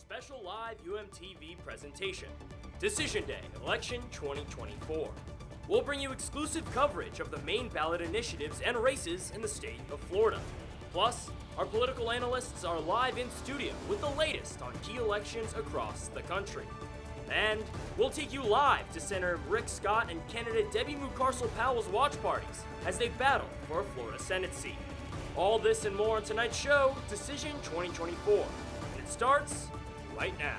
special live UMTV presentation, Decision Day, Election 2024. We'll bring you exclusive coverage of the main ballot initiatives and races in the state of Florida. Plus, our political analysts are live in studio with the latest on key elections across the country. And we'll take you live to Senator Rick Scott and candidate Debbie Mucarsel-Powell's watch parties as they battle for a Florida Senate seat. All this and more on tonight's show, Decision 2024. And it starts right now.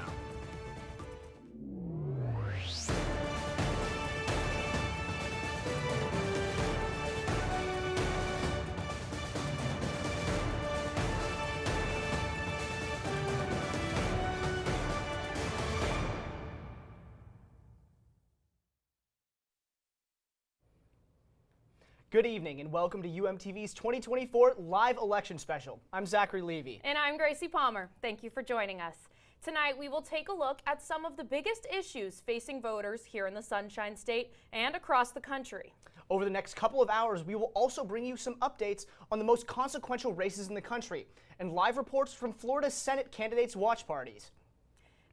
Good evening and welcome to UMTV's 2024 live election special. I'm Zachary Levy. And I'm Gracie Palmer. Thank you for joining us. Tonight we will take a look at some of the biggest issues facing voters here in the Sunshine State and across the country. Over the next couple of hours, we will also bring you some updates on the most consequential races in the country and live reports from Florida's Senate candidates' watch parties.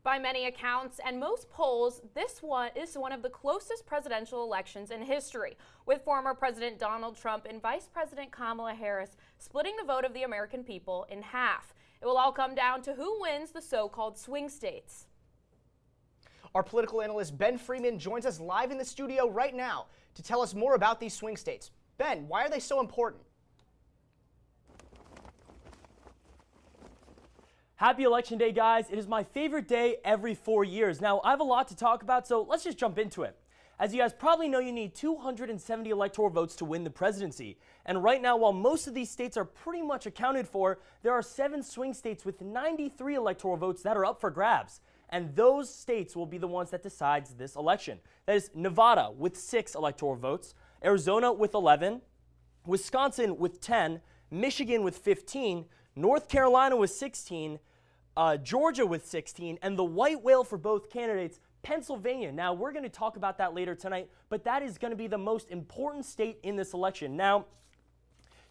By many accounts and most polls, this one is one of the closest presidential elections in history, with former President Donald Trump and Vice President Kamala Harris splitting the vote of the American people in half. It will all come down to who wins the so-called swing states. Our political analyst Ben Freeman joins us live in the studio right now to tell us more about these swing states. Ben, why are they so important? Happy Election Day, guys. It is my favorite day every 4 years. Now, I have a lot to talk about, so let's just jump into it. As you guys probably know, you need 270 electoral votes to win the presidency. And right now, while most of these states are pretty much accounted for, there are 7 swing states with 93 electoral votes that are up for grabs. And those states will be the ones that decides this election. That is Nevada with 6 electoral votes, Arizona with 11, Wisconsin with 10, Michigan with 15, North Carolina with 16, Georgia with 16, and the white whale for both candidates, Pennsylvania. Now, we're going to talk about that later tonight, but that is going to be the most important state in this election. Now,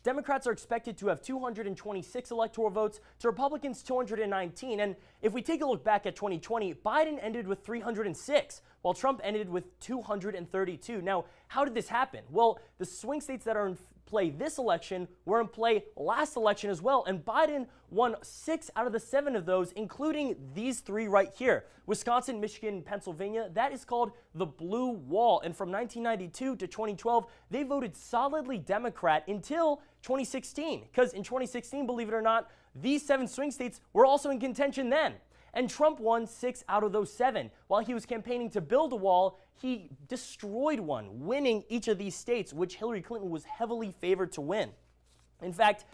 Democrats are expected to have 226 electoral votes to Republicans 219. And if we take a look back at 2020, Biden ended with 306, while Trump ended with 232. Now, how did this happen? Well, the swing states that are in play this election were in play last election as well, and Biden won 6 out of the 7 of those, including these 3 right here: Wisconsin, Michigan, and Pennsylvania. That is called the Blue Wall, and from 1992 to 2012 they voted solidly Democrat until 2016, because in 2016, believe it or not, these 7 swing states were also in contention then. And Trump won 6 out of those 7. While he was campaigning to build a wall, he destroyed one, winning each of these states, which Hillary Clinton was heavily favored to win. In fact,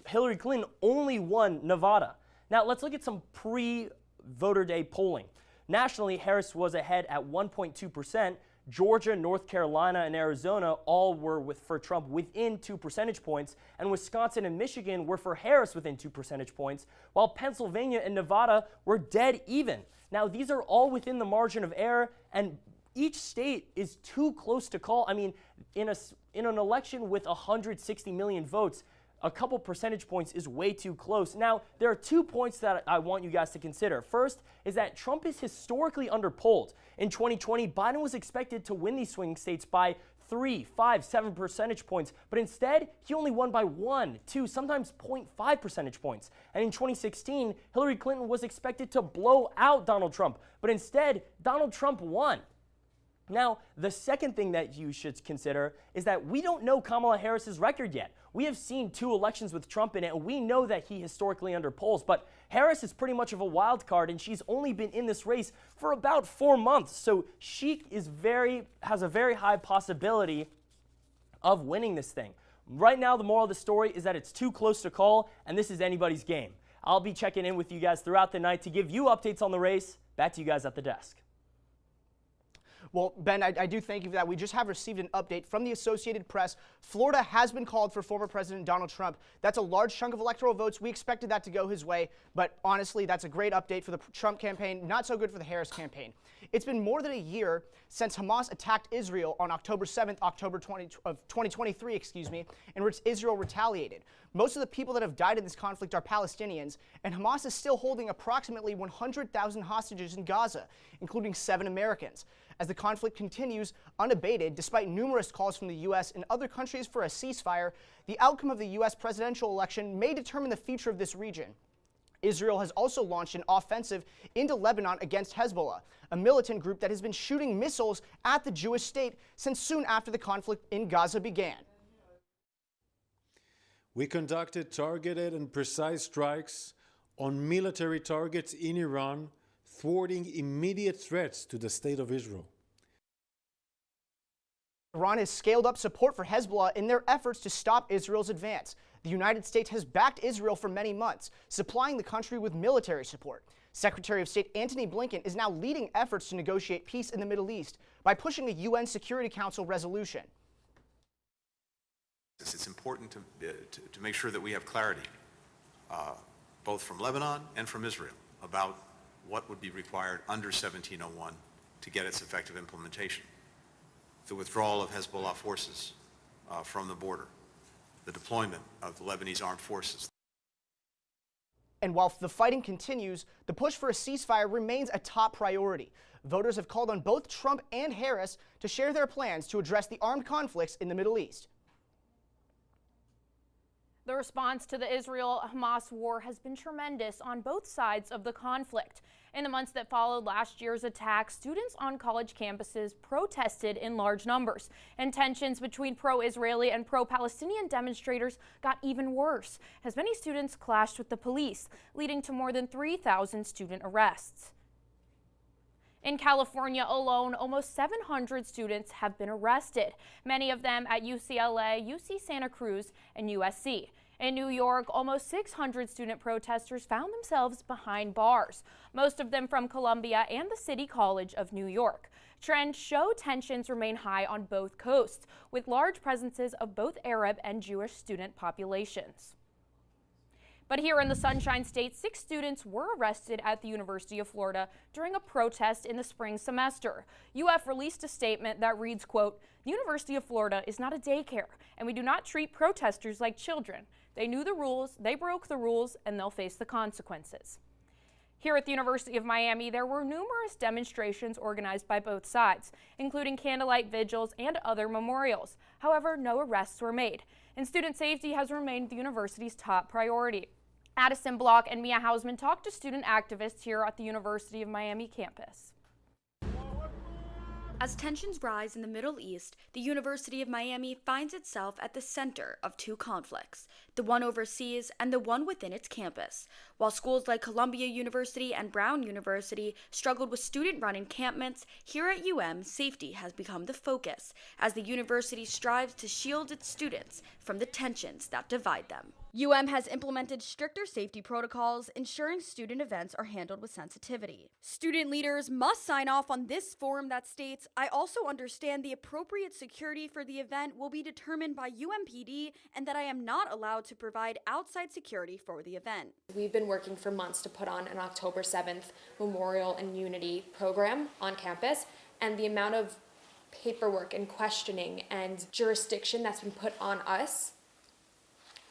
Hillary Clinton only won Nevada. Now, let's look at some pre-voter day polling. Nationally, Harris was ahead at 1.2%. Georgia, North Carolina, and Arizona all were for Trump within 2 percentage points, and Wisconsin and Michigan were for Harris within 2 percentage points, while Pennsylvania and Nevada were dead even. Now, these are all within the margin of error, and each state is too close to call. I mean, in an election with 160 million votes, a couple percentage points is way too close. Now, there are 2 points that I want you guys to consider. First is that Trump is historically underpolled. In 2020, Biden was expected to win these swing states by 3, 5, 7 percentage points, but instead, he only won by 1, 2, sometimes 0.5 percentage points. And in 2016, Hillary Clinton was expected to blow out Donald Trump, but instead, Donald Trump won. Now, the second thing that you should consider is that we don't know Kamala Harris's record yet. We have seen 2 elections with Trump in it, and we know that he historically underpolls, but Harris is pretty much of a wild card, and she's only been in this race for about 4 months, so she has a very high possibility of winning this thing. Right now, the moral of the story is that it's too close to call, and this is anybody's game. I'll be checking in with you guys throughout the night to give you updates on the race. Back to you guys at the desk. Well, Ben, I do thank you for that. We just have received an update from the Associated Press. Florida has been called for former President Donald Trump. That's a large chunk of electoral votes. We expected that to go his way, but honestly, that's a great update for the Trump campaign, not so good for the Harris campaign. It's been more than a year since Hamas attacked Israel on October 7th, 2023, in which Israel retaliated. Most of the people that have died in this conflict are Palestinians, and Hamas is still holding approximately 100,000 hostages in Gaza, including 7 Americans. As the conflict continues unabated, despite numerous calls from the U.S. and other countries for a ceasefire, the outcome of the U.S. presidential election may determine the future of this region. Israel has also launched an offensive into Lebanon against Hezbollah, a militant group that has been shooting missiles at the Jewish state since soon after the conflict in Gaza began. We conducted targeted and precise strikes on military targets in Iran, thwarting immediate threats to the state of Israel. Iran has scaled up support for Hezbollah in their efforts to stop Israel's advance. The United States has backed Israel for many months, supplying the country with military support. Secretary of State Antony Blinken is now leading efforts to negotiate peace in the Middle East by pushing a UN Security Council resolution. It's important to make sure that we have clarity, both from Lebanon and from Israel, about what would be required under 1701 to get its effective implementation. The withdrawal of Hezbollah forces from the border, the deployment of the Lebanese armed forces. And while the fighting continues, the push for a ceasefire remains a top priority. Voters have called on both Trump and Harris to share their plans to address the armed conflicts in the Middle East. The response to the Israel-Hamas war has been tremendous on both sides of the conflict. In the months that followed last year's attack, students on college campuses protested in large numbers, and tensions between pro-Israeli and pro-Palestinian demonstrators got even worse, as many students clashed with the police, leading to more than 3,000 student arrests. In California alone, almost 700 students have been arrested, many of them at UCLA, UC Santa Cruz, and USC. In New York, almost 600 student protesters found themselves behind bars, most of them from Columbia and the City College of New York. Trends show tensions remain high on both coasts, with large presences of both Arab and Jewish student populations. But here in the Sunshine State, 6 students were arrested at the University of Florida during a protest in the spring semester. UF released a statement that reads, quote, "The University of Florida is not a daycare, and we do not treat protesters like children. They knew the rules, they broke the rules, and they'll face the consequences." Here at the University of Miami, there were numerous demonstrations organized by both sides, including candlelight vigils and other memorials. However, no arrests were made, and student safety has remained the university's top priority. Addison Block and Mia Hausman talked to student activists here at the University of Miami campus. As tensions rise in the Middle East, the University of Miami finds itself at the center of 2 conflicts, the one overseas and the one within its campus. While schools like Columbia University and Brown University struggled with student-run encampments, here at UM, safety has become the focus as the university strives to shield its students from the tensions that divide them. UM has implemented stricter safety protocols, ensuring student events are handled with sensitivity. Student leaders must sign off on this form that states, "I also understand the appropriate security for the event will be determined by UMPD and that I am not allowed to provide outside security for the event." We've been working for months to put on an October 7th Memorial and Unity program on campus, and the amount of paperwork and questioning and jurisdiction that's been put on us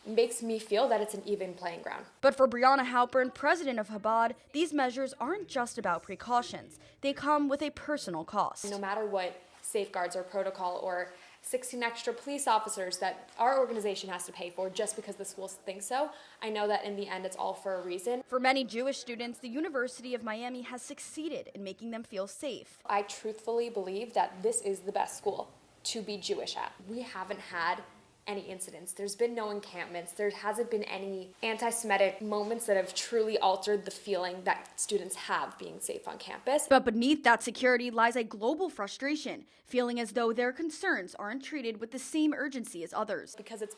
makes me feel that it's an even playing ground. But for Brianna Halpern, president of Chabad, these measures aren't just about precautions. They come with a personal cost. No matter what safeguards or protocol or 16 extra police officers that our organization has to pay for just because the schools think so, I know that in the end it's all for a reason. For many Jewish students, the University of Miami has succeeded in making them feel safe. I truthfully believe that this is the best school to be Jewish at. We haven't had any incidents. There's been no encampments. There hasn't been any anti-Semitic moments that have truly altered the feeling that students have being safe on campus. But beneath that security lies a global frustration, feeling as though their concerns aren't treated with the same urgency as others. Because it's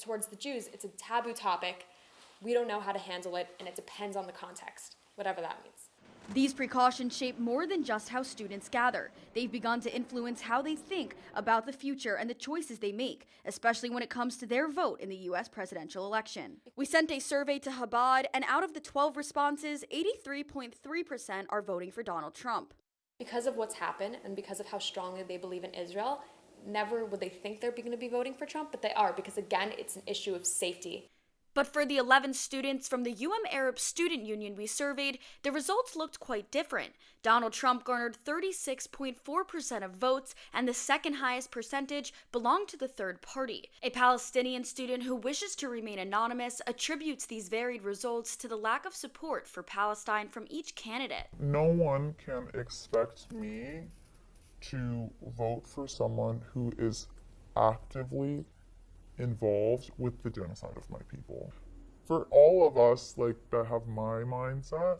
towards the Jews, it's a taboo topic. We don't know how to handle it, and it depends on the context, whatever that means. These precautions shape more than just how students gather. They've begun to influence how they think about the future and the choices they make, especially when it comes to their vote in the U.S. presidential election. We sent a survey to Chabad, and out of the 12 responses, 83.3% are voting for Donald Trump. Because of what's happened and because of how strongly they believe in Israel, never would they think they're going to be voting for Trump, but they are, because again, it's an issue of safety. But for the 11 students from the Arab Student Union we surveyed, the results looked quite different. Donald Trump garnered 36.4% of votes, and the second highest percentage belonged to the third party. A Palestinian student who wishes to remain anonymous attributes these varied results to the lack of support for Palestine from each candidate. No one can expect me to vote for someone who is actively involved with the genocide of my people. For all of us that have my mindset,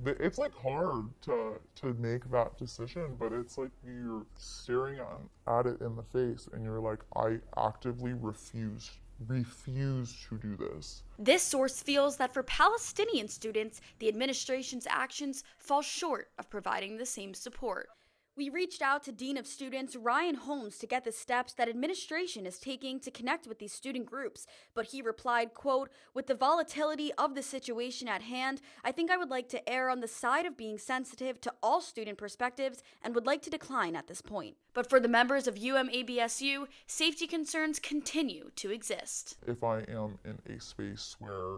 it's hard to make that decision, but it's you're staring at it in the face and you're like, I actively refuse to do this. This source feels that for Palestinian students, the administration's actions fall short of providing the same support. We reached out to Dean of Students Ryan Holmes to get the steps that administration is taking to connect with these student groups, but he replied, quote, "With the volatility of the situation at hand, I think I would like to err on the side of being sensitive to all student perspectives and would like to decline at this point." But for the members of UMABSU, safety concerns continue to exist. If I am in a space where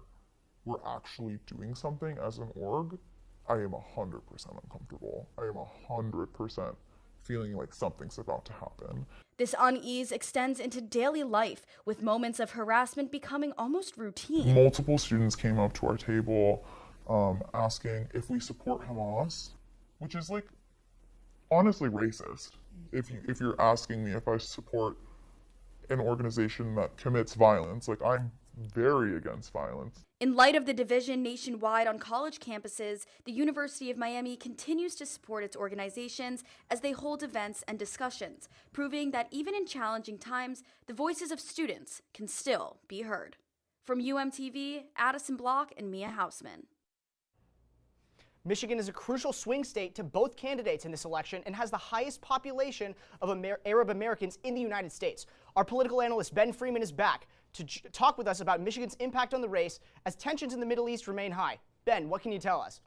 we're actually doing something as an org, I am 100% uncomfortable. I am 100% feeling like something's about to happen. This unease extends into daily life, with moments of harassment becoming almost routine. Multiple students came up to our table asking if we support Hamas, which is honestly racist. If you're asking me if I support an organization that commits violence, I'm very against violence. In light of the division nationwide on college campuses, the University of Miami continues to support its organizations as they hold events and discussions, proving that even in challenging times, the voices of students can still be heard. From UMTV, Addison Block and Mia Hausman. Michigan is a crucial swing state to both candidates in this election and has the highest population of Arab Americans in the United States. Our political analyst Ben Freeman is back to talk with us about Michigan's impact on the race as tensions in the Middle East remain high. Ben, what can you tell us?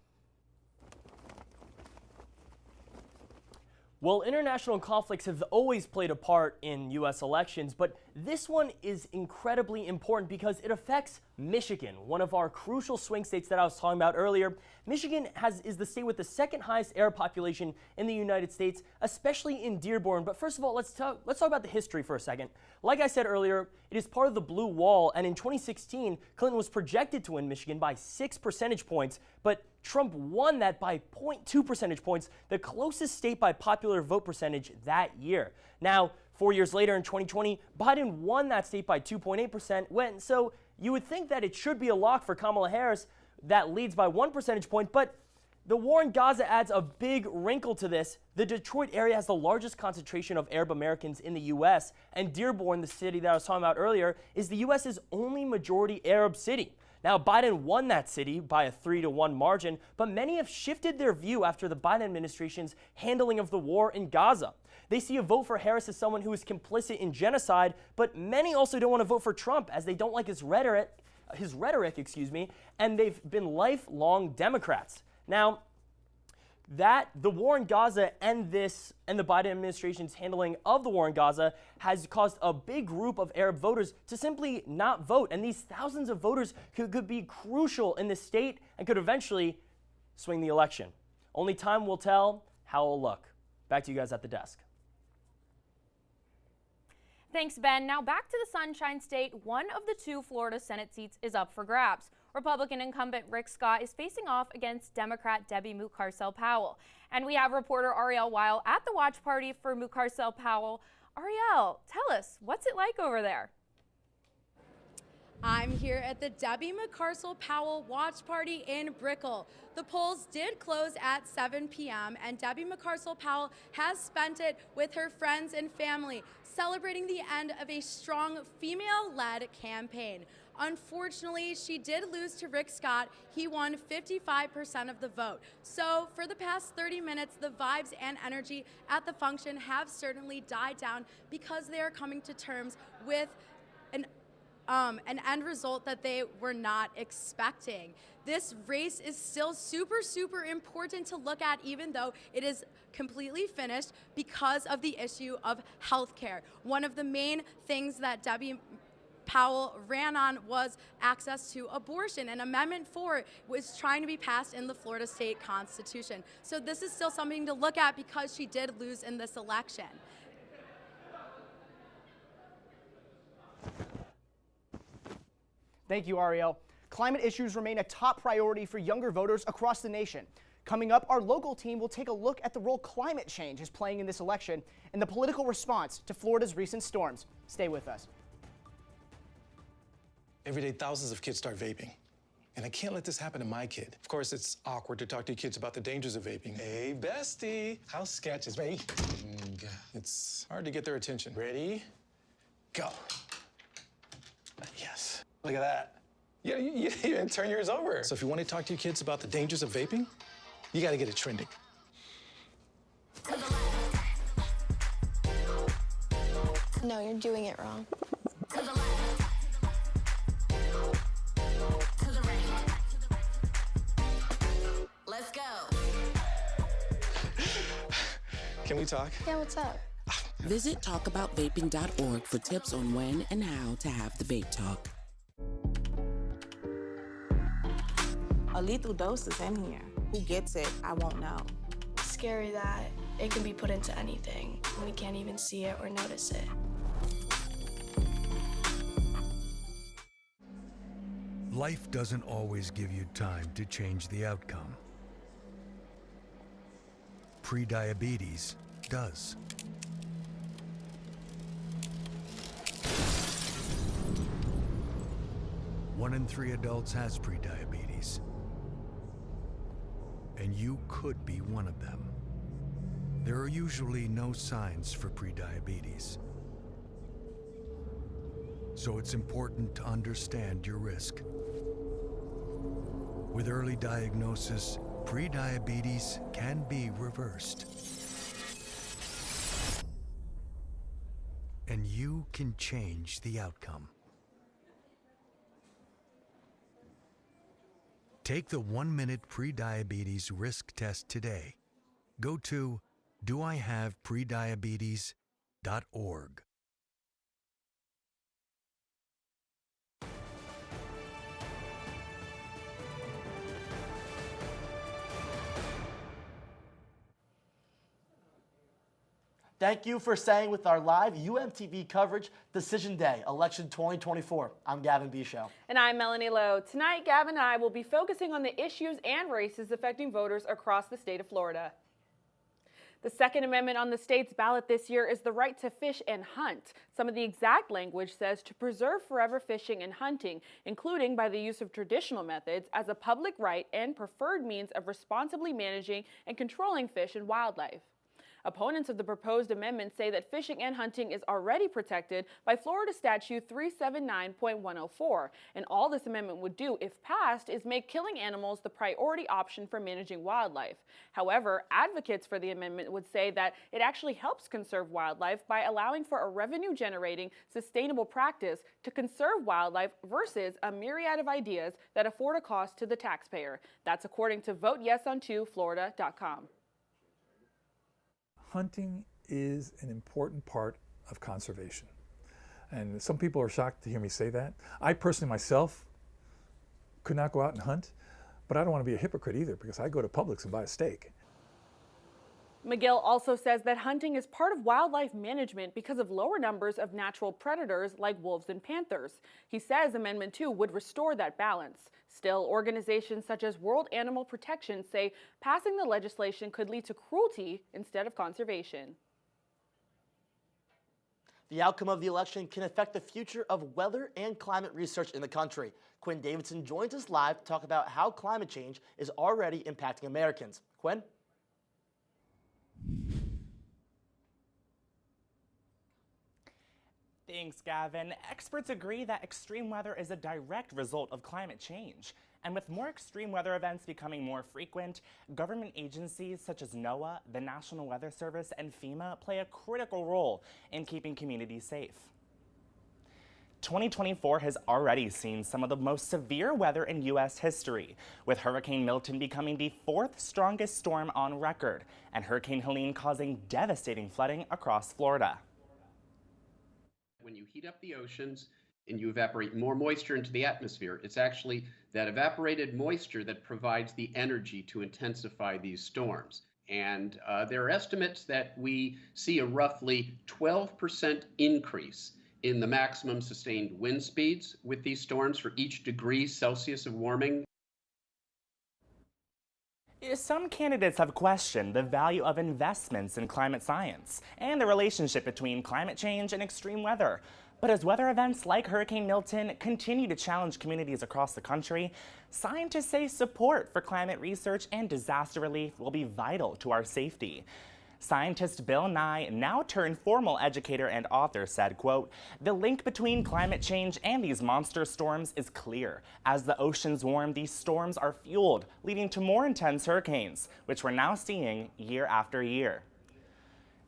Well, international conflicts have always played a part in U.S. elections, but this one is incredibly important because it affects Michigan, one of our crucial swing states that I was talking about earlier. Michigan is the state with the second highest Arab population in the United States, especially in Dearborn. But first of all, let's talk about the history for a second. Like I said earlier, it is part of the Blue Wall, and in 2016, Clinton was projected to win Michigan by 6 percentage points, but Trump won that by 0.2 percentage points, the closest state by popular vote percentage that year. Now, 4 years later in 2020, Biden won that state by 2.8%. So you would think that it should be a lock for Kamala Harris that leads by 1 percentage point, but the war in Gaza adds a big wrinkle to this. The Detroit area has the largest concentration of Arab Americans in the U.S., and Dearborn, the city that I was talking about earlier, is the U.S.'s only majority Arab city. Now, Biden won that city by a 3-1 margin, but many have shifted their view after the Biden administration's handling of the war in Gaza. They see a vote for Harris as someone who is complicit in genocide, but many also don't want to vote for Trump as they don't like his rhetoric, and they've been lifelong Democrats. Now, the war in Gaza and the Biden administration's handling of the war in Gaza has caused a big group of Arab voters to simply not vote. And these thousands of voters could be crucial in the state and could eventually swing the election. Only time will tell how it'll look. Back to you guys at the desk. Thanks, Ben. Now back to the Sunshine State. One of the 2 Florida Senate seats is up for grabs. Republican incumbent Rick Scott is facing off against Democrat Debbie Mucarsel-Powell. And we have reporter Ariel Weil at the watch party for Mucarsel-Powell. Ariel, tell us, what's it like over there? I'm here at the Debbie Mucarsel-Powell watch party in Brickell. The polls did close at 7 p.m. and Debbie Mucarsel-Powell has spent it with her friends and family, celebrating the end of a strong female-led campaign. Unfortunately, she did lose to Rick Scott. He won 55% of the vote. So for the past 30 minutes, the vibes and energy at the function have certainly died down because they are coming to terms with an end result that they were not expecting. This race is still super important to look at, even though it is completely finished because of the issue of healthcare. One of the main things that Debbie Powell ran on was access to abortion, and Amendment 4 was trying to be passed in the Florida state constitution. So this is still something to look at because she did lose in this election. Thank you, Ariel. Climate issues remain a top priority for younger voters across the nation. Coming up, our local team will take a look at the role climate change is playing in this election and the political response to Florida's recent storms. Stay with us. Every day, thousands of kids start vaping. And I can't let this happen to my kid. Of course, it's awkward to talk to your kids about the dangers of vaping. Hey, bestie, how's sketches? Ready? It's hard to get their attention. Ready? Go. Yes. Look at that. You even turn yours over. So if you want to talk to your kids about the dangers of vaping, you got to get it trending. No, you're doing it wrong. Let's go. Can we talk? Yeah, what's up? Visit talkaboutvaping.org for tips on when and how to have the vape talk. A lethal dose is in here. Who gets it, I won't know. Scary that it can be put into anything and we can't even see it or notice it. Life doesn't always give you time to change the outcome. Prediabetes does. One in 3 adults has prediabetes, and you could be one of them. There are usually no signs for prediabetes, so it's important to understand your risk. With early diagnosis, prediabetes can be reversed. And you can change the outcome. Take the 1-minute prediabetes risk test today. Go to doihaveprediabetes.org. Thank you for staying with our live UMTV coverage, Decision Day, Election 2024. I'm Gavin Bicho. And I'm Melanie Lowe. Tonight, Gavin and I will be focusing on the issues and races affecting voters across the state of Florida. The Second Amendment on the state's ballot this year is the right to fish and hunt. Some of the exact language says to preserve forever fishing and hunting, including by the use of traditional methods, as a public right and preferred means of responsibly managing and controlling fish and wildlife. Opponents of the proposed amendment say that fishing and hunting is already protected by Florida Statute 379.104, and all this amendment would do, if passed, is make killing animals the priority option for managing wildlife. However, advocates for the amendment would say that it actually helps conserve wildlife by allowing for a revenue-generating, sustainable practice to conserve wildlife versus a myriad of ideas that afford a cost to the taxpayer. That's according to VoteYesOn2Florida.com. Hunting is an important part of conservation. And some people are shocked to hear me say that. I personally myself could not go out and hunt, but I don't want to be a hypocrite either because I go to Publix and buy a steak. McGill also says that hunting is part of wildlife management because of lower numbers of natural predators like wolves and panthers. He says Amendment 2 would restore that balance. Still, organizations such as World Animal Protection say passing the legislation could lead to cruelty instead of conservation. The outcome of the election can affect the future of weather and climate research in the country. Quinn Davidson joins us live to talk about how climate change is already impacting Americans. Quinn? Thanks, Gavin. Experts agree that extreme weather is a direct result of climate change. And with more extreme weather events becoming more frequent, government agencies such as NOAA, the National Weather Service, and FEMA play a critical role in keeping communities safe. 2024 has already seen some of the most severe weather in U.S. history, with Hurricane Milton becoming the 4th strongest storm on record, and Hurricane Helene causing devastating flooding across Florida. When you heat up the oceans and you evaporate more moisture into the atmosphere, it's actually that evaporated moisture that provides the energy to intensify these storms. And there are estimates that we see a roughly 12% increase in the maximum sustained wind speeds with these storms for each degree Celsius of warming. Some candidates have questioned the value of investments in climate science and the relationship between climate change and extreme weather. But as weather events like Hurricane Milton continue to challenge communities across the country, scientists say support for climate research and disaster relief will be vital to our safety. Scientist Bill Nye, now turned formal educator and author, said, quote, "The link between climate change and these monster storms is clear. As the oceans warm, these storms are fueled, leading to more intense hurricanes, which we're now seeing year after year."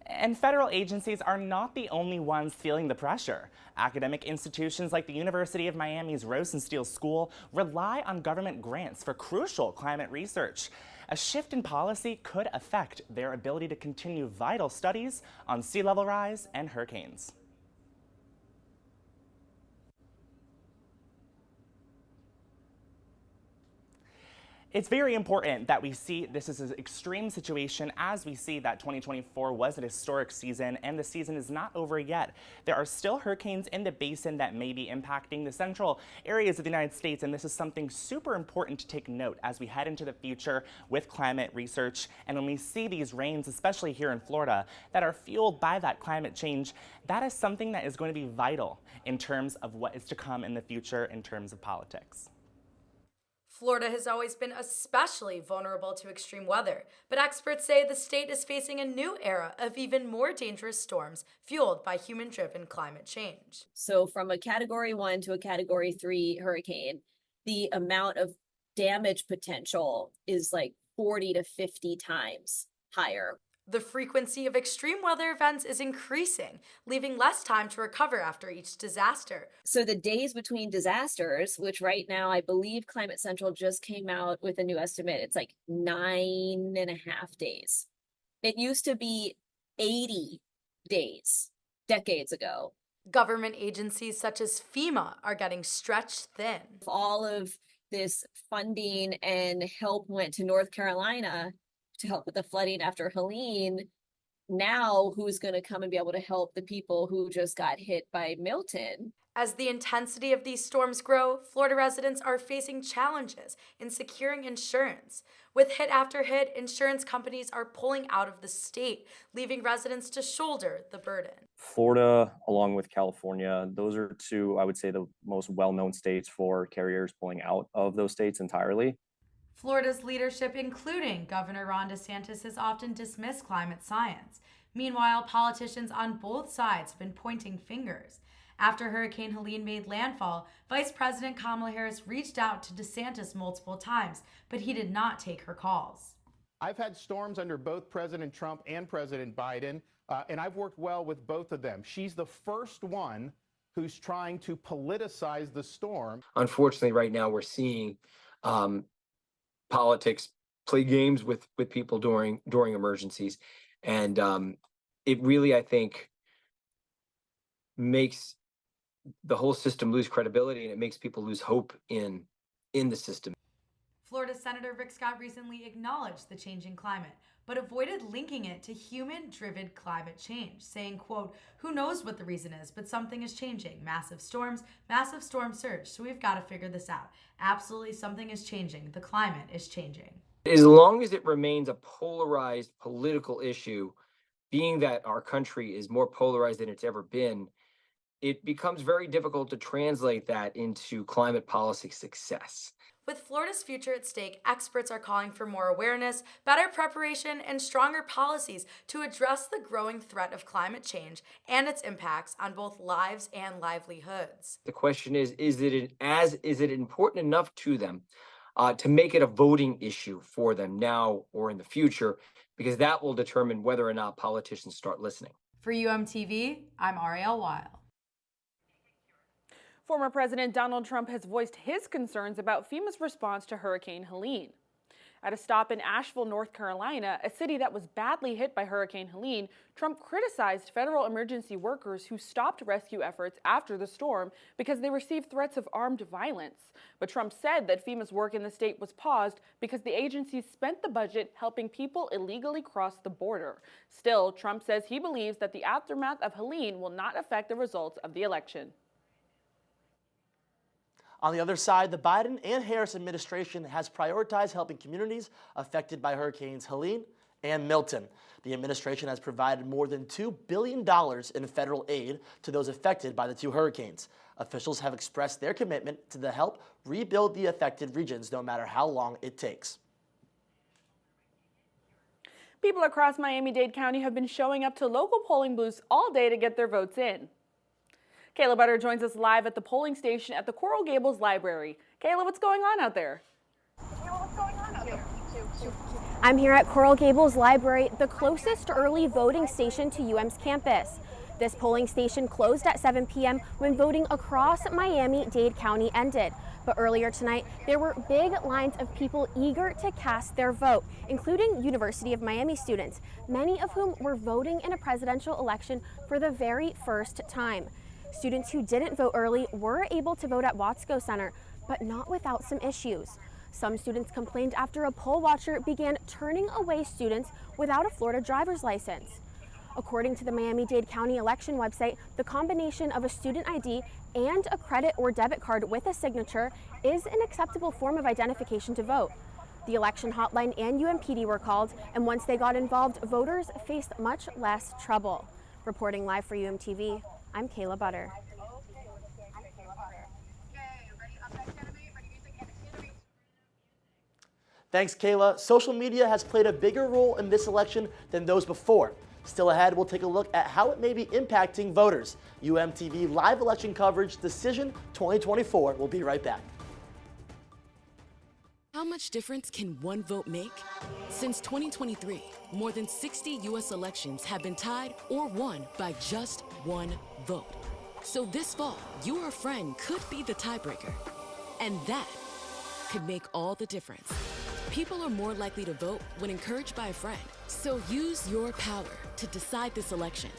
And federal agencies are not the only ones feeling the pressure. Academic institutions like the University of Miami's Rosenstiel School rely on government grants for crucial climate research. A shift in policy could affect their ability to continue vital studies on sea level rise and hurricanes. It's very important that we see this is an extreme situation as we see that 2024 was an historic season and the season is not over yet. There are still hurricanes in the basin that may be impacting the central areas of the United States, and this is something super important to take note as we head into the future with climate research. And when we see these rains, especially here in Florida, that are fueled by that climate change, that is something that is going to be vital in terms of what is to come in the future in terms of politics. Florida has always been especially vulnerable to extreme weather, but experts say the state is facing a new era of even more dangerous storms fueled by human-driven climate change. So from a Category 1 to a Category 3 hurricane, the amount of damage potential is like 40 to 50 times higher. The frequency of extreme weather events is increasing, leaving less time to recover after each disaster. So the days between disasters, which right now I believe Climate Central just came out with a new estimate, it's like 9.5 days. It used to be 80 days decades ago. Government agencies such as FEMA are getting stretched thin. All of this funding and help went to North Carolina to help with the flooding after Helene. Now who's going to come and be able to help the people who just got hit by Milton? As the intensity of these storms grow, Florida residents are facing challenges in securing insurance. With hit after hit, insurance companies are pulling out of the state, leaving residents to shoulder the burden. Florida, along with California, those are two, I would say, the most well-known states for carriers pulling out of those states entirely. Florida's leadership, including Governor Ron DeSantis, has often dismissed climate science. Meanwhile, politicians on both sides have been pointing fingers. After Hurricane Helene made landfall, Vice President Kamala Harris reached out to DeSantis multiple times, but he did not take her calls. I've had storms under both President Trump and President Biden, and I've worked well with both of them. She's the first one who's trying to politicize the storm. Unfortunately, right now we're seeing politics play games with people during emergencies, and it really, I think, makes the whole system lose credibility, and it makes people lose hope in the system. Florida Senator Rick Scott recently acknowledged the changing climate, but avoided linking it to human-driven climate change, saying, quote, "Who knows what the reason is, but something is changing. Massive storms, massive storm surge. So we've got to figure this out. Absolutely something is changing. The climate is changing." As long as it remains a polarized political issue, being that our country is more polarized than it's ever been, it becomes very difficult to translate that into climate policy success. With Florida's future at stake, experts are calling for more awareness, better preparation, and stronger policies to address the growing threat of climate change and its impacts on both lives and livelihoods. The question is it important enough to them to make it a voting issue for them now or in the future? Because that will determine whether or not politicians start listening. For UMTV, I'm Ariel Weil. Former President Donald Trump has voiced his concerns about FEMA's response to Hurricane Helene. At a stop in Asheville, North Carolina, a city that was badly hit by Hurricane Helene, Trump criticized federal emergency workers who stopped rescue efforts after the storm because they received threats of armed violence. But Trump said that FEMA's work in the state was paused because the agency spent the budget helping people illegally cross the border. Still, Trump says he believes that the aftermath of Helene will not affect the results of the election. On the other side, the Biden and Harris administration has prioritized helping communities affected by Hurricanes Helene and Milton. The administration has provided more than $2 billion in federal aid to those affected by the two hurricanes. Officials have expressed their commitment to the help rebuild the affected regions, no matter how long it takes. People across Miami-Dade County have been showing up to local polling booths all day to get their votes in. Kayla Butter joins us live at the polling station at the Coral Gables Library. Kayla, what's going on out there? I'm here at Coral Gables Library, the closest early voting station to UM's campus. This polling station closed at 7 p.m. when voting across Miami-Dade County ended. But earlier tonight, there were big lines of people eager to cast their vote, including University of Miami students, many of whom were voting in a presidential election for the very first time. Students who didn't vote early were able to vote at Watsco Center, but not without some issues. Some students complained after a poll watcher began turning away students without a Florida driver's license. According to the Miami-Dade County election website, the combination of a student ID and a credit or debit card with a signature is an acceptable form of identification to vote. The election hotline and UMPD were called, and once they got involved, voters faced much less trouble. Reporting live for UMTV, I'm Kayla Butter. Thanks, Kayla. Social media has played a bigger role in this election than those before. Still ahead, we'll take a look at how it may be impacting voters. UMTV live election coverage Decision 2024. We'll be right back. How much difference can one vote make? Since 2023, more than 60 U.S. elections have been tied or won by just one vote. So this fall, your friend could be the tiebreaker. And that could make all the difference. People are more likely to vote when encouraged by a friend. So use your power to decide this election.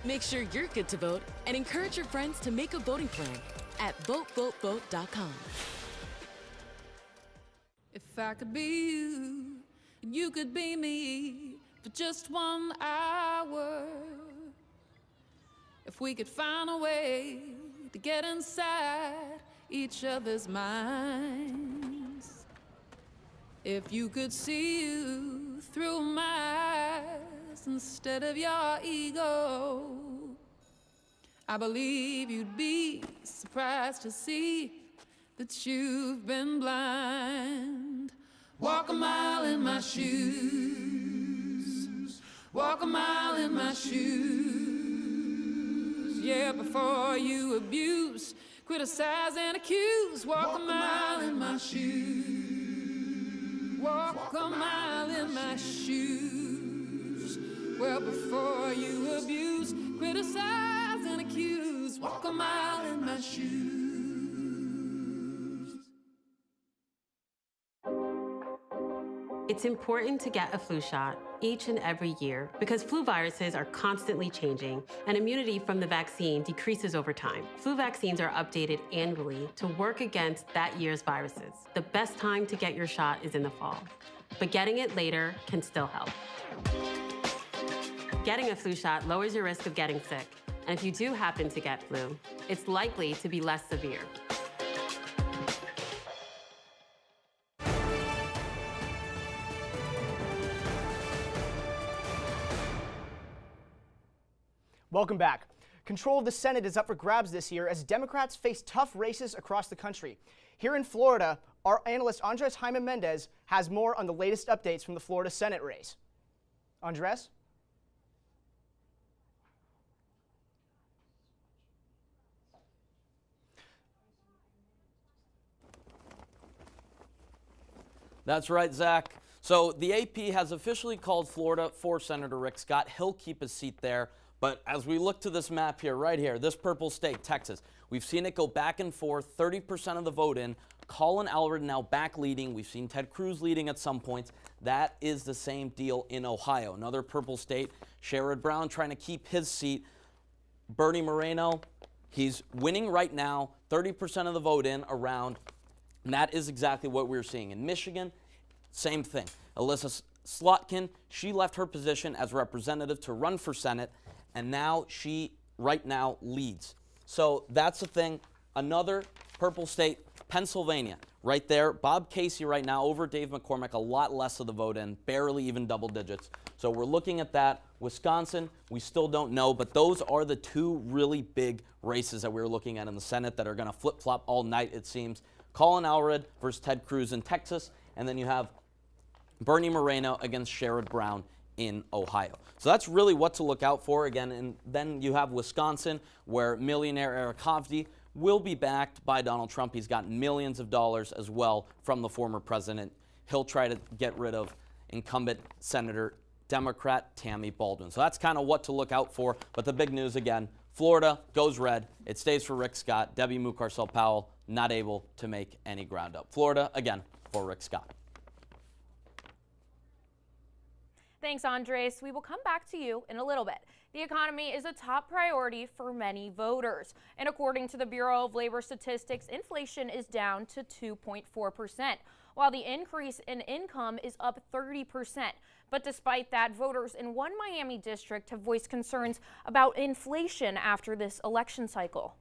Make sure you're good to vote and encourage your friends to make a voting plan at votevotevote.com. If I could be you, and you could be me for just 1 hour. If we could find a way to get inside each other's minds. If you could see you through my eyes instead of your ego, I believe you'd be surprised to see that you've been blind. Walk a mile in my shoes. Walk a mile in my shoes. Yeah, before you abuse, criticize and accuse. Walk a mile in my shoes. Walk a mile in my shoes. Well, before you abuse, criticize and accuse. Walk a mile in my shoes. It's important to get a flu shot each and every year because flu viruses are constantly changing and immunity from the vaccine decreases over time. Flu vaccines are updated annually to work against that year's viruses. The best time to get your shot is in the fall, but getting it later can still help. Getting a flu shot lowers your risk of getting sick, and if you do happen to get flu, it's likely to be less severe. Welcome back. Control of the Senate is up for grabs this year as Democrats face tough races across the country. Here in Florida, our analyst Andre Jaime-Mendez has more on the latest updates from the Florida Senate race. Andres? That's right, Zach. So the AP has officially called Florida for Senator Rick Scott. He'll keep his seat there. But as we look to this map here, right here, this purple state, Texas, we've seen it go back and forth, 30% of the vote in. Colin Allred now back leading. We've seen Ted Cruz leading at some points. That is the same deal in Ohio. Another purple state, Sherrod Brown trying to keep his seat. Bernie Moreno, he's winning right now, 30% of the vote in around. And that is exactly what we're seeing. In Michigan, same thing. Alyssa Slotkin, she left her position as representative to run for Senate, and now she right now leads. So that's the thing. Another purple state, Pennsylvania, right there. Bob Casey right now over Dave McCormick, a lot less of the vote in, barely even double digits. So we're looking at that. Wisconsin, we still don't know, but those are the two really big races that we're looking at in the Senate that are going to flip-flop all night, it seems. Colin Allred versus Ted Cruz in Texas, and then you have Bernie Moreno against Sherrod Brown in Ohio. So that's really what to look out for again. And then you have Wisconsin, where millionaire Eric Hovde will be backed by Donald Trump. He's got millions of dollars as well from the former president. He'll try to get rid of incumbent Senator Democrat Tammy Baldwin. So that's kind of what to look out for. But the big news again, Florida goes red. It stays for Rick Scott. Debbie Mucarsel-Powell not able to make any ground up. Florida, again, for Rick Scott. Thanks, Andres. We will come back to you in a little bit. The economy is a top priority for many voters. And according to the Bureau of Labor Statistics, inflation is down to 2.4%, while the increase in income is up 30%. But despite that, voters in one Miami district have voiced concerns about inflation after this election cycle.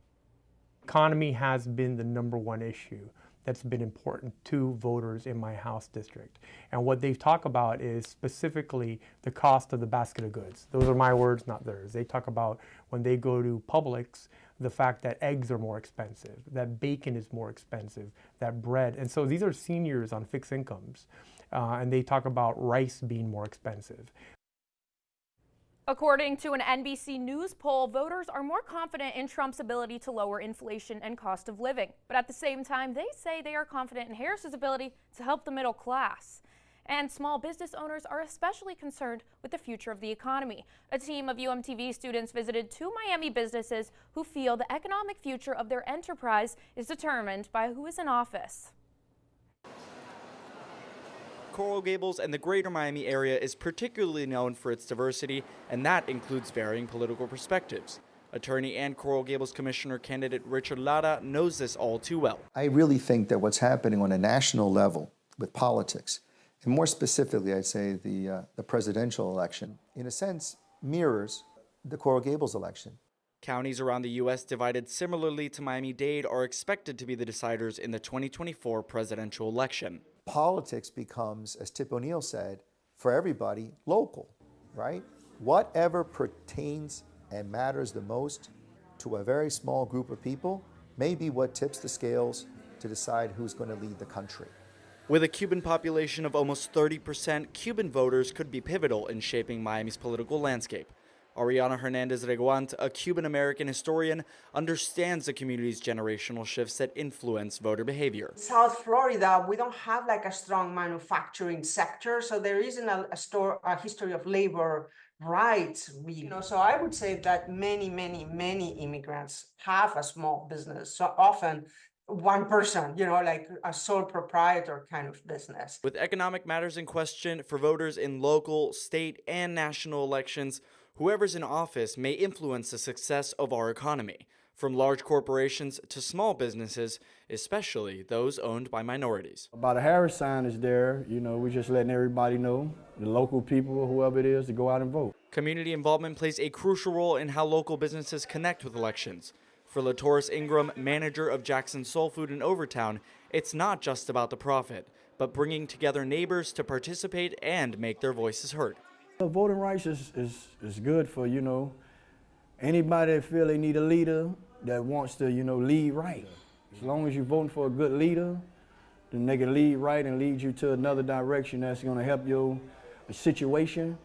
Economy has been the #1 issue that's been important to voters in my House district. And what they've talked about is specifically the cost of the basket of goods. Those are my words, not theirs. They talk about when they go to Publix, the fact that eggs are more expensive, that bacon is more expensive, that bread. And so these are seniors on fixed incomes. And they talk about rice being more expensive. According to an NBC News poll, voters are more confident in Trump's ability to lower inflation and cost of living. But at the same time, they say they are confident in Harris's ability to help the middle class. And small business owners are especially concerned with the future of the economy. A team of UMTV students visited 2 Miami businesses who feel the economic future of their enterprise is determined by who is in office. Coral Gables and the greater Miami area is particularly known for its diversity, and that includes varying political perspectives. Attorney and Coral Gables Commissioner candidate Richard Lara knows this all too well. I really think that what's happening on a national level with politics, and more specifically, I'd say the presidential election, in a sense, mirrors the Coral Gables election. Counties around the U.S. divided similarly to Miami-Dade are expected to be the deciders in the 2024 presidential election. Politics becomes, as Tip O'Neill said, for everybody, local, right? Whatever pertains and matters the most to a very small group of people may be what tips the scales to decide who's going to lead the country. With a Cuban population of almost 30%, Cuban voters could be pivotal in shaping Miami's political landscape. Ariana Hernandez-Reguant, a Cuban American historian, understands the community's generational shifts that influence voter behavior. South Florida, we don't have like a strong manufacturing sector, so there isn't a history of labor rights. So I would say that many immigrants have a small business. So often one person, like a sole proprietor kind of business. With economic matters in question for voters in local, state, and national elections, whoever's in office may influence the success of our economy, from large corporations to small businesses, especially those owned by minorities. About a Harris sign is there, we're just letting everybody know, the local people, whoever it is, to go out and vote. Community involvement plays a crucial role in how local businesses connect with elections. For LaTauris Ingram, manager of Jackson's Soul Food in Overtown, it's not just about the profit, but bringing together neighbors to participate and make their voices heard. Voting rights is good for, Anybody that feel they need a leader that wants to, lead right. As long as you're voting for a good leader, then they can lead right and lead you to another direction that's going to help your situation.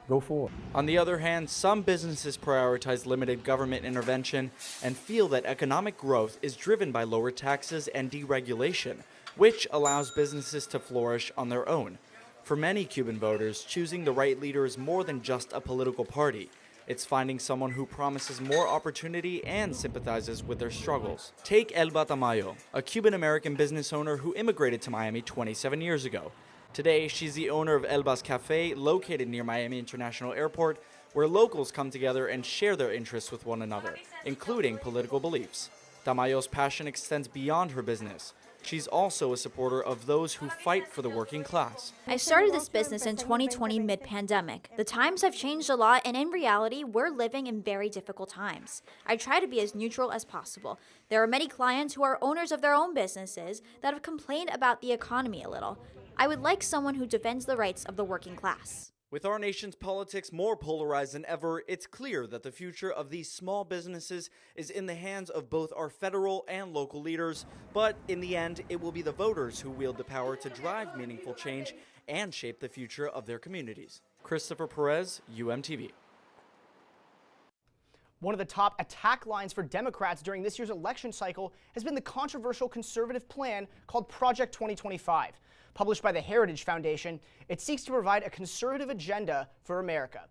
Go for it. On the other hand, some businesses prioritize limited government intervention and feel that economic growth is driven by lower taxes and deregulation, which allows businesses to flourish on their own. For many Cuban voters, choosing the right leader is more than just a political party. It's finding someone who promises more opportunity and sympathizes with their struggles. Take Elba Tamayo, a Cuban American business owner who immigrated to Miami 27 years ago. Today, she's the owner of Elba's Cafe, located near Miami International Airport, where locals come together and share their interests with one another, including political beliefs. Tamayo's passion extends beyond her business. She's also a supporter of those who fight for the working class. I started this business in 2020 mid-pandemic. The times have changed a lot, and in reality, we're living in very difficult times. I try to be as neutral as possible. There are many clients who are owners of their own businesses that have complained about the economy a little. I would like someone who defends the rights of the working class. With our nation's politics more polarized than ever, it's clear that the future of these small businesses is in the hands of both our federal and local leaders. But in the end, it will be the voters who wield the power to drive meaningful change and shape the future of their communities. Christopher Perez, UMTV. One of the top attack lines for Democrats during this year's election cycle has been the controversial conservative plan called Project 2025. Published by the Heritage Foundation, it seeks to provide a conservative agenda for America.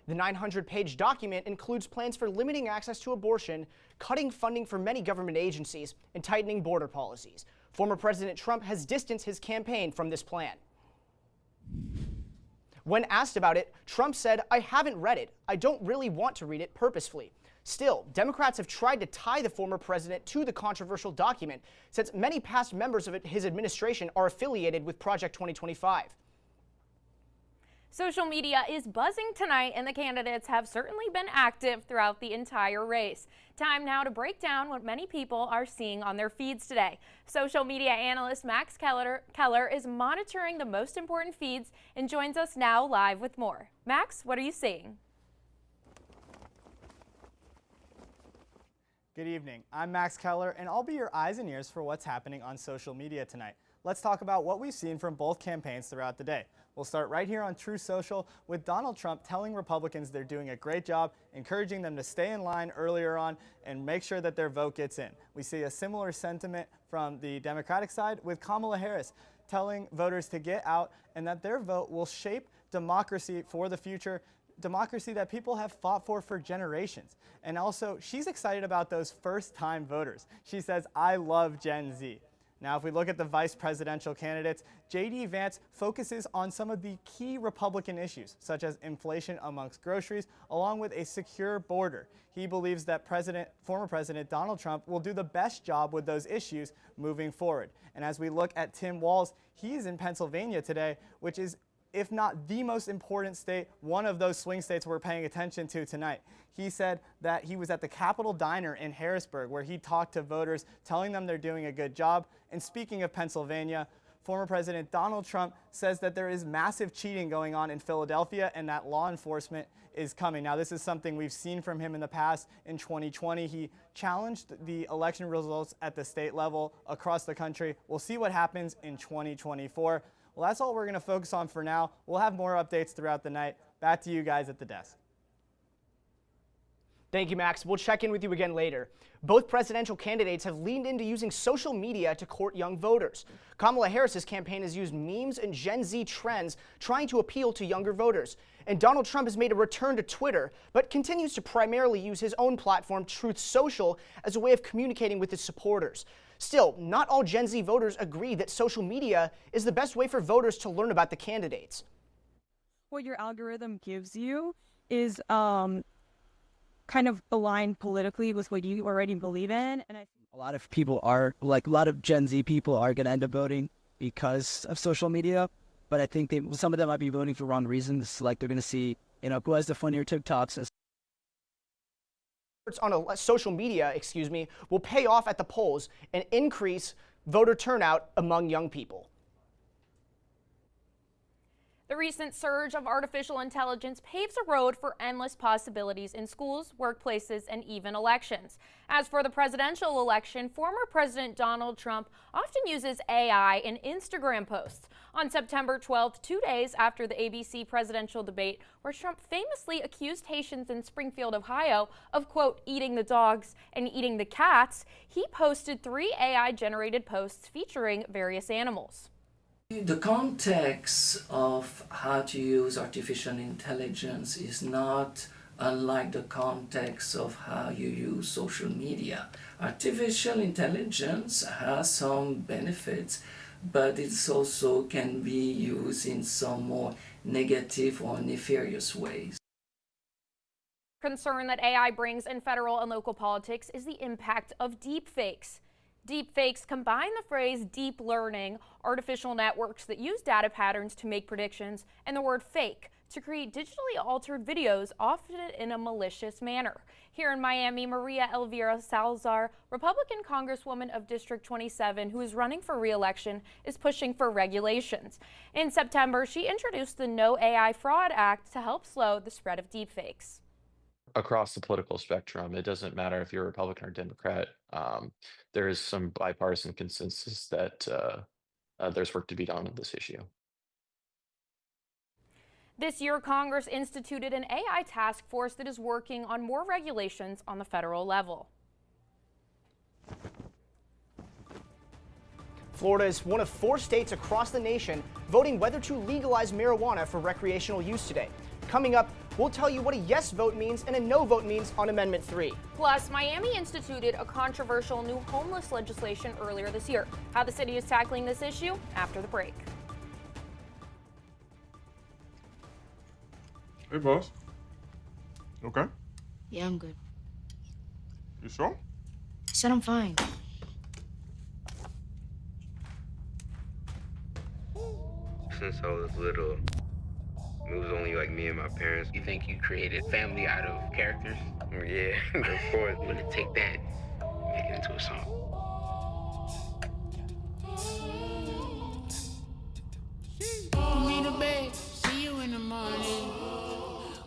The 900-page document includes plans for limiting access to abortion, cutting funding for many government agencies, and tightening border policies. Former President Trump has distanced his campaign from this plan. When asked about it, Trump said, "I haven't read it. I don't really want to read it purposefully." Still, Democrats have tried to tie the former president to the controversial document, since many past members of his administration are affiliated with Project 2025. Social media is buzzing tonight, and the candidates have certainly been active throughout the entire race. Time now to break down what many people are seeing on their feeds today. Social media analyst Max Keller is monitoring the most important feeds and joins us now live with more. Max, what are you seeing? Good evening. I'm Max Keller, and I'll be your eyes and ears for what's happening on social media tonight. Let's talk about what we've seen from both campaigns throughout the day. We'll start right here on True Social with Donald Trump telling Republicans they're doing a great job, encouraging them to stay in line earlier on and make sure that their vote gets in. We see a similar sentiment from the Democratic side with Kamala Harris telling voters to get out and that their vote will shape democracy for the future, democracy that people have fought for generations. And also, she's excited about those first-time voters. She says, "I love Gen Z." Now, if we look at the vice presidential candidates, J.D. Vance focuses on some of the key Republican issues, such as inflation amongst groceries, along with a secure border. He believes that former President Donald Trump will do the best job with those issues moving forward. And as we look at Tim Walz, he's in Pennsylvania today, which is, if not the most important state, one of those swing states we're paying attention to tonight. He said that he was at the Capitol Diner in Harrisburg, where he talked to voters, telling them they're doing a good job. And speaking of Pennsylvania, former President Donald Trump says that there is massive cheating going on in Philadelphia and that law enforcement is coming. Now, this is something we've seen from him in the past. In 2020, he challenged the election results at the state level across the country. We'll see what happens in 2024. Well, that's all we're going to focus on for now. We'll have more updates throughout the night. Back to you guys at the desk. Thank you, Max. We'll check in with you again later. Both presidential candidates have leaned into using social media to court young voters. Kamala Harris's campaign has used memes and Gen Z trends trying to appeal to younger voters. And Donald Trump has made a return to Twitter, but continues to primarily use his own platform, Truth Social, as a way of communicating with his supporters. Still, not all Gen Z voters agree that social media is the best way for voters to learn about the candidates. What your algorithm gives you is kind of aligned politically with what you already believe in. And a lot of people are, like a lot of Gen Z people are going to end up voting because of social media. But I think some of them might be voting for wrong reasons. Like they're going to see, who has the funnier TikToks. On social media, will pay off at the polls and increase voter turnout among young people. The The recent surge of artificial intelligence paves a road for endless possibilities in schools, workplaces, and even elections. As for the presidential election, former President Donald Trump often uses AI in Instagram posts. On September 12th, 2 days after the ABC presidential debate, where Trump famously accused Haitians in Springfield, Ohio, of, quote, eating the dogs and eating the cats, he posted 3 AI-generated posts featuring various animals. The context of how to use artificial intelligence is not unlike the context of how you use social media. Artificial intelligence has some benefits, but it also can be used in some more negative or nefarious ways. Concern that AI brings in federal and local politics is the impact of deepfakes. Deepfakes combine the phrase deep learning, artificial networks that use data patterns to make predictions, and the word fake to create digitally altered videos, often in a malicious manner. Here in Miami, Maria Elvira Salazar, Republican Congresswoman of District 27, who is running for re-election, is pushing for regulations. In September, she introduced the No AI Fraud Act to help slow the spread of deepfakes. Across the political spectrum, it doesn't matter if you're a Republican or Democrat. There is some bipartisan consensus that there's work to be done on this issue. This year, Congress instituted an AI task force that is working on more regulations on the federal level. Florida is one of 4 states across the nation voting whether to legalize marijuana for recreational use today. Coming up, we'll tell you what a yes vote means and a no vote means on Amendment 3. Plus, Miami instituted a controversial new homeless legislation earlier this year. How the city is tackling this issue after the break. Hey, boss. Okay? Yeah, I'm good. You sure? I said I'm fine. Since I was little, it was only like me and my parents. You think you created family out of characters? Yeah, of course. I'm gonna take that, make it into a song. Put me to bed, see you in the morning.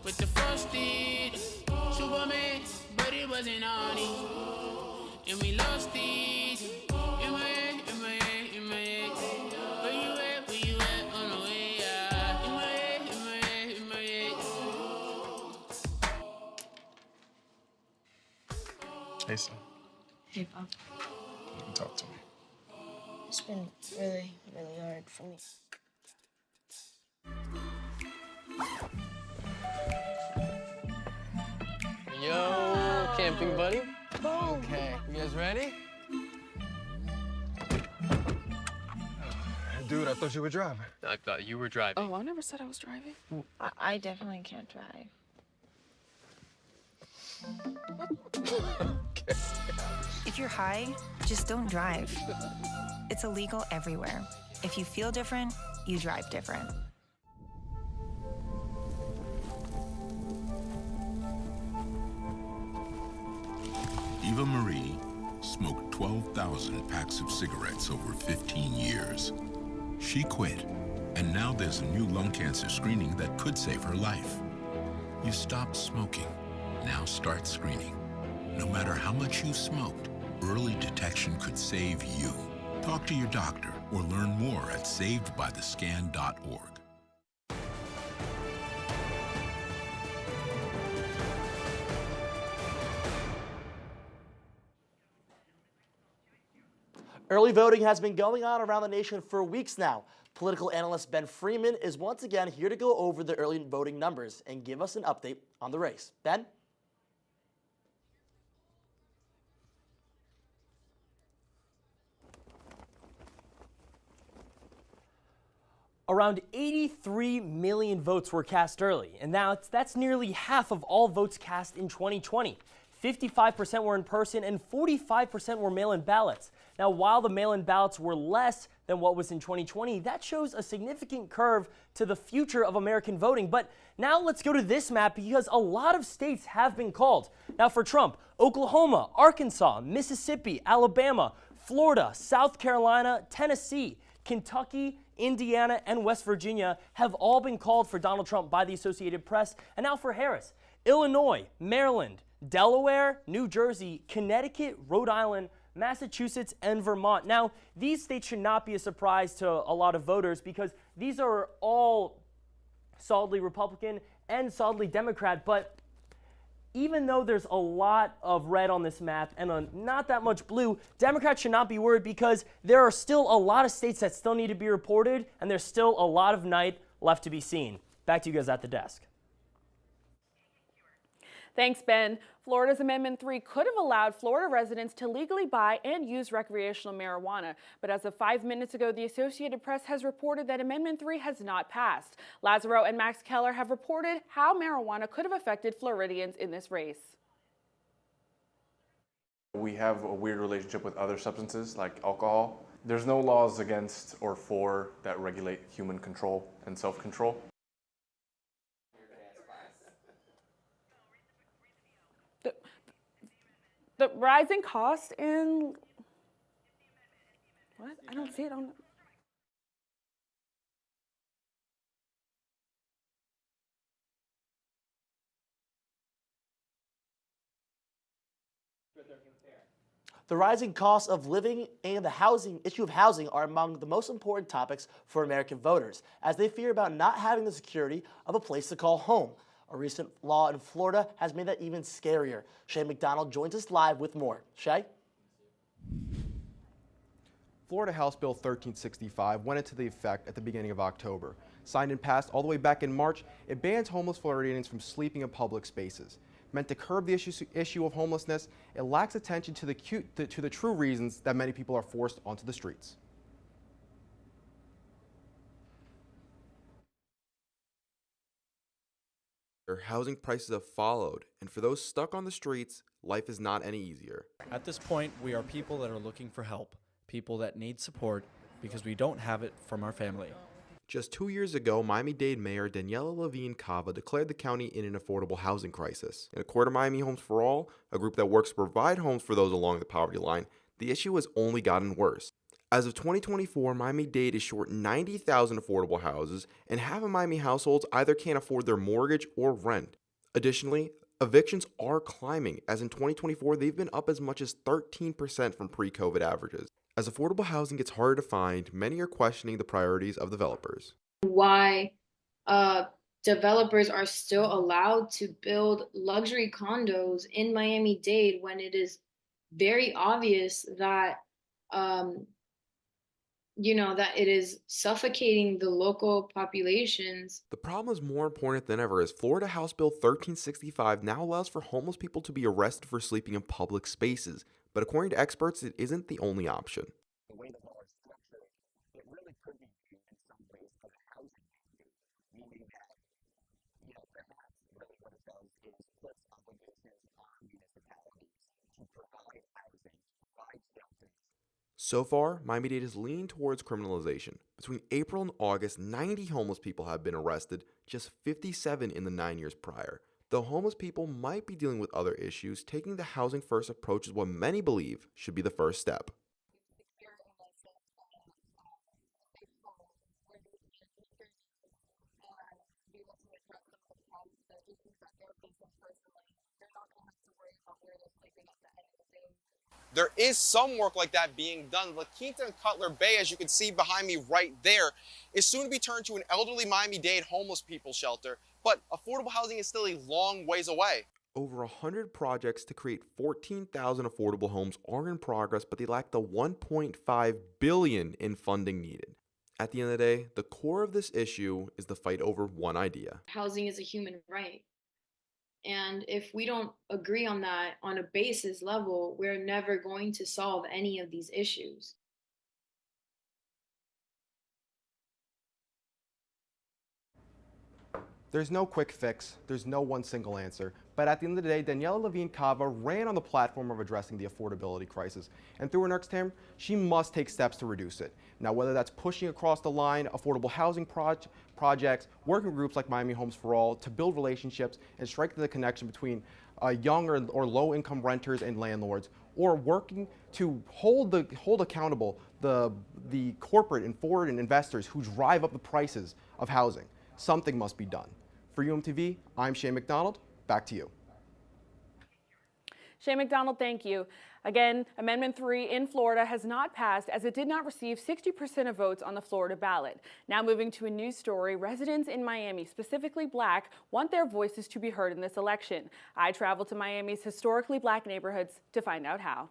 With the first did Superman, but it wasn't on it. And we lost it. In my head, in my head, in my head. Where you at? Where you at? On the way out. In my head, in my head, in my head. Hey, son. Hey, Pop. You can talk to me. It's been really, really hard for me. Yo, camping buddy. Okay, you guys ready? Dude, I thought you were driving. I thought you were driving. Oh, I never said I was driving. I definitely can't drive. Okay. If you're high, just don't drive. It's illegal everywhere. If you feel different, you drive different. Eva Marie smoked 12,000 packs of cigarettes over 15 years. She quit, and now there's a new lung cancer screening that could save her life. You stopped smoking. Now start screening. No matter how much you smoked, early detection could save you. Talk to your doctor or learn more at savedbythescan.org. Early voting has been going on around the nation for weeks now. Political analyst Ben Freeman is once again here to go over the early voting numbers and give us an update on the race. Ben? Around 83 million votes were cast early, and that's nearly half of all votes cast in 2020. 55% were in person and 45% were mail-in ballots. Now, while the mail-in ballots were less than what was in 2020, that shows a significant curve to the future of American voting. But now let's go to this map because a lot of states have been called. Now for Trump, Oklahoma, Arkansas, Mississippi, Alabama, Florida, South Carolina, Tennessee, Kentucky, Indiana, and West Virginia have all been called for Donald Trump by the Associated Press. And now for Harris. Illinois, Maryland, Delaware, New Jersey, Connecticut, Rhode Island, Massachusetts, and Vermont. Now, these states should not be a surprise to a lot of voters because these are all solidly Republican and solidly Democrat, but even though there's a lot of red on this map and not that much blue, Democrats should not be worried because there are still a lot of states that still need to be reported, and there's still a lot of night left to be seen. Back to you guys at the desk. Thanks, Ben. Florida's Amendment 3 could have allowed Florida residents to legally buy and use recreational marijuana. But as of 5 minutes ago, the Associated Press has reported that Amendment 3 has not passed. Lazaro and Max Keller have reported how marijuana could have affected Floridians in this race. We have a weird relationship with other substances like alcohol. There's no laws against or for that regulate human control and self-control. The rising cost in what? I don't see it on. The rising cost of living and the issue of housing are among the most important topics for American voters, as they fear about not having the security of a place to call home. A recent law in Florida has made that even scarier. Shay McDonald joins us live with more. Shay? Florida House Bill 1365 went into the effect at the beginning of October. Signed and passed all the way back in March, it bans homeless Floridians from sleeping in public spaces. Meant to curb the issue of homelessness, it lacks attention to the true reasons that many people are forced onto the streets. Housing prices have followed, and for those stuck on the streets, life is not any easier. At this point, we are people that are looking for help, people that need support because we don't have it from our family. Just 2 years ago, Miami-Dade Mayor Daniela Levine Cava declared the county in an affordable housing crisis. And according to Miami Homes for All, a group that works to provide homes for those along the poverty line, the issue has only gotten worse. As of 2024, Miami-Dade is short 90,000 affordable houses, and half of Miami households either can't afford their mortgage or rent. Additionally, evictions are climbing, as in 2024, they've been up as much as 13% from pre-COVID averages. As affordable housing gets harder to find, many are questioning the priorities of developers. Why developers are still allowed to build luxury condos in Miami-Dade when it is very obvious that that it is suffocating the local populations. The problem is more important than ever, as Florida House Bill 1365 now allows for homeless people to be arrested for sleeping in public spaces. But according to experts, it isn't the only option. The way the law is structured, it really could be viewed in some ways as a housing mandate, meaning that, perhaps really what it does is puts obligations on municipalities to provide housing, provide shelter. So far, Miami-Dade is leaning towards criminalization. Between April and August, 90 homeless people have been arrested, just 57 in the 9 years prior. Though homeless people might be dealing with other issues, taking the housing first approach is what many believe should be the first step. There is some work like that being done. La Quinta and Cutler Bay, as you can see behind me right there, is soon to be turned to an elderly Miami-Dade homeless people shelter, but affordable housing is still a long ways away. Over 100 projects to create 14,000 affordable homes are in progress, but they lack the $1.5 billion in funding needed. At the end of the day, the core of this issue is the fight over one idea. Housing is a human right. And if we don't agree on that on a basis level, we're never going to solve any of these issues. There's no quick fix, there's no one single answer, but at the end of the day, Daniela Levine Cava ran on the platform of addressing the affordability crisis, and through her next term, she must take steps to reduce it. Now, whether that's pushing across the line affordable housing projects, working groups like Miami Homes for All to build relationships and strengthen the connection between young or low-income renters and landlords, or working to hold accountable the corporate and foreign investors who drive up the prices of housing. Something must be done. For UMTV, I'm Shane McDonald. Back to you. Shane McDonald, thank you. Again, Amendment 3 in Florida has not passed as it did not receive 60% of votes on the Florida ballot. Now moving to a news story, residents in Miami, specifically Black, want their voices to be heard in this election. I traveled to Miami's historically Black neighborhoods to find out how.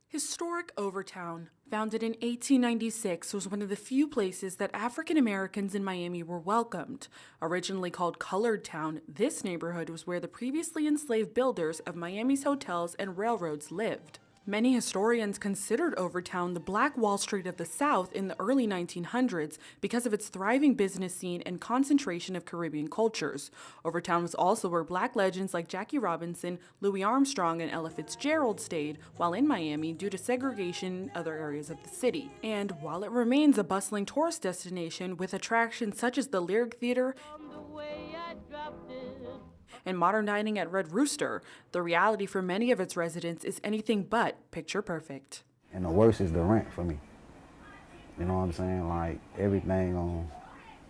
Historic Overtown, founded in 1896, was one of the few places that African Americans in Miami were welcomed. Originally called Colored Town, this neighborhood was where the previously enslaved builders of Miami's hotels and railroads lived. Many historians considered Overtown the Black Wall Street of the South in the early 1900s because of its thriving business scene and concentration of Caribbean cultures. Overtown was also where Black legends like Jackie Robinson, Louis Armstrong, and Ella Fitzgerald stayed while in Miami due to segregation in other areas of the city. And while it remains a bustling tourist destination with attractions such as the Lyric Theater and modern dining at Red Rooster, the reality for many of its residents is anything but picture perfect. And the worst is the rent for me. You know what I'm saying? Like, everything gonna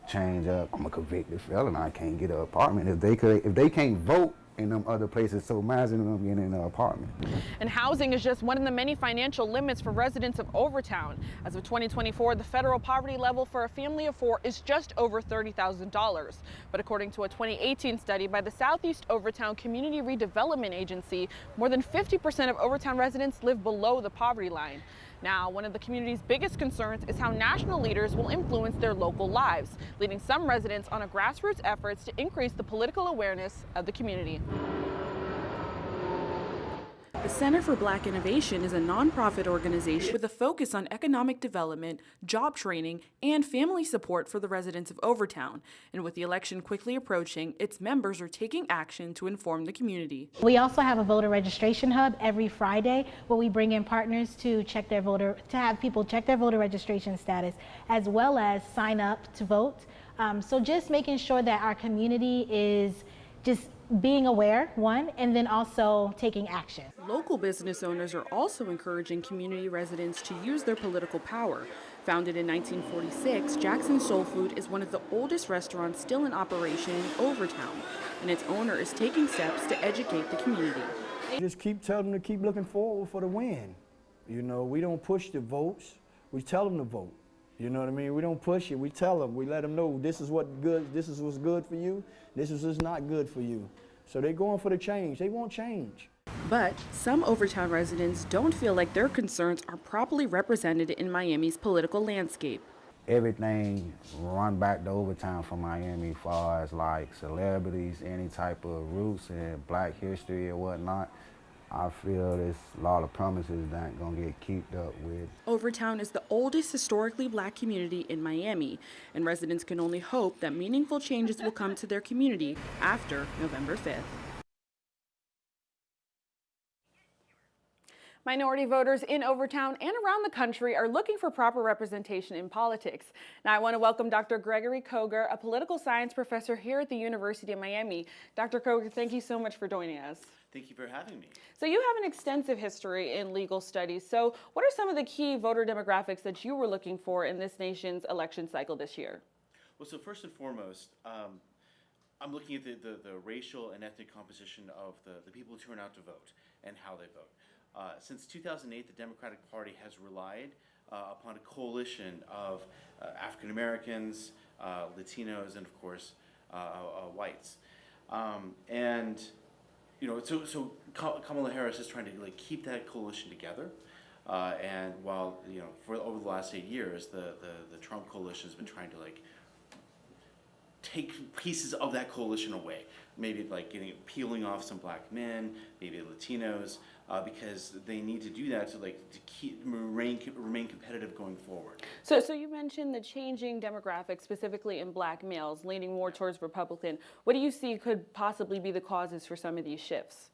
change up. I'm a convicted felon. I can't get an apartment. If they can't vote in them other places, so imagine them getting in an apartment. And housing is just one of the many financial limits for residents of Overtown. As of 2024, the federal poverty level for a family of 4 is just over $30,000. But according to a 2018 study by the Southeast Overtown Community Redevelopment Agency, more than 50% of Overtown residents live below the poverty line. Now, one of the community's biggest concerns is how national leaders will influence their local lives, leading some residents on a grassroots efforts to increase the political awareness of the community. The Center for Black Innovation is a nonprofit organization with a focus on economic development, job training, and family support for the residents of Overtown. And with the election quickly approaching, its members are taking action to inform the community. We also have a voter registration hub every Friday where we bring in partners to have people check their voter registration status, as well as sign up to vote. So just making sure that our community is just being aware, one, and then also taking action. Local business owners are also encouraging community residents to use their political power. Founded in 1946, Jackson's Soul Food is one of the oldest restaurants still in operation in Overtown, and its owner is taking steps to educate the community. Just keep telling them to keep looking forward for the win. You know, we don't push the votes, we tell them to vote. You know what I mean? We don't push it, we tell them, we let them know this is what's good for you, this is what's not good for you. So they're going for the change, they want change. But some Overtown residents don't feel like their concerns are properly represented in Miami's political landscape. Everything run back to Overtown for Miami as far as like celebrities, any type of roots in Black history or whatnot. I feel there's a lot of promises that ain't gonna get kept up with. Overtown is the oldest historically Black community in Miami, and residents can only hope that meaningful changes will come to their community after November 5th. Minority voters in Overtown and around the country are looking for proper representation in politics. Now I want to welcome Dr. Gregory Koger, a political science professor here at the University of Miami. Dr. Koger, thank you so much for joining us. Thank you for having me. So you have an extensive history in legal studies. So what are some of the key voter demographics that you were looking for in this nation's election cycle this year? Well, so first and foremost, I'm looking at the racial and ethnic composition of the people who turn out to vote and how they vote. Since 2008, the Democratic Party has relied upon a coalition of African Americans, Latinos, and of course, whites. And you know, so Kamala Harris is trying to like keep that coalition together. And while you know, for over the last 8 years, the Trump coalition has been trying to like take pieces of that coalition away. Maybe like peeling off some Black men, maybe Latinos, because they need to do that to remain competitive going forward. So you mentioned the changing demographics, specifically in Black males, leaning more towards Republican. What do you see could possibly be the causes for some of these shifts?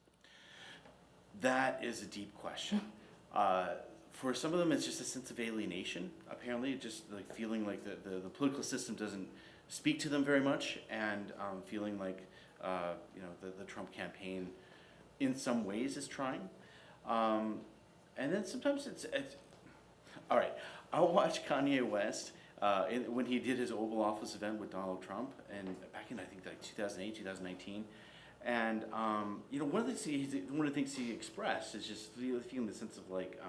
That is a deep question. For some of them, it's just a sense of alienation. Apparently, just like feeling like the political system doesn't speak to them very much, and feeling like you know the Trump campaign in some ways is trying. And then sometimes it's All right, I watched Kanye West when he did his Oval Office event with Donald Trump, and back in I think like 2008, 2019. And you know, one of the things he expressed is just feeling the sense of like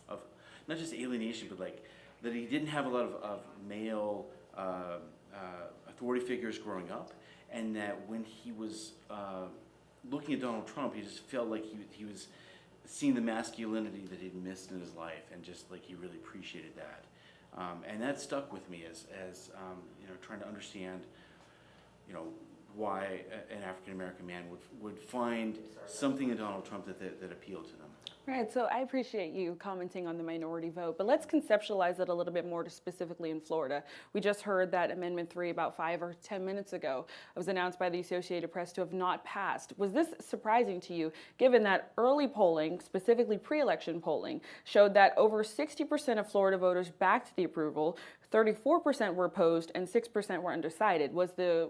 of not just alienation, but like that he didn't have a lot of male authority figures growing up, and that when he was looking at Donald Trump, he just felt like he was seeing the masculinity that he'd missed in his life, and just like he really appreciated that. And that stuck with me as you know, trying to understand, you know, why an African American man would find something in Donald Trump that appealed to them. Right, so I appreciate you commenting on the minority vote, but let's conceptualize it a little bit more specifically in Florida. We just heard that Amendment 3 about 5 or 10 minutes ago was announced by the Associated Press to have not passed. Was this surprising to you, given that early polling, specifically pre-election polling, showed that over 60% of Florida voters backed the approval, 34% were opposed, and 6% were undecided? Was the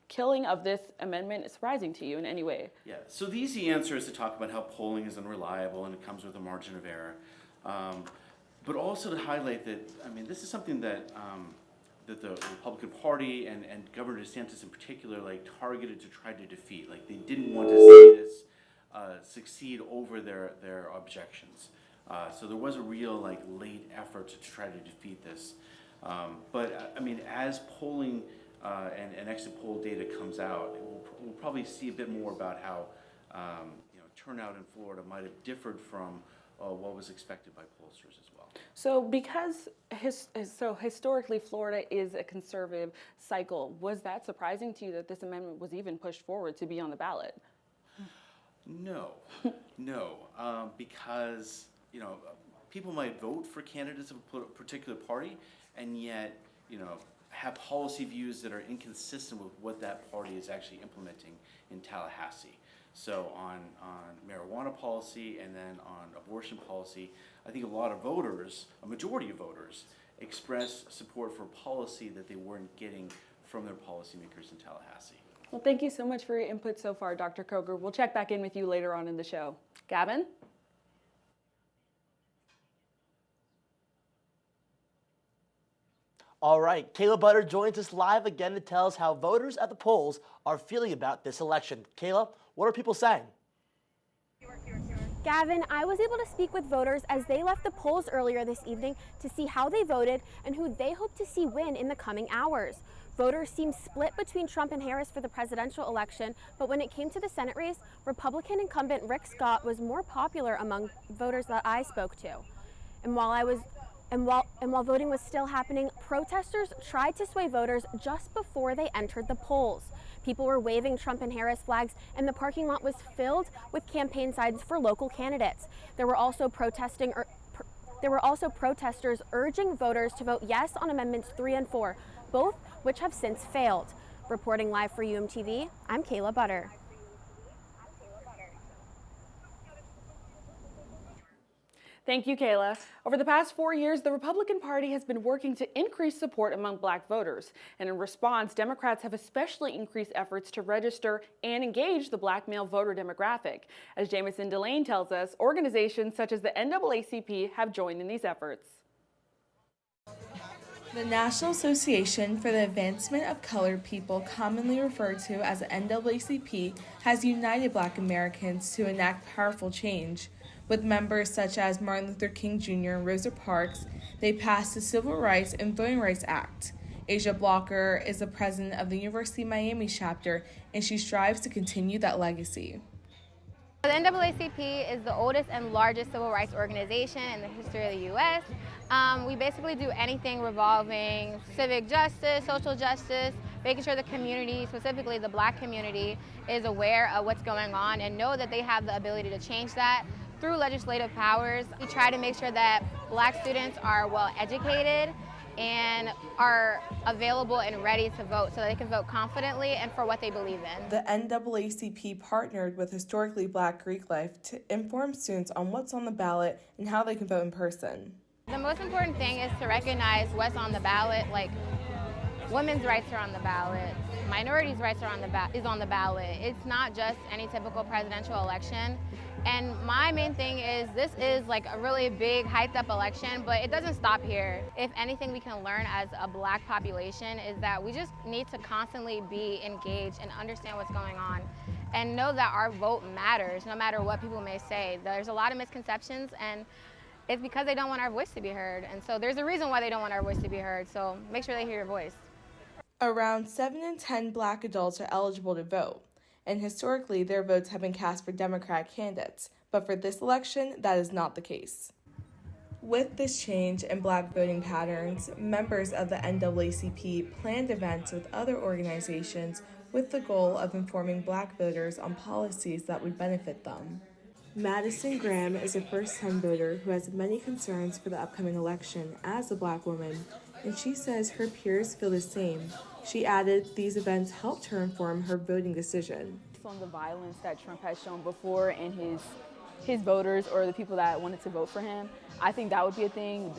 killing of this amendment surprising to you in any way? Yeah, so the easy answer is to talk about how polling is unreliable and it comes with a margin of error. But also to highlight that, I mean, this is something that that the Republican Party and Governor DeSantis in particular like targeted to try to defeat. Like they didn't want to see this succeed over their objections. So there was a real like late effort to try to defeat this. But I mean, as polling and exit poll data comes out, we'll probably see a bit more about how you know, turnout in Florida might have differed from what was expected by pollsters as well. So because historically Florida is a conservative cycle, was that surprising to you that this amendment was even pushed forward to be on the ballot? No, because you know, people might vote for candidates of a particular party, and yet, you know, have policy views that are inconsistent with what that party is actually implementing in Tallahassee. So on marijuana policy and then on abortion policy, I think a lot of voters, a majority of voters, express support for policy that they weren't getting from their policymakers in Tallahassee. Well, thank you so much for your input so far, Dr. Koger. We'll check back in with you later on in the show. Gavin? All right, Kayla Butter joins us live again to tell us how voters at the polls are feeling about this election. Kayla, what are people saying? Gavin, I was able to speak with voters as they left the polls earlier this evening to see how they voted and who they hope to see win in the coming hours. Voters seemed split between Trump and Harris for the presidential election, but when it came to the Senate race, Republican incumbent Rick Scott was more popular among voters that I spoke to. And while voting was still happening, protesters tried to sway voters just before they entered the polls. People were waving Trump and Harris flags, and the parking lot was filled with campaign signs for local candidates. There were also protesters urging voters to vote yes on Amendments 3 and 4, both which have since failed. Reporting live for UMTV, I'm Kayla Butter. Thank you, Kayla. Over the past 4 years, the Republican Party has been working to increase support among Black voters. And in response, Democrats have especially increased efforts to register and engage the Black male voter demographic. As Jamison Delane tells us, organizations such as the NAACP have joined in these efforts. The National Association for the Advancement of Colored People, commonly referred to as the NAACP, has united Black Americans to enact powerful change. With members such as Martin Luther King Jr. and Rosa Parks, they passed the Civil Rights and Voting Rights Act. Asia Blocker is the president of the University of Miami chapter, and she strives to continue that legacy. The NAACP is the oldest and largest civil rights organization in the history of the U.S. We basically do anything revolving civic justice, social justice, making sure the community, specifically the Black community, is aware of what's going on and know that they have the ability to change that through legislative powers. We try to make sure that Black students are well educated and are available and ready to vote so they can vote confidently and for what they believe in. The NAACP partnered with Historically Black Greek Life to inform students on what's on the ballot and how they can vote in person. The most important thing is to recognize what's on the ballot, like women's rights are on the ballot, minorities' rights are on the ballot. It's not just any typical presidential election. And my main thing is this is like a really big hyped up election, but it doesn't stop here. If anything we can learn as a Black population is that we just need to constantly be engaged and understand what's going on and know that our vote matters no matter what people may say. There's a lot of misconceptions, and it's because they don't want our voice to be heard. And so there's a reason why they don't want our voice to be heard. So make sure they hear your voice. Around 7 in 10 Black adults are eligible to vote, and historically their votes have been cast for Democratic candidates, but for this election, that is not the case. With this change in Black voting patterns, members of the NAACP planned events with other organizations with the goal of informing Black voters on policies that would benefit them. Madison Graham is a first-time voter who has many concerns for the upcoming election as a Black woman, and she says her peers feel the same. She added these events helped her inform her voting decision. On the violence that Trump has shown before in his voters or the people that wanted to vote for him, I think that would be a thing.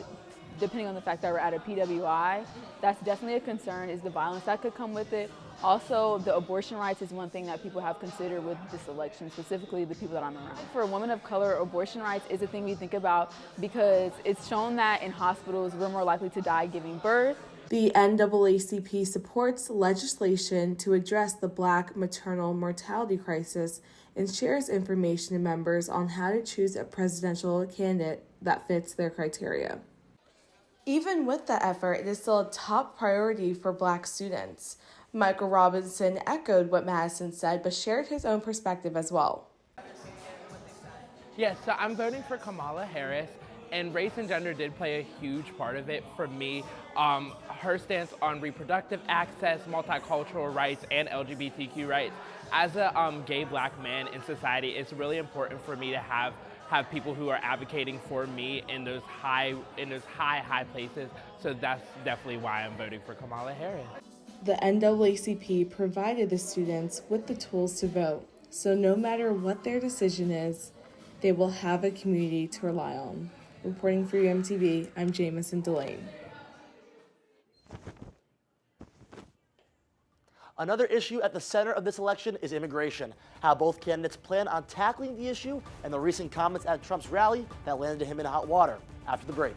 Depending on the fact that we're at a PWI, that's definitely a concern, is the violence that could come with it. Also, the abortion rights is one thing that people have considered with this election, specifically the people that I'm around. For a woman of color, abortion rights is a thing we think about because it's shown that in hospitals we're more likely to die giving birth. The NAACP supports legislation to address the Black maternal mortality crisis and shares information to members on how to choose a presidential candidate that fits their criteria. Even with the effort, it is still a top priority for Black students. Michael Robinson echoed what Madison said, but shared his own perspective as well. Yes, so I'm voting for Kamala Harris, and race and gender did play a huge part of it for me. Her stance on reproductive access, multicultural rights, and LGBTQ rights. As a gay Black man in society, it's really important for me to have people who are advocating for me in those high places. So that's definitely why I'm voting for Kamala Harris. The NAACP provided the students with the tools to vote, so no matter what their decision is, they will have a community to rely on. Reporting for UMTV, I'm Jamison Delane. Another issue at the center of this election is immigration, how both candidates plan on tackling the issue, and the recent comments at Trump's rally that landed him in hot water. After the break.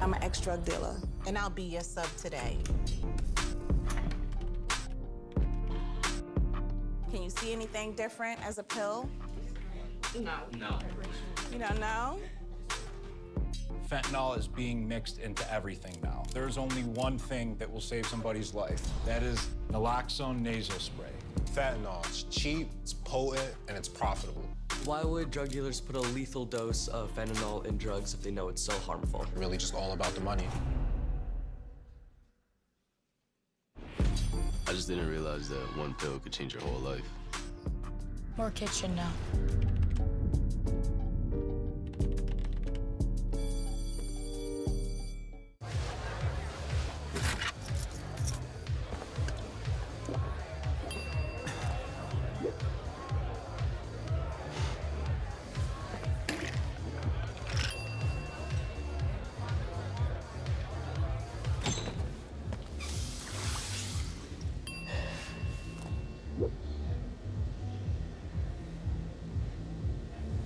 I'm an ex-drug dealer, and I'll be your sub today. Can you see anything different as a pill? No. You don't know? Fentanyl is being mixed into everything now. There's only one thing that will save somebody's life. That is naloxone nasal spray. Fentanyl, it's cheap, it's potent, and it's profitable. Why would drug dealers put a lethal dose of fentanyl in drugs if they know it's so harmful? Really just all about the money. I just didn't realize that one pill could change your whole life. More kids should know.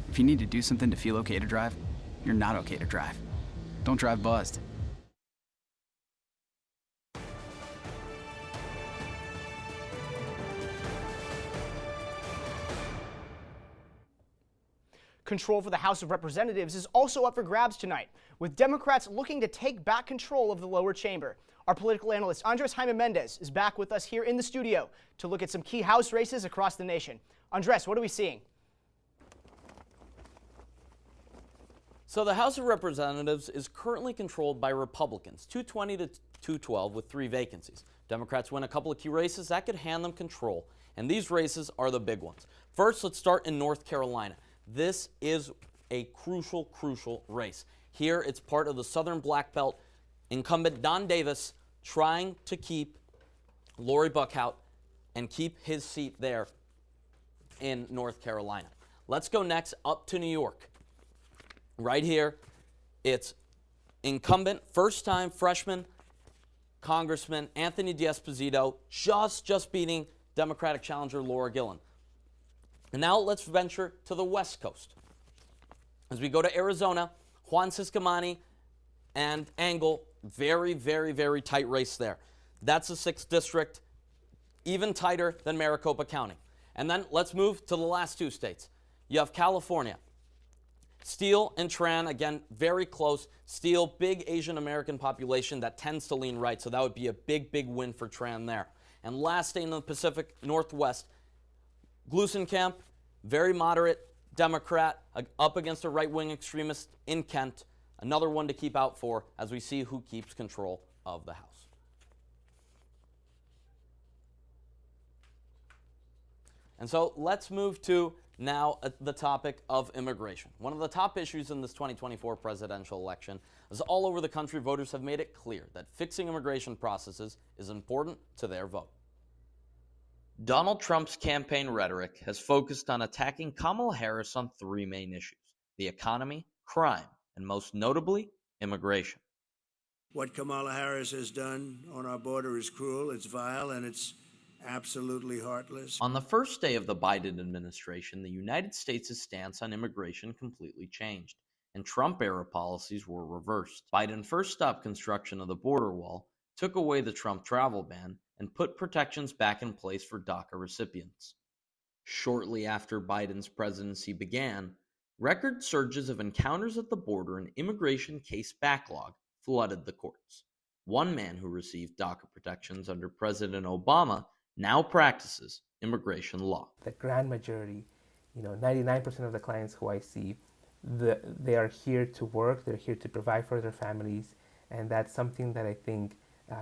If you need to do something to feel okay to drive, you're not okay to drive. Don't drive buzzed. Control for the House of Representatives is also up for grabs tonight, with Democrats looking to take back control of the lower chamber. Our political analyst, Andre Jaime-Mendez, is back with us here in the studio to look at some key House races across the nation. Andres, what are we seeing? So the House of Representatives is currently controlled by Republicans, 220 to 212 with 3 vacancies. Democrats win a couple of key races that could hand them control, and these races are the big ones. First, let's start in North Carolina. This is a crucial race. Here, it's part of the Southern Black Belt. Incumbent Don Davis trying to keep Lori Buckhout and keep his seat there in North Carolina. Let's go next up to New York. Right here, it's incumbent, first-time freshman Congressman Anthony D'Esposito just beating Democratic challenger Laura Gillen. And now let's venture to the West Coast. As we go to Arizona, Juan Ciscomani and Engel, very tight race there. That's the 6th district, even tighter than Maricopa County. And then let's move to the last 2 states. You have California. Steele and Tran, again, very close. Steele, big Asian American population that tends to lean right, so that would be a big win for Tran there. And last state in the Pacific Northwest, Glusenkamp, very moderate Democrat, up against a right-wing extremist in Kent. Another one to keep out for as we see who keeps control of the House. And so let's move to now the topic of immigration. One of the top issues in this 2024 presidential election is all over the country, voters have made it clear that fixing immigration processes is important to their vote. Donald Trump's campaign rhetoric has focused on attacking Kamala Harris on 3 main issues: the economy, crime, and most notably, immigration. What Kamala Harris has done on our border is cruel, it's vile, and it's absolutely heartless. On the first day of the Biden administration, the United States' stance on immigration completely changed, and Trump-era policies were reversed. Biden first stopped construction of the border wall, took away the Trump travel ban, and put protections back in place for DACA recipients. Shortly after Biden's presidency began, record surges of encounters at the border and immigration case backlog flooded the courts. One man who received DACA protections under President Obama now practices immigration law. The grand majority, 99% of the clients who I see, they are here to work, they're here to provide for their families, and that's something that I think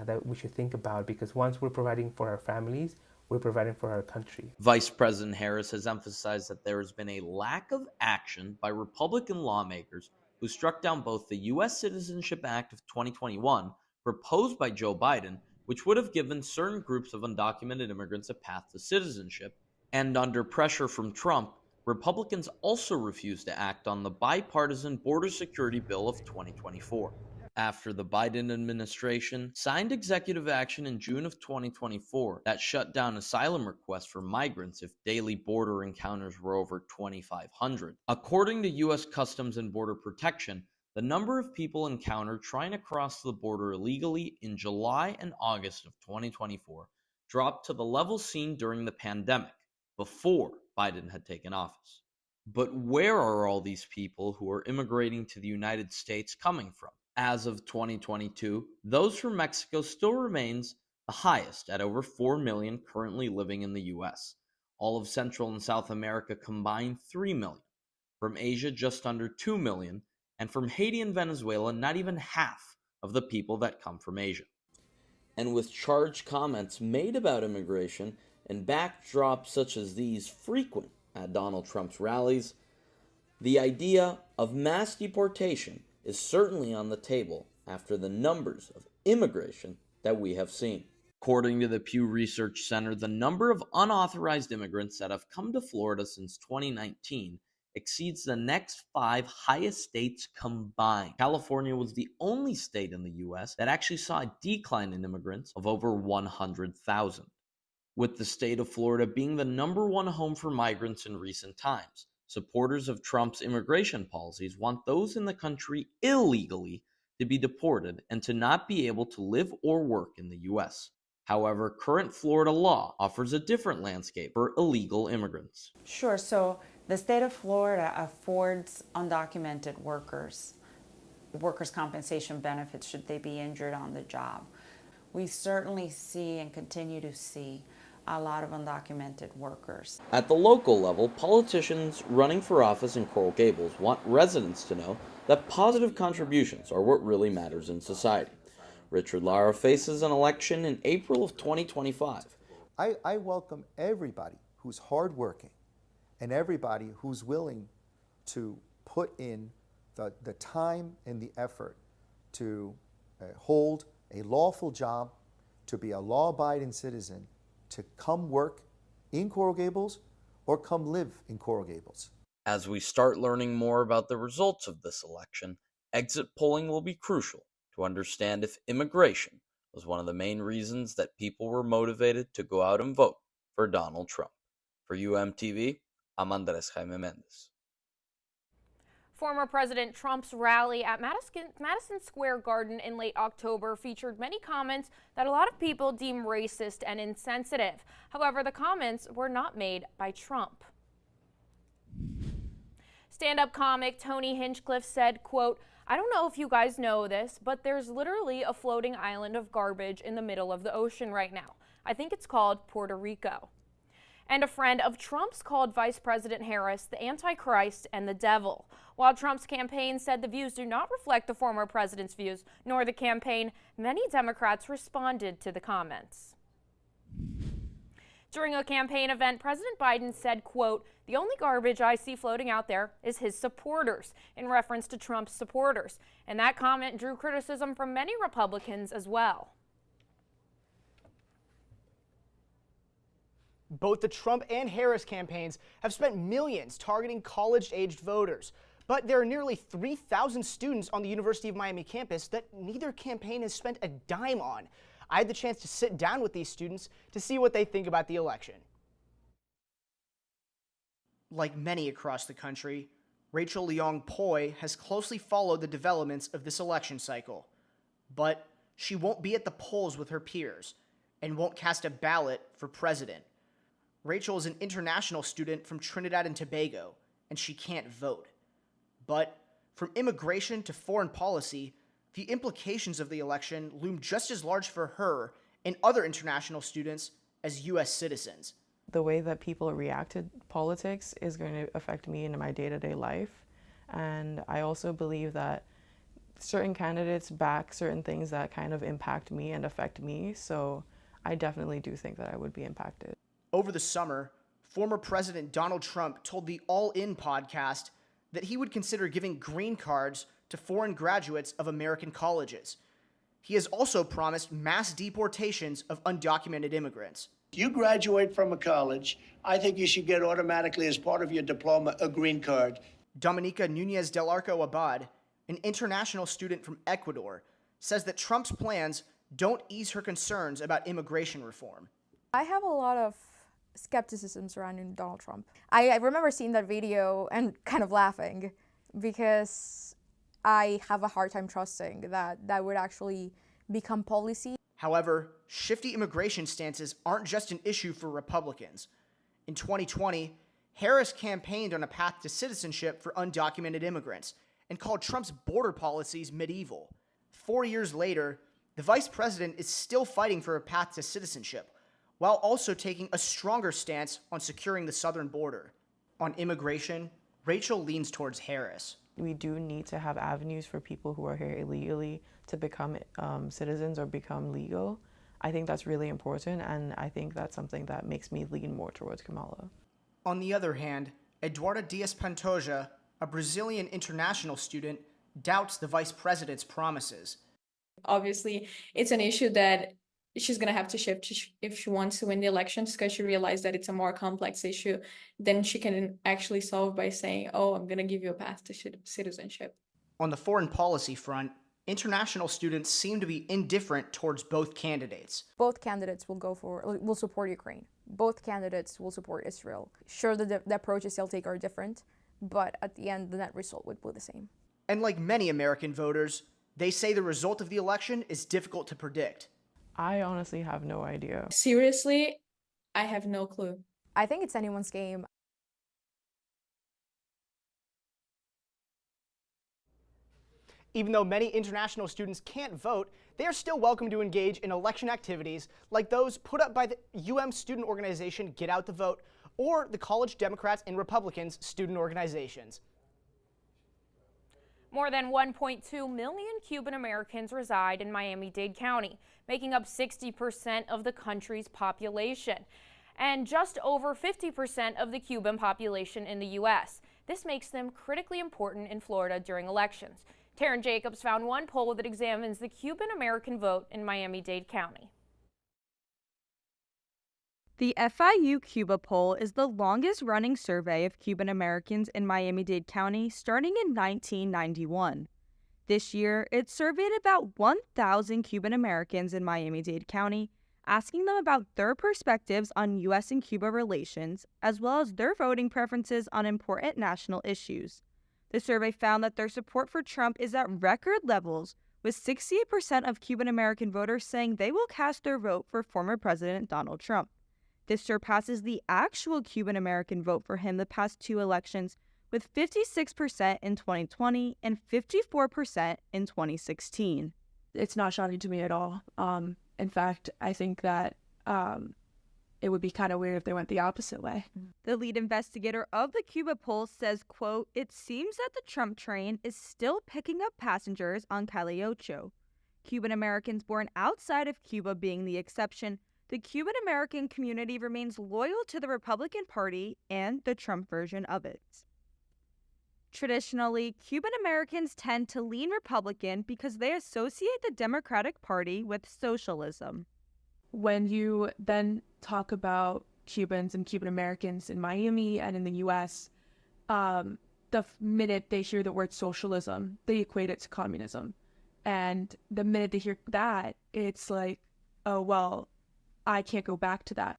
that we should think about, because once we're providing for our families, we're providing for our country. Vice President Harris has emphasized that there has been a lack of action by Republican lawmakers who struck down both the U.S. Citizenship Act of 2021, proposed by Joe Biden, which would have given certain groups of undocumented immigrants a path to citizenship, and under pressure from Trump, Republicans also refused to act on the bipartisan border security bill of 2024. After the Biden administration signed executive action in June of 2024 that shut down asylum requests for migrants if daily border encounters were over 2,500. According to U.S. Customs and Border Protection, the number of people encountered trying to cross the border illegally in July and August of 2024 dropped to the level seen during the pandemic, before Biden had taken office. But where are all these people who are immigrating to the United States coming from? As of 2022, those from Mexico still remains the highest at over 4 million currently living in the U.S. All of Central and South America combined 3 million. From Asia, just under 2 million. And from Haiti and Venezuela, not even half of the people that come from Asia. And with charged comments made about immigration and backdrops such as these frequent at Donald Trump's rallies, the idea of mass deportation is certainly on the table after the numbers of immigration that we have seen. According to the Pew Research Center, the number of unauthorized immigrants that have come to Florida since 2019 exceeds the next 5 highest states combined. California was the only state in the U.S. that actually saw a decline in immigrants of over 100,000, with the state of Florida being the number 1 home for migrants in recent times. Supporters of Trump's immigration policies want those in the country illegally to be deported and to not be able to live or work in the U.S. However, current Florida law offers a different landscape for illegal immigrants. Sure. So the state of Florida affords undocumented workers workers' compensation benefits should they be injured on the job. we certainly see and continue to see a lot of undocumented workers. At the local level, politicians running for office in Coral Gables want residents to know that positive contributions are what really matters in society. Richard Lara faces an election in April of 2025. I welcome everybody who's hardworking and everybody who's willing to put in the time and the effort to hold a lawful job, to be a law-abiding citizen, to come work in Coral Gables or come live in Coral Gables. As we start learning more about the results of this election, exit polling will be crucial to understand if immigration was one of the main reasons that people were motivated to go out and vote for Donald Trump. For UMTV, I'm Andre Jaime-Mendez. Former President Trump's rally at Madison Square Garden in late October featured many comments that a lot of people deem racist and insensitive. However, the comments were not made by Trump. Stand-up comic Tony Hinchcliffe said, quote, "I don't know if you guys know this, but there's literally a floating island of garbage in the middle of the ocean right now. I think it's called Puerto Rico." And a friend of Trump's called Vice President Harris the Antichrist and the devil. While Trump's campaign said the views do not reflect the former president's views, nor the campaign, many Democrats responded to the comments. During a campaign event, President Biden said, quote, "The only garbage I see floating out there is his supporters," in reference to Trump's supporters. And that comment drew criticism from many Republicans as well. Both the Trump and Harris campaigns have spent millions targeting college-aged voters. But there are nearly 3,000 students on the University of Miami campus that neither campaign has spent a dime on. I had the chance to sit down with these students to see what they think about the election. Like many across the country, Rachel Leong Poi has closely followed the developments of this election cycle. But she won't be at the polls with her peers and won't cast a ballot for president. Rachel is an international student from Trinidad and Tobago, and she can't vote. But from immigration to foreign policy, the implications of the election loom just as large for her and other international students as U.S. citizens. The way that people react to politics is going to affect me in my day-to-day life. And I also believe that certain candidates back certain things that kind of impact me and affect me. So I definitely do think that I would be impacted. Over the summer, former President Donald Trump told the All In podcast that he would consider giving green cards to foreign graduates of American colleges. He has also promised mass deportations of undocumented immigrants. You graduate from a college, I think you should get automatically, as part of your diploma, a green card. Dominica Nunez del Arco Abad, an international student from Ecuador, says that Trump's plans don't ease her concerns about immigration reform. I have a lot of skepticism surrounding Donald Trump. I remember seeing that video and kind of laughing because I have a hard time trusting that that would actually become policy. However, shifty immigration stances aren't just an issue for Republicans. In 2020, Harris campaigned on a path to citizenship for undocumented immigrants and called Trump's border policies medieval. 4 years later, the vice president is still fighting for a path to citizenship, while also taking a stronger stance on securing the southern border. On immigration, Rachel leans towards Harris. We do need to have avenues for people who are here illegally to become citizens or become legal. I think that's really important, and I think that's something that makes me lean more towards Kamala. On the other hand, Eduarda Dias-Pantoja, a Brazilian international student, doubts the vice president's promises. Obviously, it's an issue that she's going to have to shift if she wants to win the elections, because she realized that it's a more complex issue than she can actually solve by saying, oh, I'm going to give you a path to citizenship. On the foreign policy front, international students seem to be indifferent towards both candidates. Both candidates will support Ukraine. Both candidates will support Israel. Sure, the approaches they'll take are different, but at the end, the net result would be the same. And like many American voters, they say the result of the election is difficult to predict. I honestly have no idea. Seriously, I have no clue. I think it's anyone's game. Even though many international students can't vote, they are still welcome to engage in election activities like those put up by the student organization Get Out the Vote or the College Democrats and Republicans student organizations. More than 1.2 million Cuban Americans reside in Miami-Dade County, making up 60% of the country's population, and just over 50% of the Cuban population in the U.S. This makes them critically important in Florida during elections. Taryn Jacobs found one poll that examines the Cuban American vote in Miami-Dade County. The FIU Cuba poll is the longest-running survey of Cuban Americans in Miami-Dade County starting in 1991. This year, it surveyed about 1,000 Cuban Americans in Miami-Dade County, asking them about their perspectives on U.S. and Cuba relations, as well as their voting preferences on important national issues. The survey found that their support for Trump is at record levels, with 68% of Cuban American voters saying they will cast their vote for former President Donald Trump. This surpasses the actual Cuban American vote for him the past two elections, with 56% in 2020 and 54% in 2016. It's not shocking to me at all. In fact, I think that it would be kind of weird if they went the opposite way. The lead investigator of the Cuba poll says, quote, "It seems that the Trump train is still picking up passengers on Calle Ocho. Cuban Americans born outside of Cuba being the exception, the Cuban American community remains loyal to the Republican Party and the Trump version of it." Traditionally, Cuban Americans tend to lean Republican because they associate the Democratic Party with socialism. When you then talk about Cubans and Cuban Americans in Miami and in the U.S., the minute they hear the word socialism, they equate it to communism. And the minute they hear that, it's like, oh, well, I can't go back to that.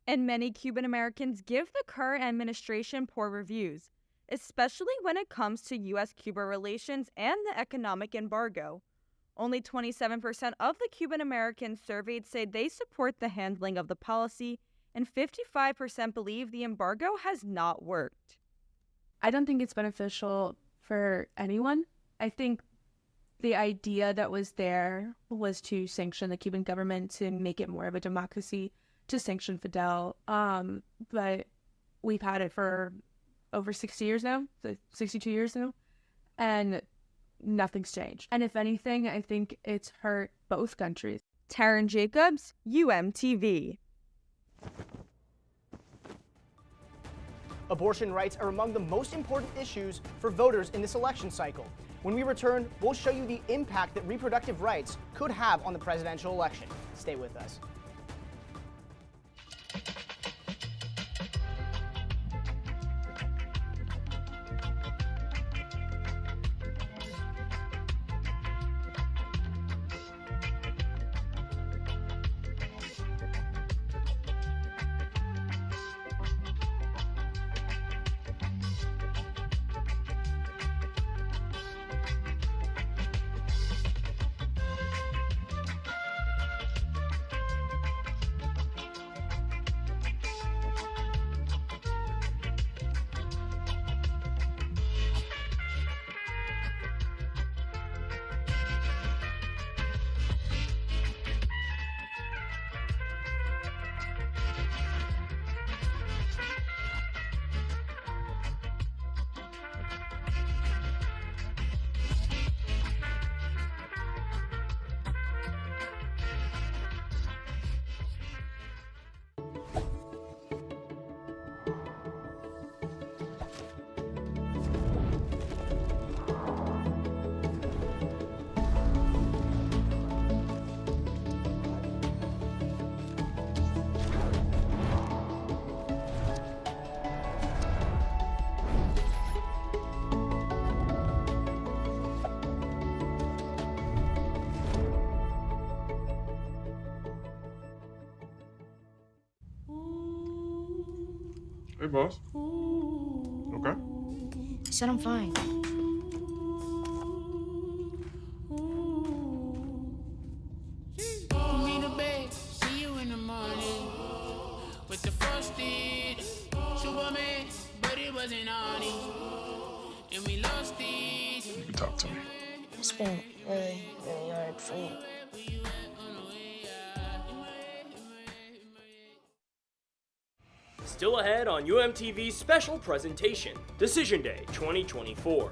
And many Cuban Americans give the current administration poor reviews, especially when it comes to U.S.-Cuba relations and the economic embargo. Only 27% of the Cuban Americans surveyed say they support the handling of the policy, and 55% believe the embargo has not worked. I don't think it's beneficial for anyone. I think the idea that was there was to sanction the Cuban government, to make it more of a democracy, to sanction Fidel. But we've had it for over 60 years now, 62 years now, and nothing's changed. And if anything, I think it's hurt both countries. Taryn Jacobs, UMTV. Abortion rights are among the most important issues for voters in this election cycle. When we return, we'll show you the impact that reproductive rights could have on the presidential election. Stay with us. Hey, boss. Okay? I said I'm fine. Me to bed, see you in the morning. With the frosted Superman, but it wasn't on it. And we lost it. You can talk to me. It's been really, really hard for me. Still ahead on UMTV's special presentation, Decision Day 2024.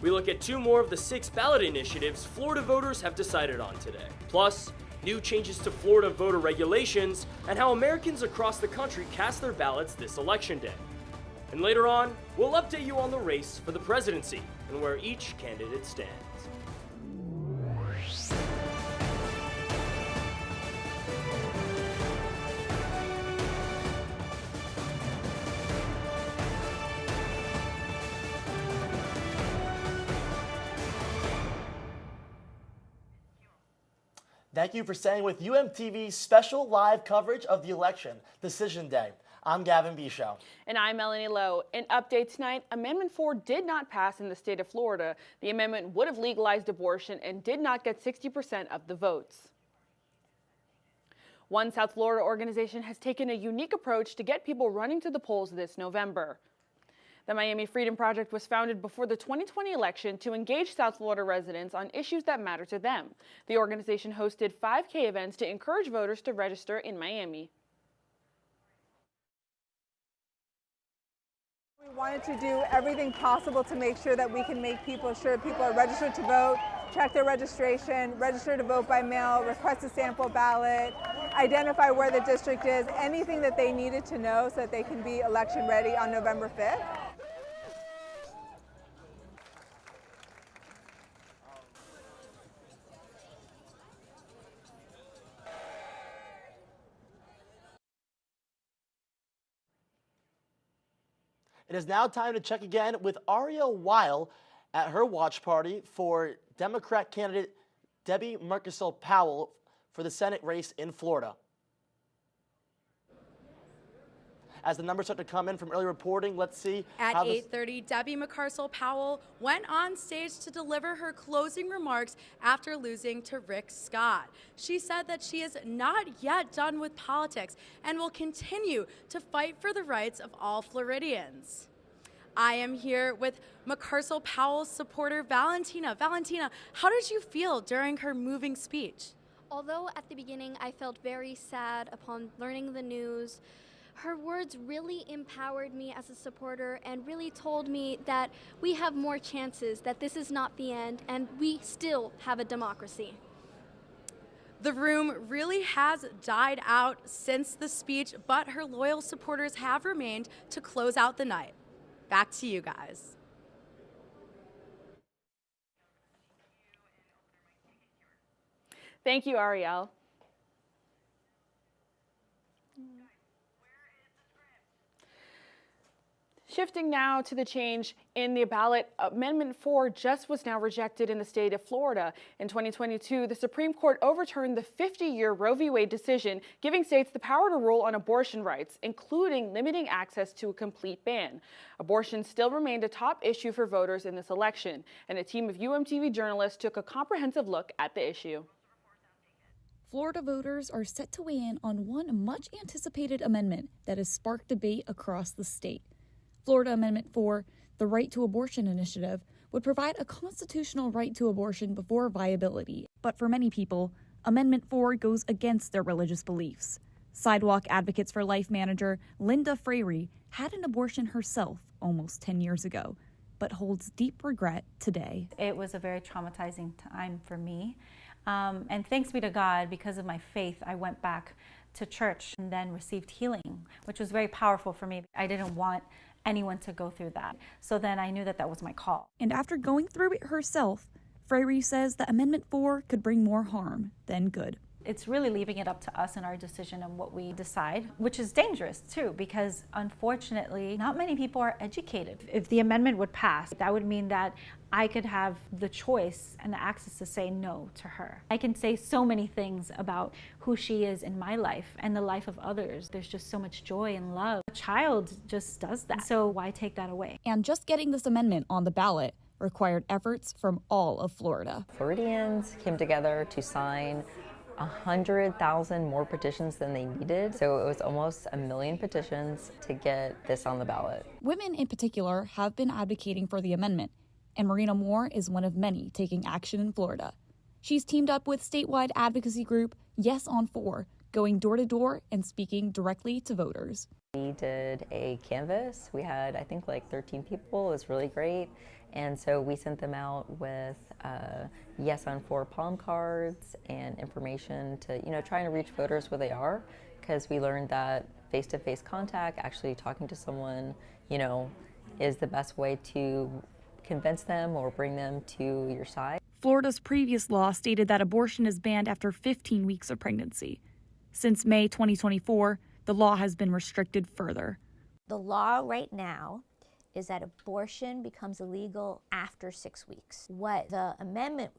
We look at 2 more of the 6 ballot initiatives Florida voters have decided on today. Plus, new changes to Florida voter regulations and how Americans across the country cast their ballots this election day. And later on, we'll update you on the race for the presidency and where each candidate stands. Thank you for staying with UMTV's special live coverage of the election, Decision Day. I'm Gavin Bicho. And I'm Melanie Lowe. In update tonight, Amendment 4 did not pass in the state of Florida. The amendment would have legalized abortion and did not get 60% of the votes. One South Florida organization has taken a unique approach to get people running to the polls this November. The Miami Freedom Project was founded before the 2020 election to engage South Florida residents on issues that matter to them. The organization hosted 5K events to encourage voters to register in Miami. We wanted to do everything possible to make sure that we can make sure people are registered to vote, check their registration, register to vote by mail, request a sample ballot, identify where the district is, anything that they needed to know so that they can be election ready on November 5th. It is now time to check again with Ariel Weil at her watch party for Democrat candidate Debbie Mucarsel-Powell for the Senate race in Florida. As the numbers start to come in from early reporting, let's see. At 8:30, Debbie Mucarsel-Powell went on stage to deliver her closing remarks after losing to Rick Scott. She said that she is not yet done with politics and will continue to fight for the rights of all Floridians. I am here with Mucarsel-Powell's supporter, Valentina. Valentina, how did you feel during her moving speech? Although at the beginning I felt very sad upon learning the news, her words really empowered me as a supporter and really told me that we have more chances, that this is not the end, and we still have a democracy. The room really has died out since the speech, but her loyal supporters have remained to close out the night. Back to you guys. Thank you, Ariel. Shifting now to the change in the ballot, Amendment 4 just was now rejected in the state of Florida. In 2022, the Supreme Court overturned the 50-year Roe v. Wade decision, giving states the power to rule on abortion rights, including limiting access to a complete ban. Abortion still remained a top issue for voters in this election, and a team of UMTV journalists took a comprehensive look at the issue. Florida voters are set to weigh in on one much-anticipated amendment that has sparked debate across the state. Florida Amendment 4, the Right to Abortion Initiative, would provide a constitutional right to abortion before viability. But for many people, Amendment 4 goes against their religious beliefs. Sidewalk Advocates for Life manager Linda Frary had an abortion herself almost 10 years ago, but holds deep regret today. It was a very traumatizing time for me. And thanks be to God, because of my faith, I went back to church and then received healing, which was very powerful for me. I didn't want anyone to go through that. So then I knew that that was my call. And after going through it herself, Frary says that Amendment 4 could bring more harm than good. It's really leaving it up to us and our decision on what we decide, which is dangerous too, because unfortunately, not many people are educated. If the amendment would pass, that would mean that I could have the choice and the access to say no to her. I can say so many things about who she is in my life and the life of others. There's just so much joy and love. A child just does that, so why take that away? And just getting this amendment on the ballot required efforts from all of Florida. Floridians came together to sign 100,000 more petitions than they needed. So it was almost 1 million petitions to get this on the ballot. Women in particular have been advocating for the amendment, and Marina Moore is one of many taking action in Florida. She's teamed up with statewide advocacy group Yes on 4, going door to door and speaking directly to voters. We did a canvas. We had, I think, like 13 people. It was really great. And so we sent them out with Yes on 4 palm cards and information to, trying to reach voters where they are, because we learned that face-to-face contact, actually talking to someone, is the best way to convince them or bring them to your side. Florida's previous law stated that abortion is banned after 15 weeks of pregnancy. Since May 2024, the law has been restricted further. The law right now is that abortion becomes illegal after 6 weeks. What the amendment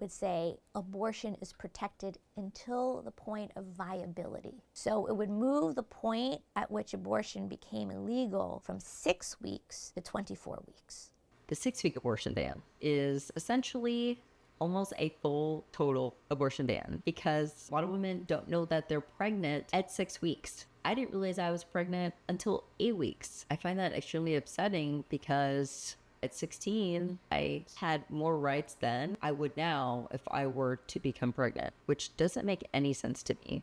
would say abortion is protected until the point of viability. So it would move the point at which abortion became illegal from 6 weeks to 24 weeks. The 6-week abortion ban is essentially almost a full total abortion ban, because a lot of women don't know that they're pregnant at 6 weeks. I didn't realize I was pregnant until 8 weeks. I find that extremely upsetting because at 16, I had more rights than I would now if I were to become pregnant, which doesn't make any sense to me.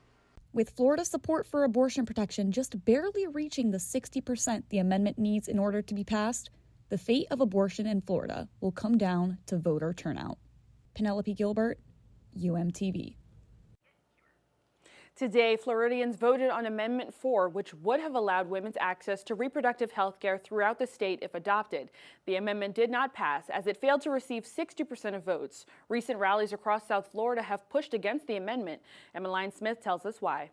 With Florida's support for abortion protection just barely reaching the 60% the amendment needs in order to be passed, the fate of abortion in Florida will come down to voter turnout. Penelope Gilbert, UMTV. Today, Floridians voted on Amendment 4, which would have allowed women's access to reproductive health care throughout the state if adopted. The amendment did not pass, as it failed to receive 60% of votes. Recent rallies across South Florida have pushed against the amendment. Emmeline Smith tells us why.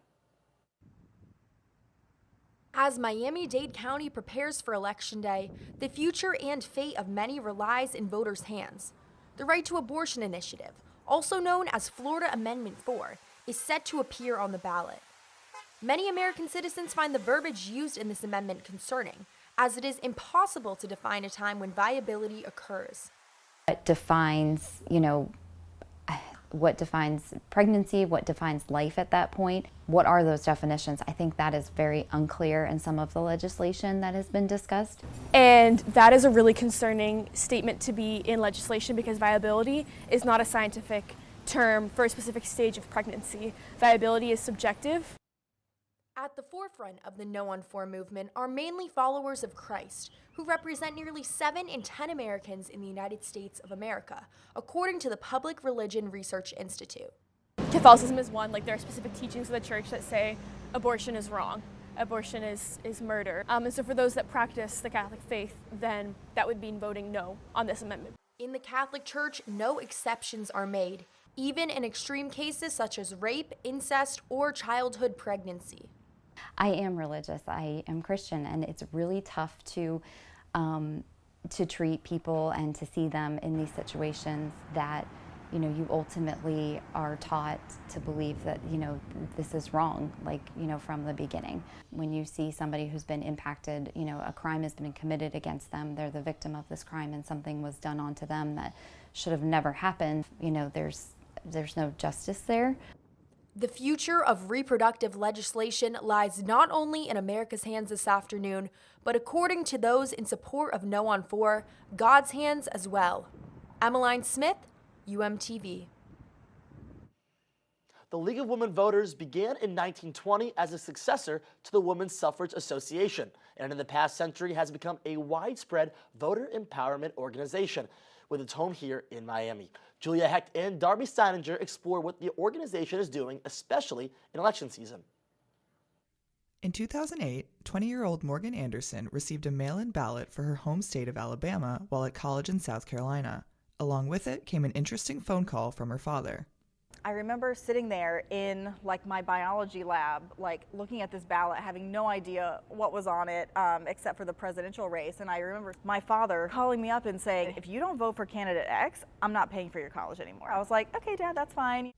As Miami-Dade County prepares for Election Day, the future and fate of many relies in voters' hands. The Right to Abortion Initiative, also known as Florida Amendment 4, is set to appear on the ballot. Many American citizens find the verbiage used in this amendment concerning, as it is impossible to define a time when viability occurs. What defines, what defines pregnancy, what defines life at that point? What are those definitions? I think that is very unclear in some of the legislation that has been discussed. And that is a really concerning statement to be in legislation, because viability is not a scientific term for a specific stage of pregnancy. Viability is subjective. At the forefront of the No on 4 movement are mainly followers of Christ, who represent nearly 7 in 10 Americans in the United States of America, according to the Public Religion Research Institute. Catholicism is one, there are specific teachings of the church that say abortion is wrong, abortion is murder. And so for those that practice the Catholic faith, then that would mean voting no on this amendment. In the Catholic Church, no exceptions are made, even in extreme cases such as rape, incest, or childhood pregnancy. I am religious, I am Christian, and it's really tough to treat people and to see them in these situations that, you ultimately are taught to believe that, this is wrong, from the beginning. When you see somebody who's been impacted, a crime has been committed against them, they're the victim of this crime and something was done onto them that should have never happened, there's no justice there. The future of reproductive legislation lies not only in America's hands this afternoon, but according to those in support of No on 4, God's hands as well. Emmeline Smith, UMTV. The League of Women Voters began in 1920 as a successor to the Women's Suffrage Association, and in the past century has become a widespread voter empowerment organization, with its home here in Miami. Julia Hecht and Darby Steininger explore what the organization is doing, especially in election season. In 2008, 20-year-old Morgan Anderson received a mail-in ballot for her home state of Alabama while at college in South Carolina. Along with it came an interesting phone call from her father. I remember sitting there in my biology lab, looking at this ballot, having no idea what was on it except for the presidential race. And I remember my father calling me up and saying, if you don't vote for candidate X, I'm not paying for your college anymore. I was like, okay, Dad, that's fine.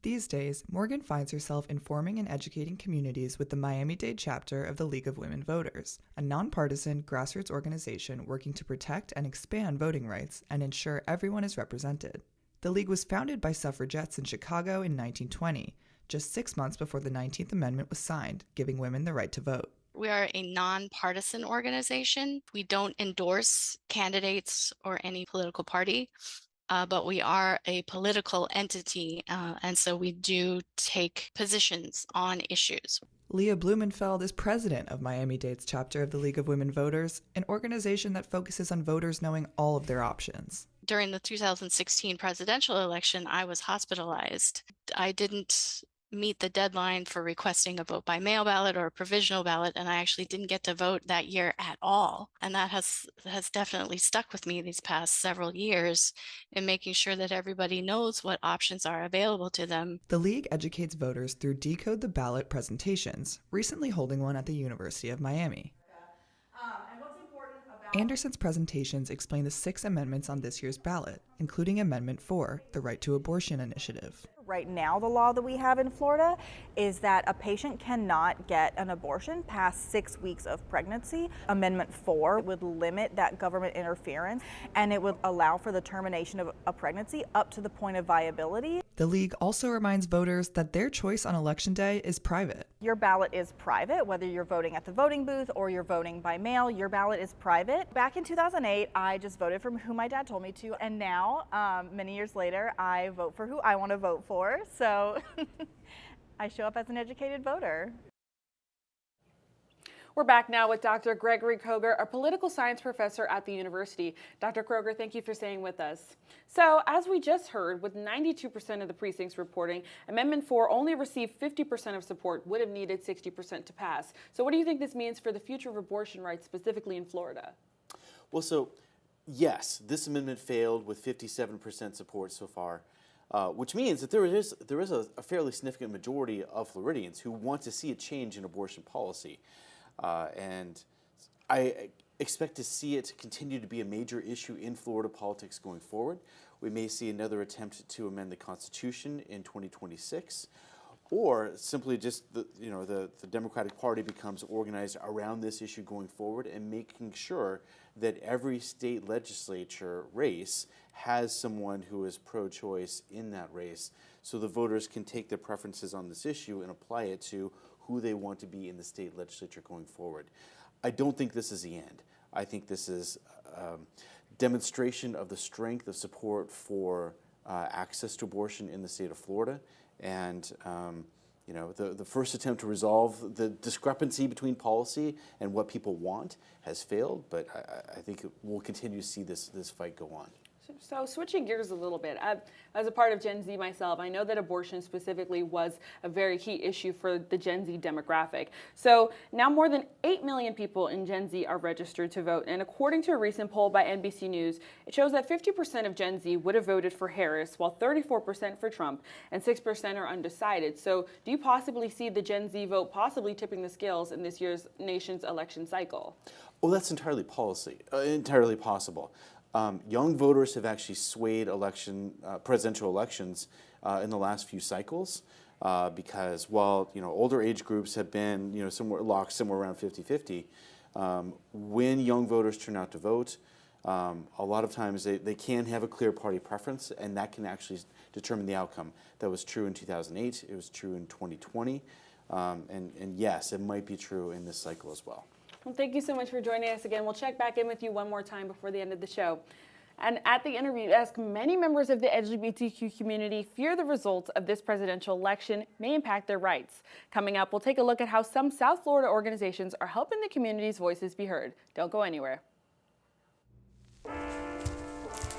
These days, Morgan finds herself informing and educating communities with the Miami-Dade chapter of the League of Women Voters, a nonpartisan grassroots organization working to protect and expand voting rights and ensure everyone is represented. The League was founded by suffragettes in Chicago in 1920, just 6 months before the 19th Amendment was signed, giving women the right to vote. We are a nonpartisan organization. We don't endorse candidates or any political party, but we are a political entity, and so we do take positions on issues. Leah Blumenfeld is president of Miami-Dade's chapter of the League of Women Voters, an organization that focuses on voters knowing all of their options. During the 2016 presidential election, I was hospitalized. I didn't meet the deadline for requesting a vote by mail ballot or a provisional ballot, and I actually didn't get to vote that year at all. And that has definitely stuck with me these past several years in making sure that everybody knows what options are available to them. The League educates voters through Decode the Ballot presentations, recently holding one at the University of Miami. Anderson's presentations explain the 6 amendments on this year's ballot, including Amendment 4, the Right to Abortion Initiative. Right now, the law that we have in Florida is that a patient cannot get an abortion past 6 weeks of pregnancy. Amendment 4 would limit that government interference, and it would allow for the termination of a pregnancy up to the point of viability. The League also reminds voters that their choice on Election Day is private. Your ballot is private, whether you're voting at the voting booth or you're voting by mail, your ballot is private. Back in 2008, I just voted for who my dad told me to, and now, many years later, I vote for who I want to vote for, so I show up as an educated voter. We're back now with Dr. Gregory Koger, a political science professor at the university. Dr. Koger, thank you for staying with us. So, as we just heard, with 92% of the precincts reporting, Amendment 4 only received 50% of support, would have needed 60% to pass. So what do you think this means for the future of abortion rights, specifically in Florida? Well, so, yes, this amendment failed with 57% support so far. Which means that there is a fairly significant majority of Floridians who want to see a change in abortion policy. And I expect to see it continue to be a major issue in Florida politics going forward. We may see another attempt to amend the Constitution in 2026, or simply just the Democratic Party becomes organized around this issue going forward and making sure that every state legislature race has someone who is pro-choice in that race, so the voters can take their preferences on this issue and apply it to who they want to be in the state legislature going forward. I don't think this is the end. I think this is demonstration of the strength of support for access to abortion in the state of Florida, and the first attempt to resolve the discrepancy between policy and what people want has failed, but I think we'll continue to see this fight go on. So switching gears a little bit, as a part of Gen Z myself, I know that abortion specifically was a very key issue for the Gen Z demographic. So now more than 8 million people in Gen Z are registered to vote. And according to a recent poll by NBC News, it shows that 50% of Gen Z would have voted for Harris, while 34% for Trump, and 6% are undecided. So do you possibly see the Gen Z vote possibly tipping the scales in this year's nation's election cycle? Well, that's entirely possible. Young voters have actually swayed presidential elections in the last few cycles because while older age groups have been somewhere around 50-50, when young voters turn out to vote, a lot of times they can have a clear party preference, and that can actually determine the outcome. That was true in 2008. It was true in 2020, and yes, it might be true in this cycle as well. Well, thank you so much for joining us again. We'll check back in with you one more time before the end of the show. And at the interview, ask many members of the LGBTQ community fear the results of this presidential election may impact their rights. Coming up, we'll take a look at how some South Florida organizations are helping the community's voices be heard. Don't go anywhere.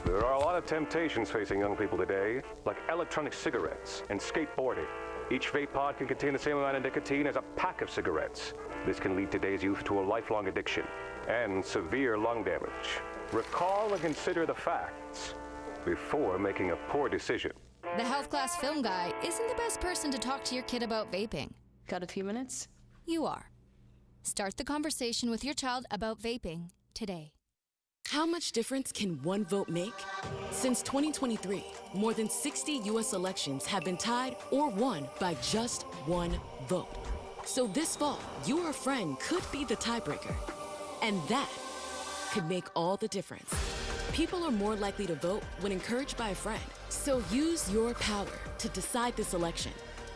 There are a lot of temptations facing young people today, like electronic cigarettes and skateboarding. Each vape pod can contain the same amount of nicotine as a pack of cigarettes. This can lead today's youth to a lifelong addiction and severe lung damage. Recall and consider the facts before making a poor decision. The health class film guy isn't the best person to talk to your kid about vaping. Got a few minutes? You are. Start the conversation with your child about vaping today. How much difference can one vote make? Since 2023, more than 60 U.S. elections have been tied or won by just one vote. So this fall, you or a friend could be the tiebreaker. And that could make all the difference. People are more likely to vote when encouraged by a friend. So use your power to decide this election.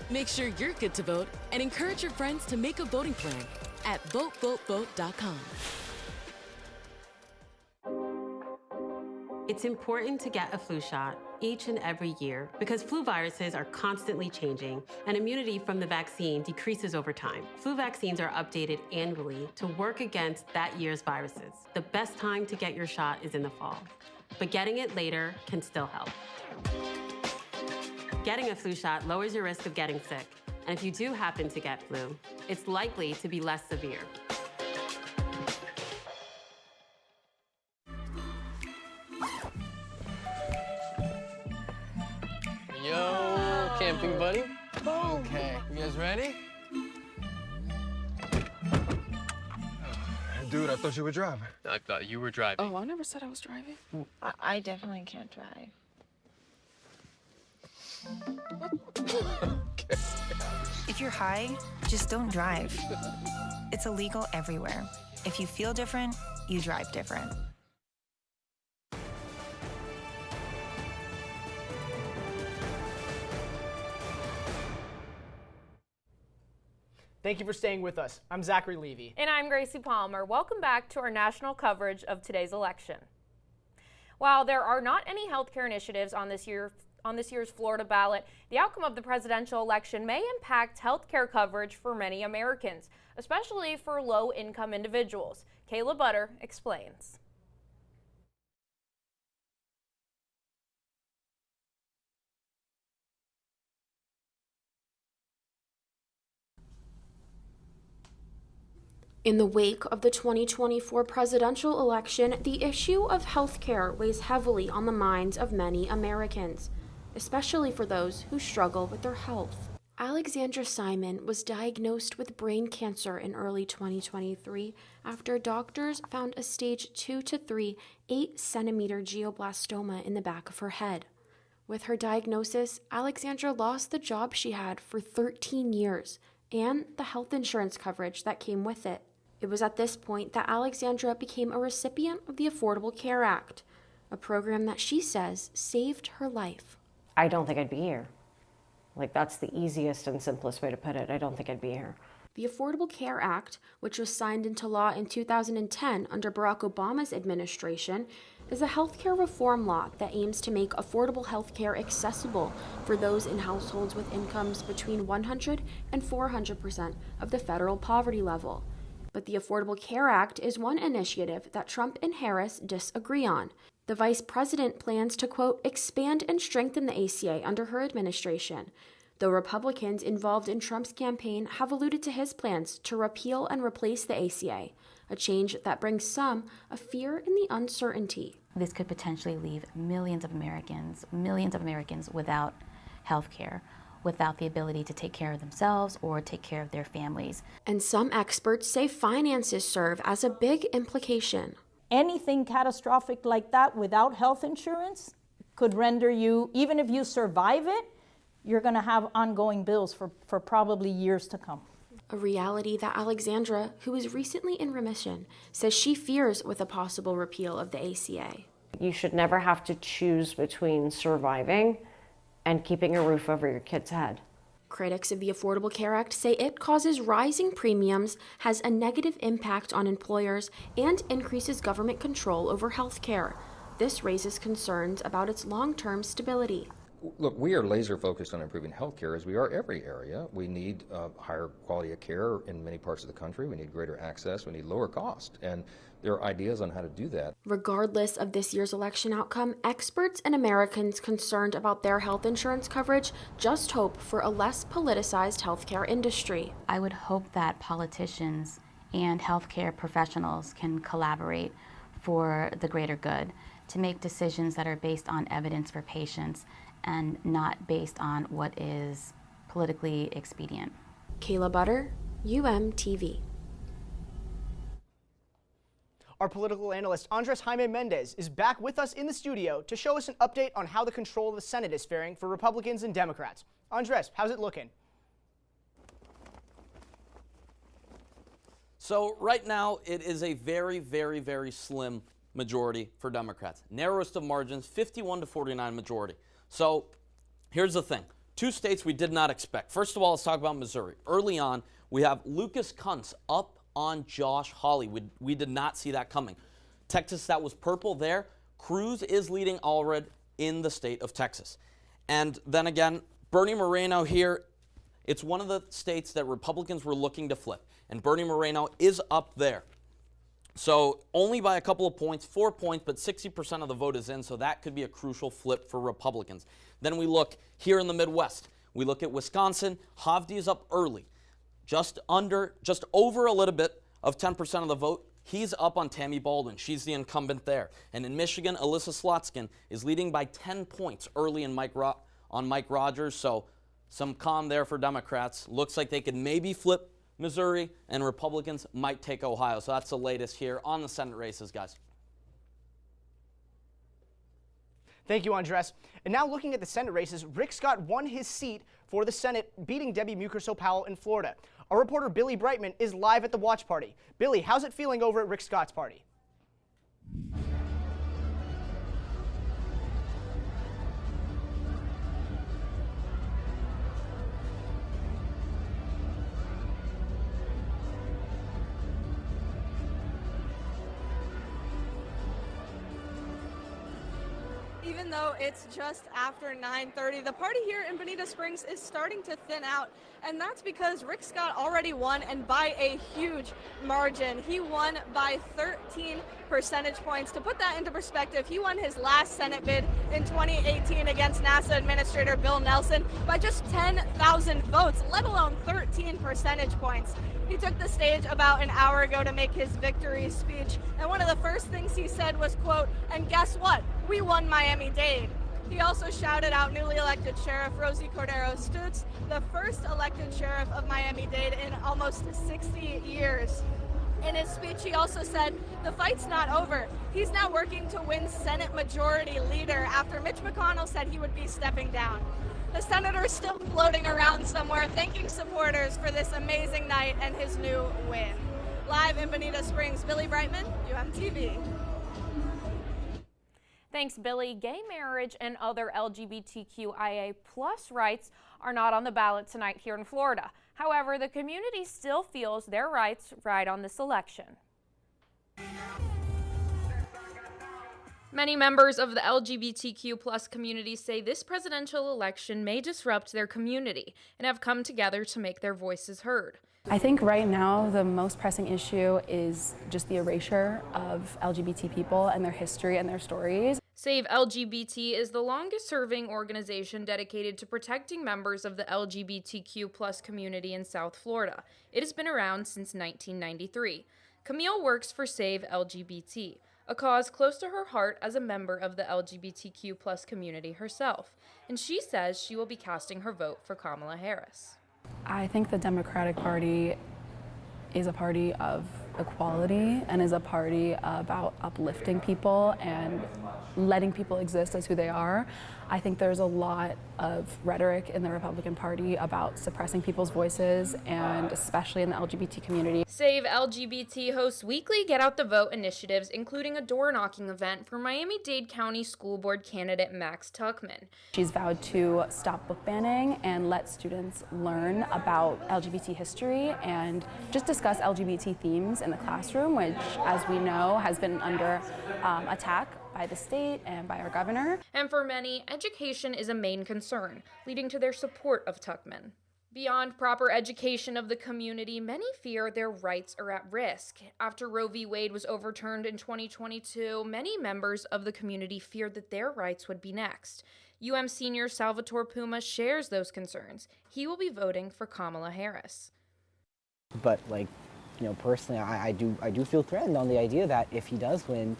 Make sure you're good to vote and encourage your friends to make a voting plan. at votevotevote.com. It's important to get a flu shot each and every year because flu viruses are constantly changing and immunity from the vaccine decreases over time. Flu vaccines are updated annually to work against that year's viruses. The best time to get your shot is in the fall, but getting it later can still help. Getting a flu shot lowers your risk of getting sick, and if you do happen to get flu, it's likely to be less severe. Yo, camping buddy. Okay, you guys ready? Dude, I thought you were driving. I thought you were driving. Oh, I never said I was driving. I definitely can't drive. If you're high, just don't drive. It's illegal everywhere. If you feel different, you drive different. Thank you for staying with us. I'm Zachary Levy. And I'm Gracie Palmer. Welcome back to our national coverage of today's election. While there are not any healthcare initiatives on this year's Florida ballot, the outcome of the presidential election may impact healthcare coverage for many Americans, especially for low-income individuals. Kayla Butter explains. In the wake of the 2024 presidential election, the issue of health care weighs heavily on the minds of many Americans, especially for those who struggle with their health. Alexandra Simon was diagnosed with brain cancer in early 2023 after doctors found a stage 2 to 3 8-centimeter glioblastoma in the back of her head. With her diagnosis, Alexandra lost the job she had for 13 years and the health insurance coverage that came with it. It was at this point that Alexandra became a recipient of the Affordable Care Act, a program that she says saved her life. I don't think I'd be here. Like, that's the easiest and simplest way to put it. I don't think I'd be here. The Affordable Care Act, which was signed into law in 2010 under Barack Obama's administration, is a healthcare reform law that aims to make affordable healthcare accessible for those in households with incomes between 100 and 400% of the federal poverty level. But the Affordable Care Act is one initiative that Trump and Harris disagree on. The vice president plans to, quote, expand and strengthen the ACA under her administration, though Republicans involved in Trump's campaign have alluded to his plans to repeal and replace the ACA, a change that brings some a fear in the uncertainty. This could potentially leave millions of Americans without health care, without the ability to take care of themselves or take care of their families. And some experts say finances serve as a big implication. Anything catastrophic like that without health insurance could render you, even if you survive it, you're going to have ongoing bills for probably years to come. A reality that Alexandra, who is recently in remission, says she fears with a possible repeal of the ACA. You should never have to choose between surviving and keeping a roof over your kid's head. Critics of the Affordable Care Act say it causes rising premiums, has a negative impact on employers, and increases government control over health care. This raises concerns about its long-term stability. Look, we are laser focused on improving healthcare as we are every area. We need higher quality of care in many parts of the country. We need greater access. We need lower cost. And there are ideas on how to do that. Regardless of this year's election outcome, experts and Americans concerned about their health insurance coverage just hope for a less politicized healthcare industry. I would hope that politicians and healthcare professionals can collaborate for the greater good, to make decisions that are based on evidence for patients and not based on what is politically expedient. Kayla Butter, UMTV. Our political analyst, Andre Jaime-Mendez, is back with us in the studio to show us an update on how the control of the Senate is faring for Republicans and Democrats. Andres, how's it looking? So right now, it is a very, very, very slim majority for Democrats. Narrowest of margins, 51 to 49 majority. So here's the thing. Two states we did not expect. First of all, let's talk about Missouri. Early on, we have Lucas Kunce up on Josh Hawley. We did not see that coming. Texas, that was purple there. Cruz is leading Allred in the state of Texas. And then again, Bernie Moreno here, it's one of the states that Republicans were looking to flip. And Bernie Moreno is up there. So only by a couple of points, 4 points, but 60% of the vote is in, so that could be a crucial flip for Republicans. Then we look here in the Midwest. We look at Wisconsin. Hovde is up early, just over a little bit of 10% of the vote. He's up on Tammy Baldwin. She's the incumbent there. And in Michigan, Alyssa Slotskin is leading by 10 points early in Mike Rogers, so some calm there for Democrats. Looks like they could maybe flip Missouri, and Republicans might take Ohio. So that's the latest here on the Senate races, guys. Thank you, Andres. And now looking at the Senate races, Rick Scott won his seat for the Senate, beating Debbie Mucarsel-Powell in Florida. Our reporter Billie Brightman is live at the watch party. Billie, how's it feeling over at Rick Scott's party? Even though it's just after 9:30, the party here in Bonita Springs is starting to thin out, and that's because Rick Scott already won, and by a huge margin. He won by 13 percentage points. To put that into perspective, he won his last Senate bid in 2018 against NASA Administrator Bill Nelson by just 10,000 votes, let alone 13 percentage points. He took the stage about an hour ago to make his victory speech, and one of the first things he said was, quote, "And guess what? We won Miami-Dade." He also shouted out newly elected Sheriff Rosie Cordero Stutz, the first elected sheriff of Miami-Dade in almost 60 years. In his speech, he also said, the fight's not over. He's now working to win Senate Majority Leader after Mitch McConnell said he would be stepping down. The senator is still floating around somewhere, thanking supporters for this amazing night and his new win. Live in Bonita Springs, Billie Brightman, UMTV. Thanks, Billie. Gay marriage and other LGBTQIA+ rights are not on the ballot tonight here in Florida. However, the community still feels their rights ride on this election. Many members of the LGBTQ+ community say this presidential election may disrupt their community and have come together to make their voices heard. I think right now the most pressing issue is just the erasure of LGBT people and their history and their stories. Save LGBT is the longest-serving organization dedicated to protecting members of the LGBTQ+ community in South Florida. It has been around since 1993. Camille works for Save LGBT, a cause close to her heart as a member of the LGBTQ+ community herself, and she says she will be casting her vote for Kamala Harris. I think the Democratic Party is a party of equality and is a party about uplifting people and letting people exist as who they are. I think there's a lot of rhetoric in the Republican Party about suppressing people's voices, and especially in the LGBT community. Save LGBT hosts weekly Get Out the Vote initiatives, including a door-knocking event for Miami-Dade County School Board candidate Max Tuckman. She's vowed to stop book banning and let students learn about LGBT history and just discuss LGBT themes in the classroom, which, as we know, has been under attack by the state and by our governor. And for many, education is a main concern, leading to their support of Tuckman. Beyond proper education of the community, many fear their rights are at risk. After Roe v. Wade was overturned in 2022, many members of the community feared that their rights would be next. UM senior Salvatore Puma shares those concerns. He will be voting for Kamala Harris. But personally, I do feel threatened on the idea that if he does win,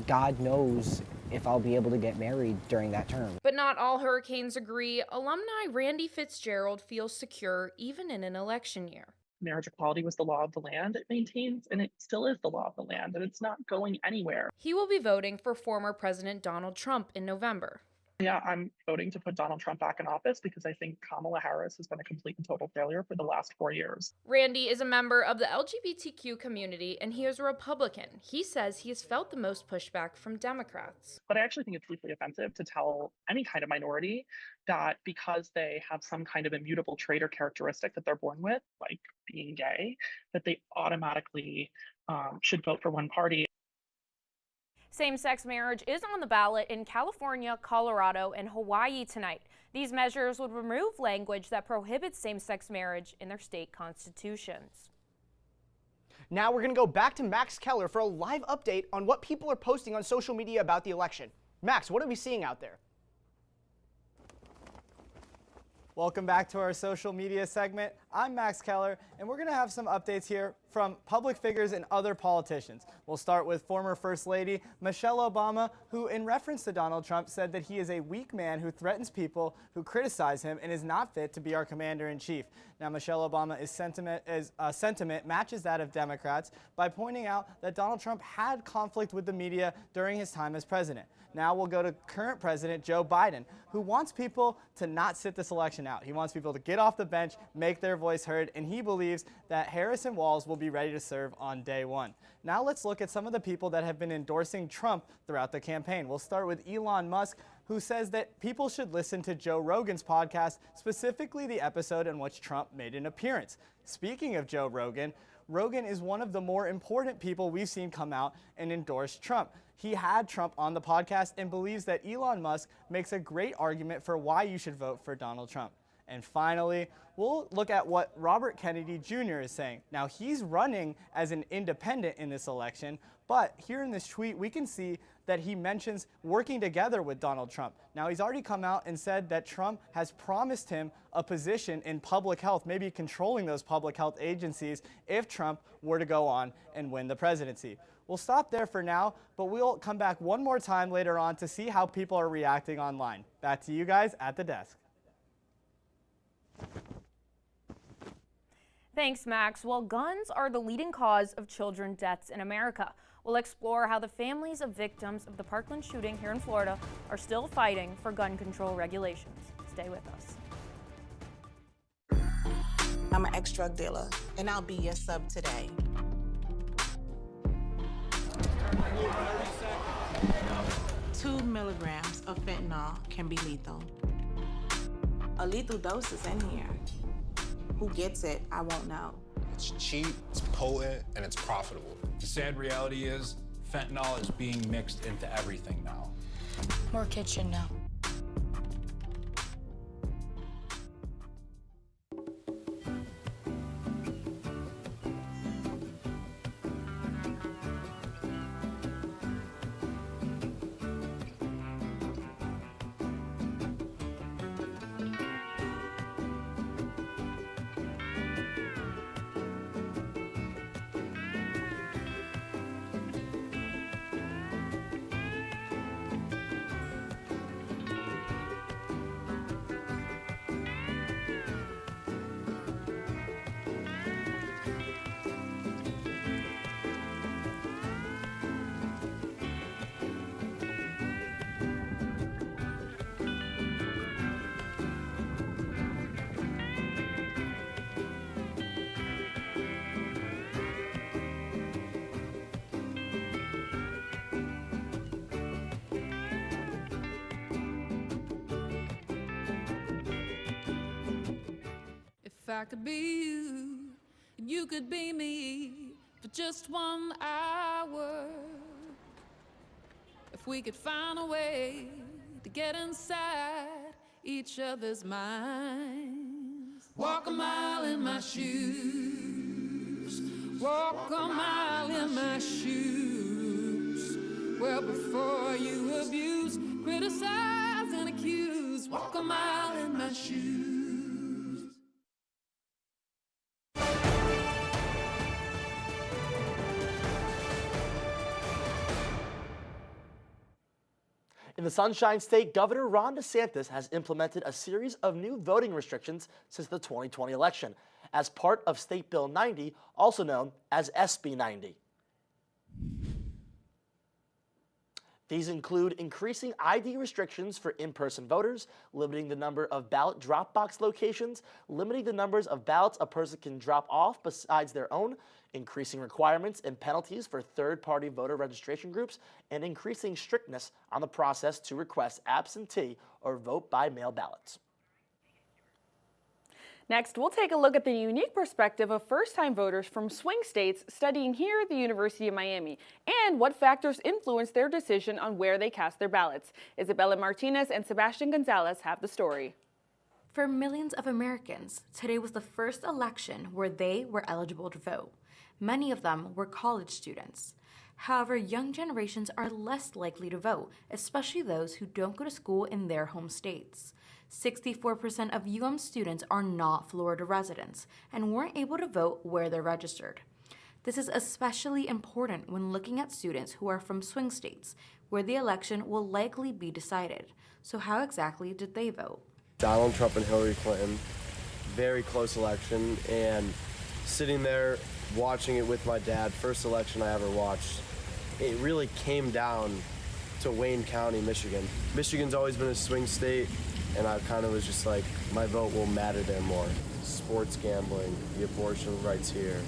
God knows if I'll be able to get married during that term. But not all Hurricanes agree. Alumni Randy Fitzgerald feels secure even in an election year. Marriage equality was the law of the land it maintains, and it still is the law of the land, and it's not going anywhere. He will be voting for former President Donald Trump in November. Yeah, I'm voting to put Donald Trump back in office because I think Kamala Harris has been a complete and total failure for the last 4 years. Randy is a member of the LGBTQ community, and he is a Republican. He says he has felt the most pushback from Democrats. But I actually think it's deeply offensive to tell any kind of minority that because they have some kind of immutable trait or characteristic that they're born with, like being gay, that they automatically should vote for one party. Same-sex marriage is on the ballot in California, Colorado, and Hawaii tonight. These measures would remove language that prohibits same-sex marriage in their state constitutions. Now we're going to go back to Max Keller for a live update on what people are posting on social media about the election. Max, what are we seeing out there? Welcome back to our social media segment. I'm Max Keller, and we're going to have some updates here from public figures and other politicians. We'll start with former First Lady Michelle Obama, who in reference to Donald Trump said that he is a weak man who threatens people who criticize him and is not fit to be our commander-in-chief. Now, Michelle Obama's sentiment matches that of Democrats by pointing out that Donald Trump had conflict with the media during his time as president. Now we'll go to current President Joe Biden, who wants people to not sit this election out. He wants people to get off the bench, make their voice heard, and he believes that Harris and Walz will be ready to serve on day one. Now let's look at some of the people that have been endorsing Trump throughout the campaign. We'll start with Elon Musk, who says that people should listen to Joe Rogan's podcast, specifically the episode in which Trump made an appearance. Speaking of Joe Rogan, Rogan is one of the more important people we've seen come out and endorse Trump. He had Trump on the podcast and believes that Elon Musk makes a great argument for why you should vote for Donald Trump. And finally, we'll look at what Robert Kennedy Jr. is saying. Now, he's running as an independent in this election, but here in this tweet, we can see that he mentions working together with Donald Trump. Now, he's already come out and said that Trump has promised him a position in public health, maybe controlling those public health agencies if Trump were to go on and win the presidency. We'll stop there for now, but we'll come back one more time later on to see how people are reacting online. Back to you guys at the desk. Thanks, Max. Well, guns are the leading cause of children deaths in America. We'll explore how the families of victims of the Parkland shooting here in Florida are still fighting for gun control regulations. Stay with us. I'm an ex-drug dealer, and I'll be your sub today. 2 milligrams of fentanyl can be lethal. A lethal dose is in here. Who gets it, I won't know. It's cheap, it's potent, and it's profitable. The sad reality is, fentanyl is being mixed into everything now. More kids should know. If I could be you, and you could be me for just 1 hour. If we could find a way to get inside each other's minds. Walk a mile in my shoes. Walk a mile in my shoes. Well, before you abuse, criticize, and accuse. Walk a mile in my shoes. In the Sunshine State, Governor Ron DeSantis has implemented a series of new voting restrictions since the 2020 election as part of State Bill 90, also known as SB 90. These include increasing ID restrictions for in-person voters, limiting the number of ballot drop box locations, limiting the numbers of ballots a person can drop off besides their own, increasing requirements and penalties for third-party voter registration groups, and increasing strictness on the process to request absentee or vote by mail ballots. Next, we'll take a look at the unique perspective of first-time voters from swing states studying here at the University of Miami and what factors influence their decision on where they cast their ballots. Isabella Martinez and Sebastian Gonzalez have the story. For millions of Americans, today was the first election where they were eligible to vote. Many of them were college students. However, young generations are less likely to vote, especially those who don't go to school in their home states. 64% of UM students are not Florida residents and weren't able to vote where they're registered. This is especially important when looking at students who are from swing states, where the election will likely be decided. So how exactly did they vote? Donald Trump and Hillary Clinton, very close election, and sitting there watching it with my dad, first election I ever watched, it really came down to Wayne County, Michigan. Michigan's always been a swing state, and I kind of was just like, my vote will matter there more. Sports gambling, the abortion rights here,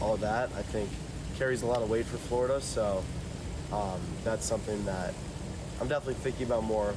all that, I think, carries a lot of weight for Florida, so that's something that I'm definitely thinking about more,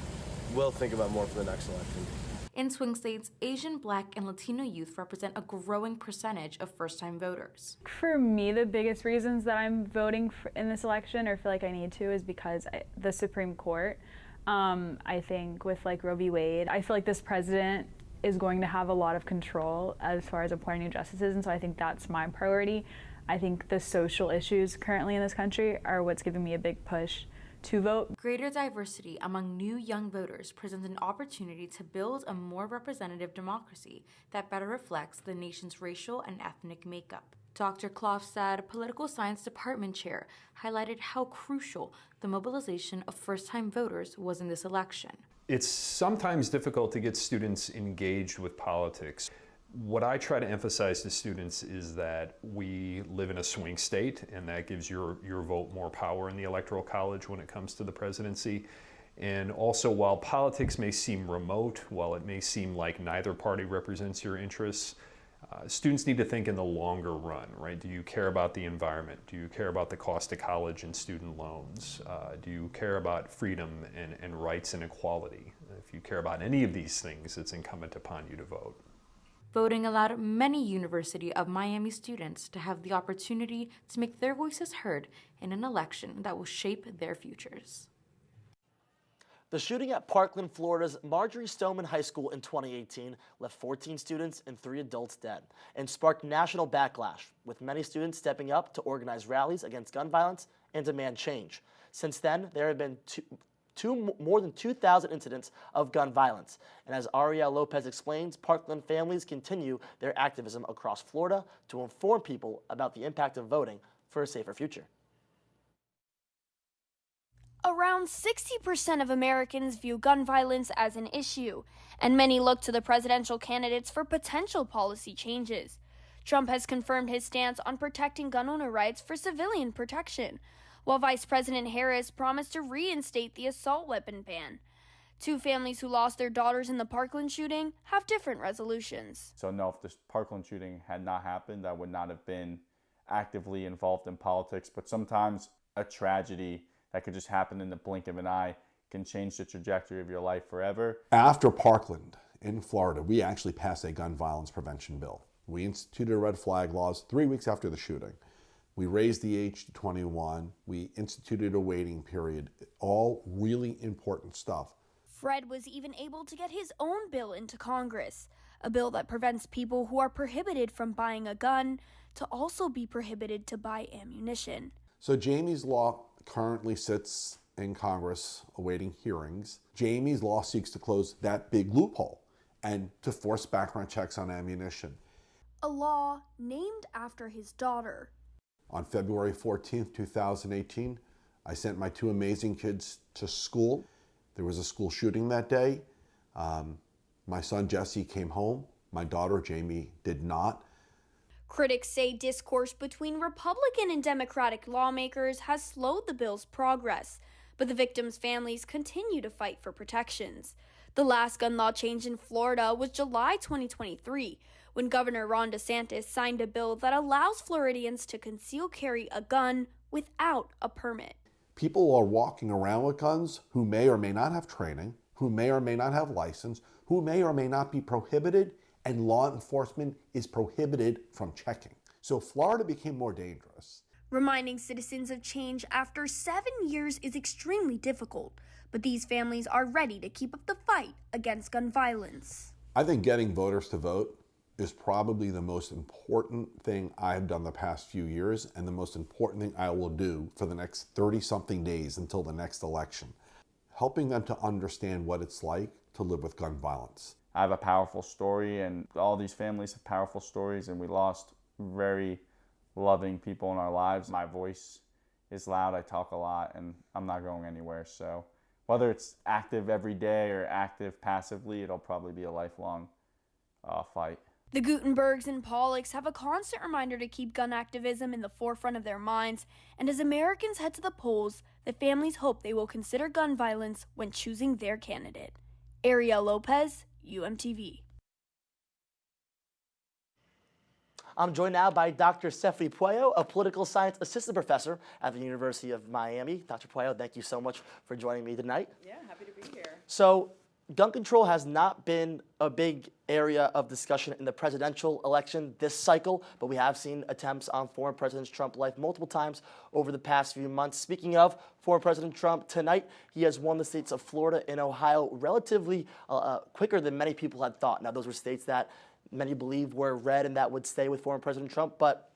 will think about more for the next election. In swing states, Asian, Black, and Latino youth represent a growing percentage of first-time voters. For me, the biggest reasons that I'm voting in this election, or feel like I need to, is because the Supreme Court. I think with like Roe v. Wade, I feel like this president is going to have a lot of control as far as appointing new justices, and so I think that's my priority. I think the social issues currently in this country are what's giving me a big push to vote. Greater diversity among new young voters presents an opportunity to build a more representative democracy that better reflects the nation's racial and ethnic makeup. Dr. Klofstad, Political Science Department Chair, highlighted how crucial the mobilization of first-time voters was in this election. It's sometimes difficult to get students engaged with politics. What I try to emphasize to students is that we live in a swing state, and that gives your vote more power in the Electoral College when it comes to the presidency. And also, while politics may seem remote, while it may seem like neither party represents your interests, students need to think in the longer run, right? Do you care about the environment? Do you care about the cost of college and student loans? Do you care about freedom and rights and equality? If you care about any of these things, it's incumbent upon you to vote. Voting allowed many University of Miami students to have the opportunity to make their voices heard in an election that will shape their futures. The shooting at Parkland, Florida's Marjorie Stoneman High School in 2018 left 14 students and 3 adults dead and sparked national backlash, with many students stepping up to organize rallies against gun violence and demand change. Since then, there have been more than 2,000 incidents of gun violence. And as Ariel Lopez explains, Parkland families continue their activism across Florida to inform people about the impact of voting for a safer future. Around 60% of Americans view gun violence as an issue, and many look to the presidential candidates for potential policy changes. Trump has confirmed his stance on protecting gun owner rights for civilian protection, while Vice President Harris promised to reinstate the assault weapon ban. 2 families who lost their daughters in the Parkland shooting have different resolutions. So no, if this Parkland shooting had not happened, I would not have been actively involved in politics, but sometimes a tragedy that could just happen in the blink of an eye can change the trajectory of your life forever. After Parkland in Florida, we actually passed a gun violence prevention bill. We instituted red flag laws 3 weeks after the shooting. We raised the age to 21. We instituted a waiting period. All really important stuff. Fred was even able to get his own bill into Congress, a bill that prevents people who are prohibited from buying a gun to also be prohibited to buy ammunition. So Jamie's law currently sits in Congress awaiting hearings. Jamie's law seeks to close that big loophole and to force background checks on ammunition. A law named after his daughter. On February 14th, 2018, I sent my 2 amazing kids to school. There was a school shooting that day. My son Jesse came home. My daughter Jamie did not. Critics say discourse between Republican and Democratic lawmakers has slowed the bill's progress. but the victims' families continue to fight for protections. The last gun law change in Florida was July 2023, when Governor Ron DeSantis signed a bill that allows Floridians to conceal carry a gun without a permit. People are walking around with guns who may or may not have training, who may or may not have license, who may or may not be prohibited, and law enforcement is prohibited from checking. So Florida became more dangerous. Reminding citizens of change after 7 years is extremely difficult, but these families are ready to keep up the fight against gun violence. I think getting voters to vote is probably the most important thing I have done the past few years, and the most important thing I will do for the next 30-something days until the next election. Helping them to understand what it's like to live with gun violence. I have a powerful story, and all these families have powerful stories, and we lost very loving people in our lives. My voice is loud, I talk a lot, and I'm not going anywhere. So whether it's active every day or active passively, it'll probably be a lifelong fight. The Gutenbergs and Pollocks have a constant reminder to keep gun activism in the forefront of their minds, and as Americans head to the polls, the families hope they will consider gun violence when choosing their candidate. Ariel Lopez, UMTV. I'm joined now by Dr. Stephanie Puello, a political science assistant professor at the University of Miami. Dr. Puello, thank you so much for joining me tonight. Yeah, happy to be here. So, gun control has not been a big area of discussion in the presidential election this cycle, but we have seen attempts on former President Trump's life multiple times over the past few months. Speaking of former President Trump, tonight he has won the states of Florida and Ohio relatively quicker than many people had thought. Now, those were states that many believe were red and that would stay with former President Trump, but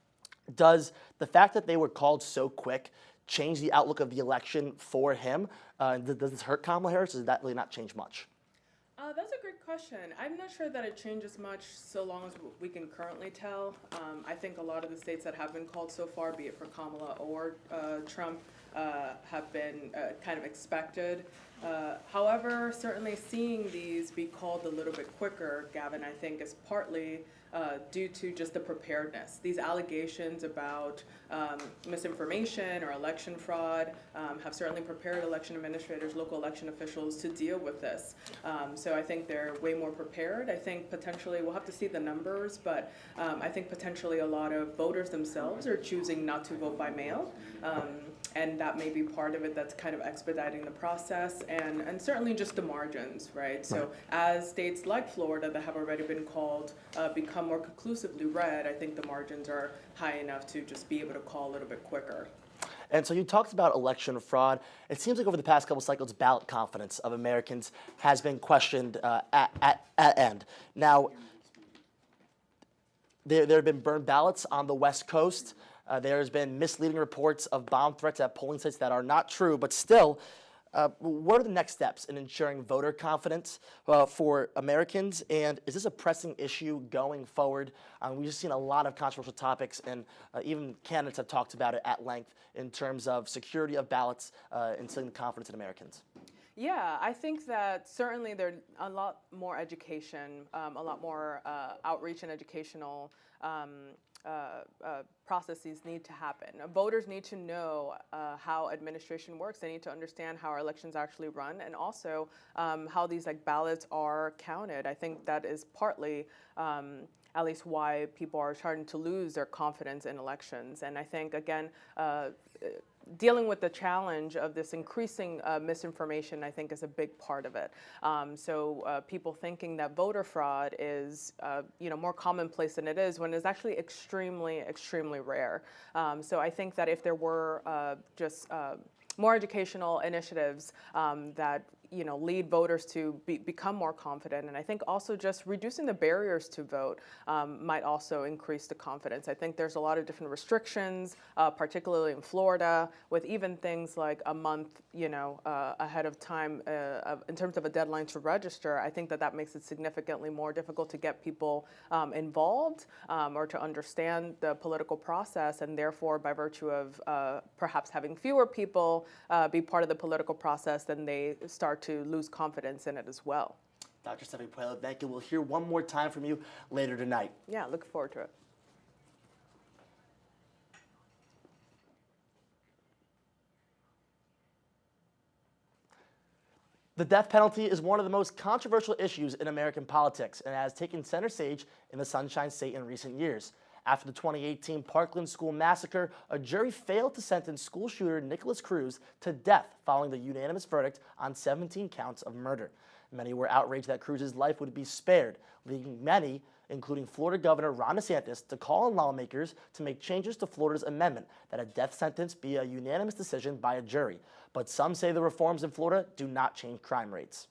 does the fact that they were called so quick change the outlook of the election for him? Does this hurt Kamala Harris, or does that really not change much? That's a great question. I'm not sure that it changes much so long as we can currently tell. I think a lot of the states that have been called so far, be it for Kamala or Trump, have been kind of expected. However, certainly seeing these be called a little bit quicker, Gavin, I think is partly due to just the preparedness. These allegations about misinformation or election fraud have certainly prepared election administrators, local election officials to deal with this. So I think they're way more prepared. I think potentially, we'll have to see the numbers, but I think potentially a lot of voters themselves are choosing not to vote by mail. And that may be part of it that's kind of expediting the process, and certainly just the margins, right? So as states like Florida that have already been called become more conclusively red, I think the margins are high enough to just be able to call a little bit quicker. And so you talked about election fraud. It seems like over the past couple cycles, ballot confidence of Americans has been questioned at end. Now, there have been burned ballots on the West Coast. There's been misleading reports of bomb threats at polling sites that are not true, but still, what are the next steps in ensuring voter confidence for Americans? And is this a pressing issue going forward? We've just seen a lot of controversial topics, and even candidates have talked about it at length in terms of security of ballots, instilling confidence in Americans. Yeah, I think that certainly there's a lot more education, a lot more outreach and educational processes need to happen. Voters need to know how administration works. They need to understand how our elections actually run, and also how these ballots are counted. I think that is partly at least why people are starting to lose their confidence in elections. And I think, again, dealing with the challenge of this increasing misinformation, I think, is a big part of it. So people thinking that voter fraud is, more commonplace than it is, when it's actually extremely, extremely rare. So I think that if there were just more educational initiatives that lead voters to become more confident, and I think also just reducing the barriers to vote might also increase the confidence. I think there's a lot of different restrictions, particularly in Florida, with even things like a month, ahead of time in terms of a deadline to register. I think that makes it significantly more difficult to get people involved or to understand the political process, and therefore, by virtue of perhaps having fewer people be part of the political process, then they start to lose confidence in it as well. Dr. Stephanie Puello, thank you. We'll hear one more time from you later tonight. Yeah, look forward to it. The death penalty is one of the most controversial issues in American politics and has taken center stage in the Sunshine State in recent years. After the 2018 Parkland school massacre, a jury failed to sentence school shooter Nicholas Cruz to death following the unanimous verdict on 17 counts of murder. Many were outraged that Cruz's life would be spared, leading many, including Florida Governor Ron DeSantis, to call on lawmakers to make changes to Florida's amendment that a death sentence be a unanimous decision by a jury. But some say the reforms in Florida do not change crime rates.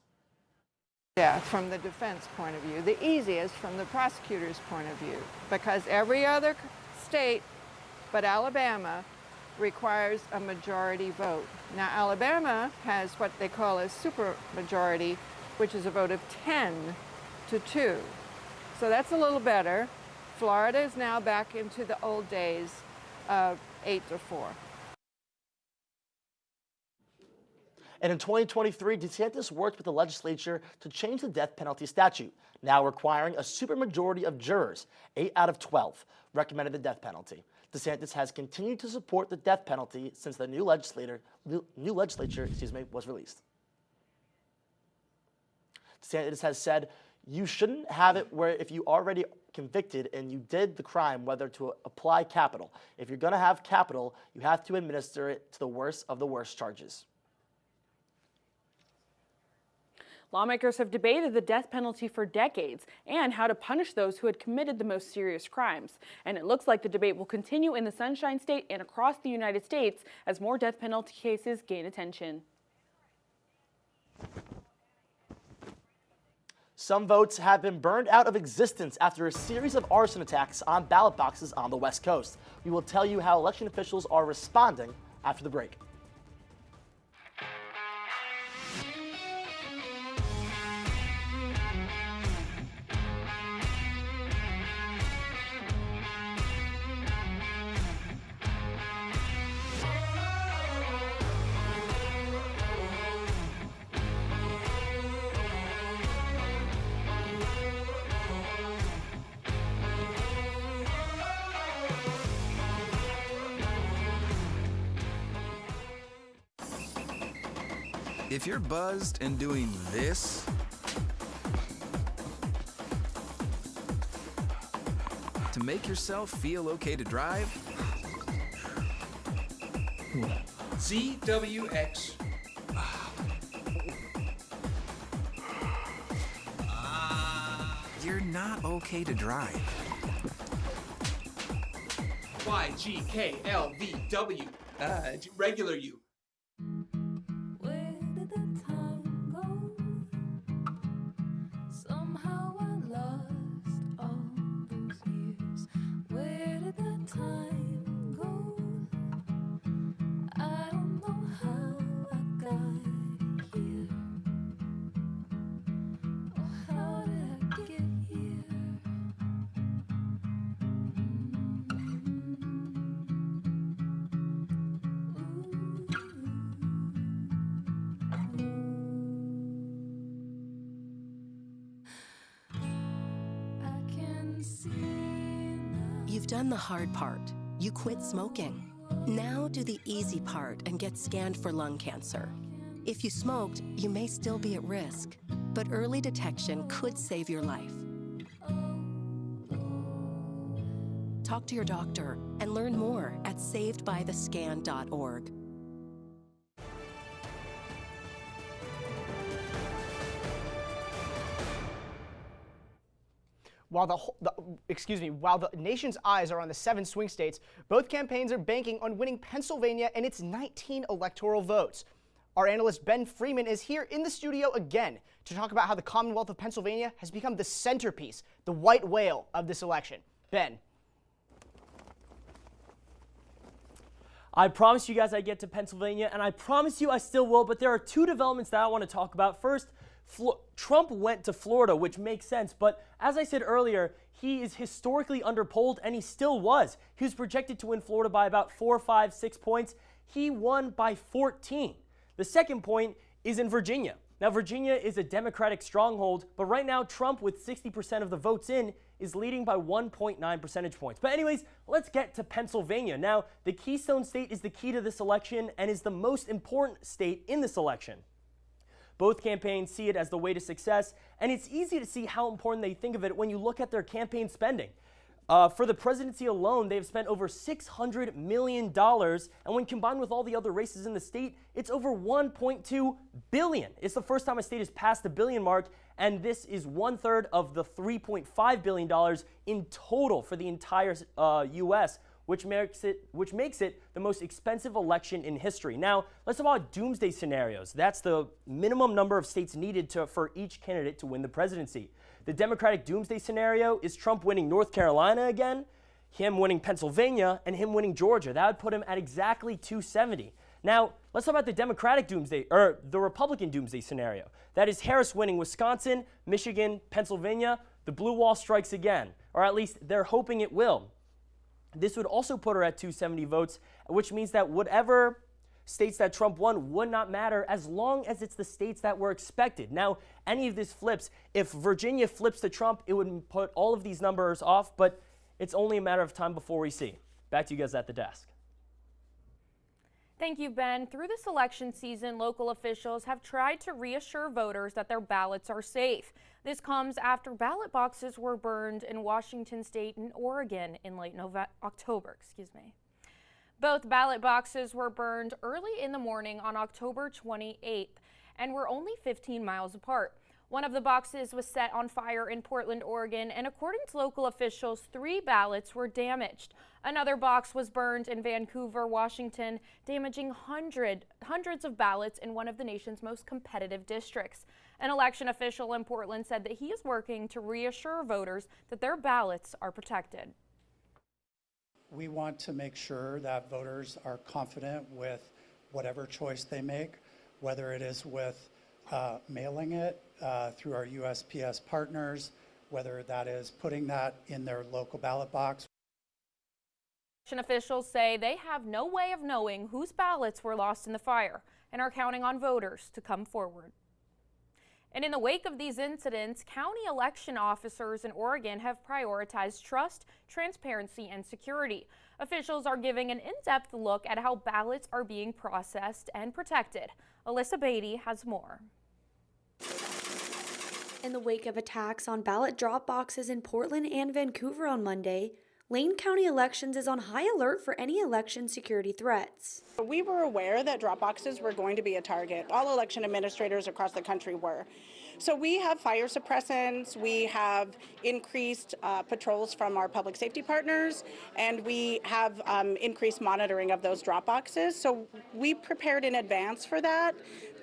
Yeah, from the defense point of view, the easiest from the prosecutor's point of view, because every other state but Alabama requires a majority vote. Now, Alabama has what they call a supermajority, which is a vote of 10 to 2. So that's a little better. Florida is now back into the old days of 8 to 4. And in 2023, DeSantis worked with the legislature to change the death penalty statute, now requiring a supermajority of jurors, 8 out of 12, recommended the death penalty. DeSantis has continued to support the death penalty since the new legislature was released. DeSantis has said, you shouldn't have it where if you already convicted and you did the crime, whether to apply capital. If you're going to have capital, you have to administer it to the worst of the worst charges. Lawmakers have debated the death penalty for decades and how to punish those who had committed the most serious crimes. And it looks like the debate will continue in the Sunshine State and across the United States as more death penalty cases gain attention. Some votes have been burned out of existence after a series of arson attacks on ballot boxes on the West Coast. We will tell you how election officials are responding after the break. If you're buzzed and doing this, to make yourself feel okay to drive, ZWX. You're not okay to drive. YGKLVW. Regular you. You've done the hard part. You quit smoking. Now do the easy part and get scanned for lung cancer. If you smoked, you may still be at risk, but early detection could save your life. Talk to your doctor and learn more at savedbythescan.org. While the nation's eyes are on the 7 swing states, both campaigns are banking on winning Pennsylvania and its 19 electoral votes. Our analyst Ben Freeman is here in the studio again to talk about how the Commonwealth of Pennsylvania has become the centerpiece, the white whale of this election. Ben. I promised you guys I'd get to Pennsylvania, and I promise you I still will, but there are 2 developments that I want to talk about. First, Trump went to Florida, which makes sense, but as I said earlier, he is historically underpolled, and he still was. He was projected to win Florida by about 4, 5, 6 points. He won by 14. The second point is in Virginia. Now, Virginia is a Democratic stronghold, but right now, Trump, with 60% of the votes in, is leading by 1.9 percentage points. But anyways, let's get to Pennsylvania. Now, the Keystone State is the key to this election and is the most important state in this election. Both campaigns see it as the way to success, and it's easy to see how important they think of it when you look at their campaign spending. For the presidency alone, they've spent over $600 million, and when combined with all the other races in the state, it's over $1.2 billion. It's the first time a state has passed the billion mark, and this is 1/3 of the $3.5 billion in total for the entire U.S., which makes it the most expensive election in history. Now, let's talk about doomsday scenarios. That's the minimum number of states needed for each candidate to win the presidency. The Democratic doomsday scenario is Trump winning North Carolina again, him winning Pennsylvania, and him winning Georgia. That would put him at exactly 270. Now, let's talk about the Democratic doomsday, or the Republican doomsday scenario. That is Harris winning Wisconsin, Michigan, Pennsylvania. The blue wall strikes again, or at least they're hoping it will. This would also put her at 270 votes, which means that whatever states that Trump won would not matter as long as it's the states that were expected. Now, any of this flips. If Virginia flips to Trump, it would put all of these numbers off, but it's only a matter of time before we see. Back to you guys at the desk. Thank you, Ben. Through this election season, local officials have tried to reassure voters that their ballots are safe. This comes after ballot boxes were burned in Washington State and Oregon in late October. Both ballot boxes were burned early in the morning on October 28th and were only 15 miles apart. One of the boxes was set on fire in Portland, Oregon, and according to local officials, 3 ballots were damaged. Another box was burned in Vancouver, Washington, damaging hundreds of ballots in one of the nation's most competitive districts. An election official in Portland said that he is working to reassure voters that their ballots are protected. We want to make sure that voters are confident with whatever choice they make, whether it is with mailing it through our USPS partners, whether that is putting that in their local ballot box. Election officials say they have no way of knowing whose ballots were lost in the fire and are counting on voters to come forward. And in the wake of these incidents, county election officers in Oregon have prioritized trust, transparency, and security. Officials are giving an in-depth look at how ballots are being processed and protected. Alyssa Beatty has more. In the wake of attacks on ballot drop boxes in Portland and Vancouver on Monday, Lane County Elections is on high alert for any election security threats. We were aware that drop boxes were going to be a target. All election administrators across the country were. So we have fire suppressants, we have increased patrols from our public safety partners, and we have increased monitoring of those drop boxes. So we prepared in advance for that,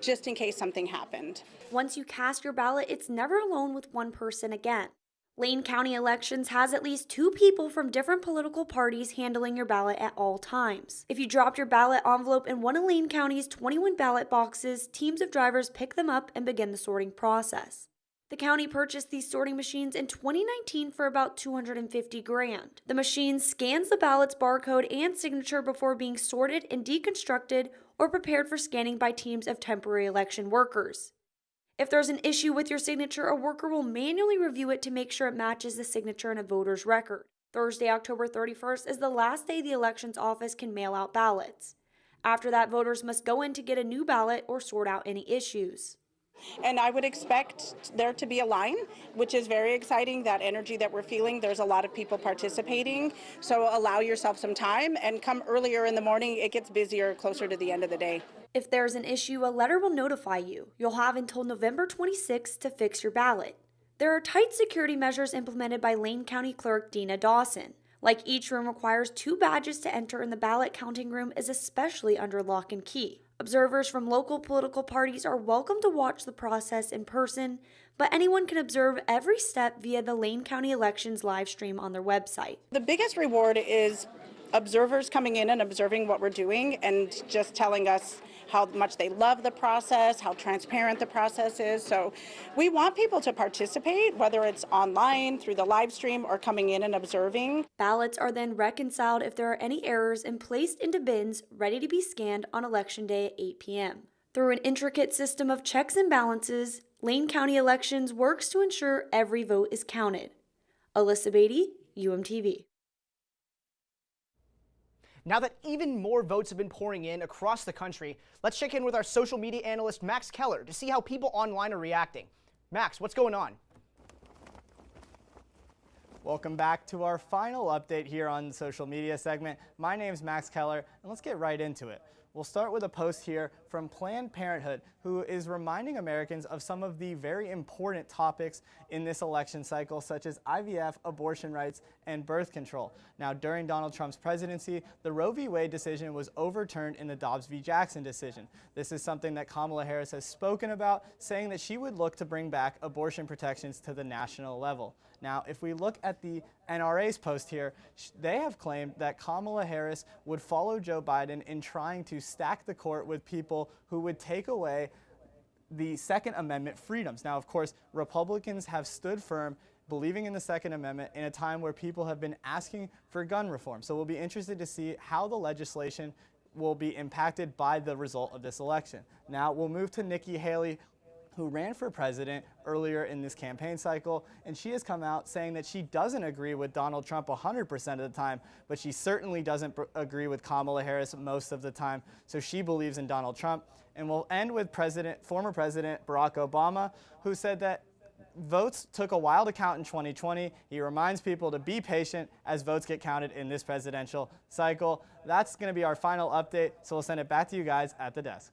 just in case something happened. Once you cast your ballot, it's never alone with one person again. Lane County Elections has at least 2 people from different political parties handling your ballot at all times. If you dropped your ballot envelope in one of Lane County's 21 ballot boxes, teams of drivers pick them up and begin the sorting process. The county purchased these sorting machines in 2019 for about $250,000. The machine scans the ballot's barcode and signature before being sorted and deconstructed or prepared for scanning by teams of temporary election workers. If there's an issue with your signature, a worker will manually review it to make sure it matches the signature in a voter's record. Thursday, October 31st is the last day the elections office can mail out ballots. After that, voters must go in to get a new ballot or sort out any issues. And I would expect there to be a line, which is very exciting, that energy that we're feeling. There's a lot of people participating, so allow yourself some time and come earlier in the morning. It gets busier closer to the end of the day. If there's an issue, a letter will notify you. You'll have until November 26th to fix your ballot. There are tight security measures implemented by Lane County Clerk Dina Dawson. Like each room requires 2 badges to enter, and the ballot counting room is especially under lock and key. Observers from local political parties are welcome to watch the process in person, but anyone can observe every step via the Lane County Elections live stream on their website. The biggest reward is observers coming in and observing what we're doing and just telling us how much they love the process, how transparent the process is. So we want people to participate, whether it's online, through the live stream, or coming in and observing. Ballots are then reconciled if there are any errors and placed into bins ready to be scanned on Election Day at 8 p.m. Through an intricate system of checks and balances, Lane County Elections works to ensure every vote is counted. Alyssa Beatty, UMTV. Now that even more votes have been pouring in across the country, let's check in with our social media analyst, Max Keller, to see how people online are reacting. Max, what's going on? Welcome back to our final update here on the social media segment. My name's Max Keller, and let's get right into it. We'll start with a post here from Planned Parenthood, who is reminding Americans of some of the very important topics in this election cycle, such as IVF, abortion rights, and birth control. Now, during Donald Trump's presidency, the Roe v. Wade decision was overturned in the Dobbs v. Jackson decision. This is something that Kamala Harris has spoken about, saying that she would look to bring back abortion protections to the national level. Now, if we look at the NRA's post here, they have claimed that Kamala Harris would follow Joe Biden in trying to stack the court with people who would take away the Second Amendment freedoms. Now, of course, Republicans have stood firm, believing in the Second Amendment in a time where people have been asking for gun reform. So we'll be interested to see how the legislation will be impacted by the result of this election. Now, we'll move to Nikki Haley, who ran for president earlier in this campaign cycle, and she has come out saying that she doesn't agree with Donald Trump 100% of the time, but she certainly doesn't agree with Kamala Harris most of the time, so she believes in Donald Trump. And we'll end with former President Barack Obama, who said that votes took a while to count in 2020. He reminds people to be patient as votes get counted in this presidential cycle. That's going to be our final update, so we'll send it back to you guys at the desk.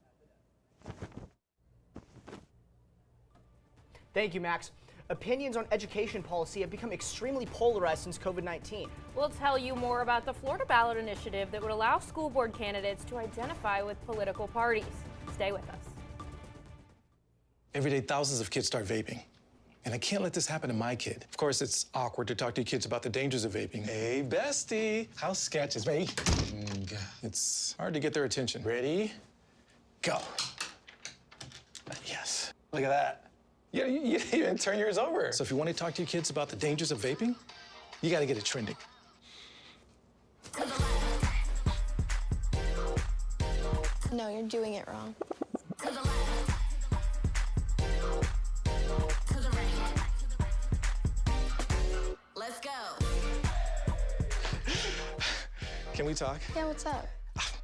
Thank you, Max. Opinions on education policy have become extremely polarized since COVID-19. We'll tell you more about the Florida ballot initiative that would allow school board candidates to identify with political parties. Stay with us. Every day, thousands of kids start vaping. And I can't let this happen to my kid. Of course, it's awkward to talk to your kids about the dangers of vaping. Hey, bestie, how sketch is me? It's hard to get their attention. Ready? Go. Yes. Look at that. Yeah, you even turn yours over. So if you want to talk to your kids about the dangers of vaping, you got to get it trending. No, you're doing it wrong. Let's go. Can we talk? Yeah, what's up?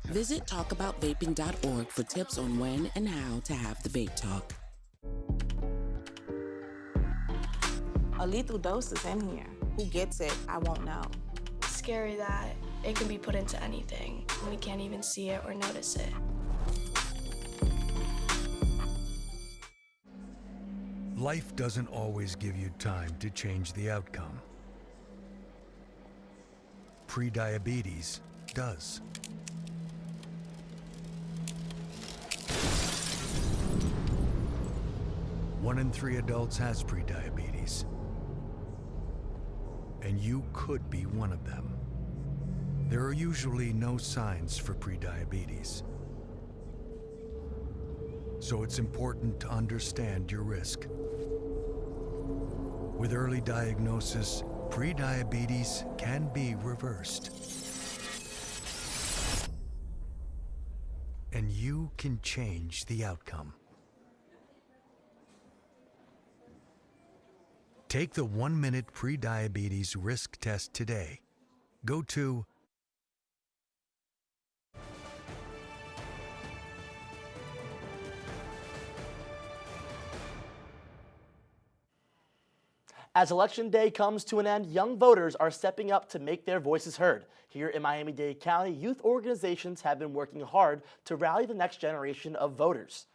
Visit talkaboutvaping.org for tips on when and how to have the vape talk. A lethal dose is in here. Who gets it, I won't know. It's scary that it can be put into anything, and we can't even see it or notice it. Life doesn't always give you time to change the outcome. Prediabetes does. One in 3 adults has prediabetes. And you could be one of them. There are usually no signs for prediabetes. So it's important to understand your risk. With early diagnosis, prediabetes can be reversed. And you can change the outcome. Take the 1-minute prediabetes risk test today. Go to As Election Day comes to an end, young voters are stepping up to make their voices heard. Here in Miami-Dade County, youth organizations have been working hard to rally the next generation of voters.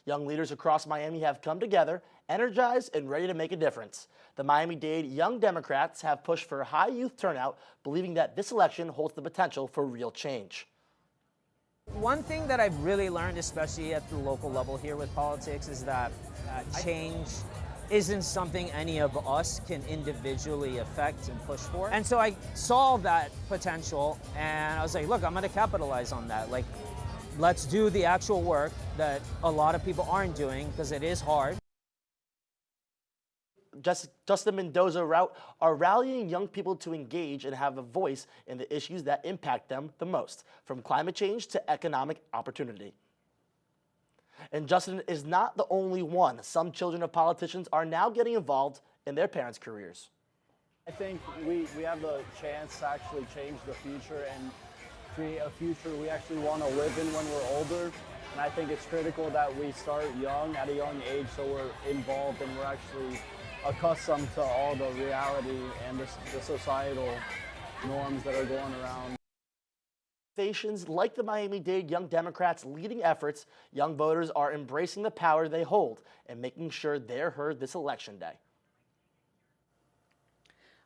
Young leaders across Miami have come together, energized and ready to make a difference. The Miami-Dade Young Democrats have pushed for high youth turnout, believing that this election holds the potential for real change. One thing that I've really learned, especially at the local level here with politics, is that change isn't something any of us can individually affect and push for. And so I saw that potential and I was like, look, I'm gonna capitalize on that. Like, let's do the actual work that a lot of people aren't doing because it is hard. Justin Mendoza route are rallying young people to engage and have a voice in the issues that impact them the most, from climate change to economic opportunity. And Justin is not the only one. Some children of politicians are now getting involved in their parents' careers. I think we have the chance to actually change the future and create a future we actually want to live in when we're older. And I think it's critical that we start young, at a young age, so we're involved and we're actually accustomed to all the reality and the societal norms that are going around. Organizations like the Miami-Dade Young Democrats' leading efforts, young voters are embracing the power they hold and making sure they're heard this election day.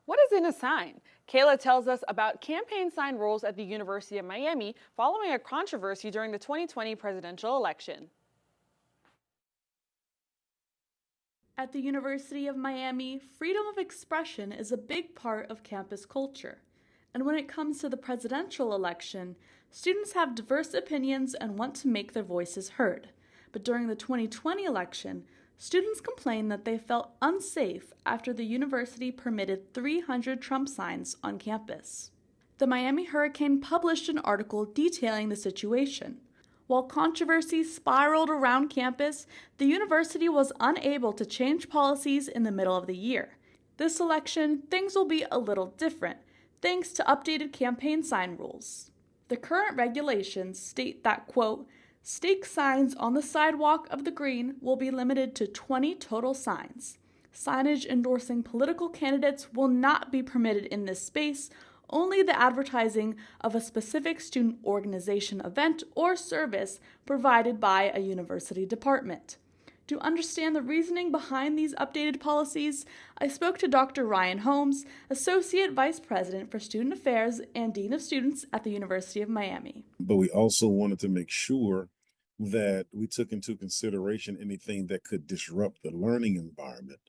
What is in a sign? Kayla tells us about campaign sign rules at the University of Miami following a controversy during the 2020 presidential election. At the University of Miami, freedom of expression is a big part of campus culture. And when it comes to the presidential election, students have diverse opinions and want to make their voices heard. But during the 2020 election, students complained that they felt unsafe after the university permitted 300 Trump signs on campus. The Miami Hurricane published an article detailing the situation. While controversy spiraled around campus, the university was unable to change policies in the middle of the year. This election, things will be a little different, thanks to updated campaign sign rules. The current regulations state that, quote, stake signs on the sidewalk of the green will be limited to 20 total signs. Signage endorsing political candidates will not be permitted in this space, only the advertising of a specific student organization event or service provided by a university department. To understand the reasoning behind these updated policies, I spoke to Dr. Ryan Holmes, Associate Vice President for Student Affairs and Dean of Students at the University of Miami. But we also wanted to make sure that we took into consideration anything that could disrupt the learning environment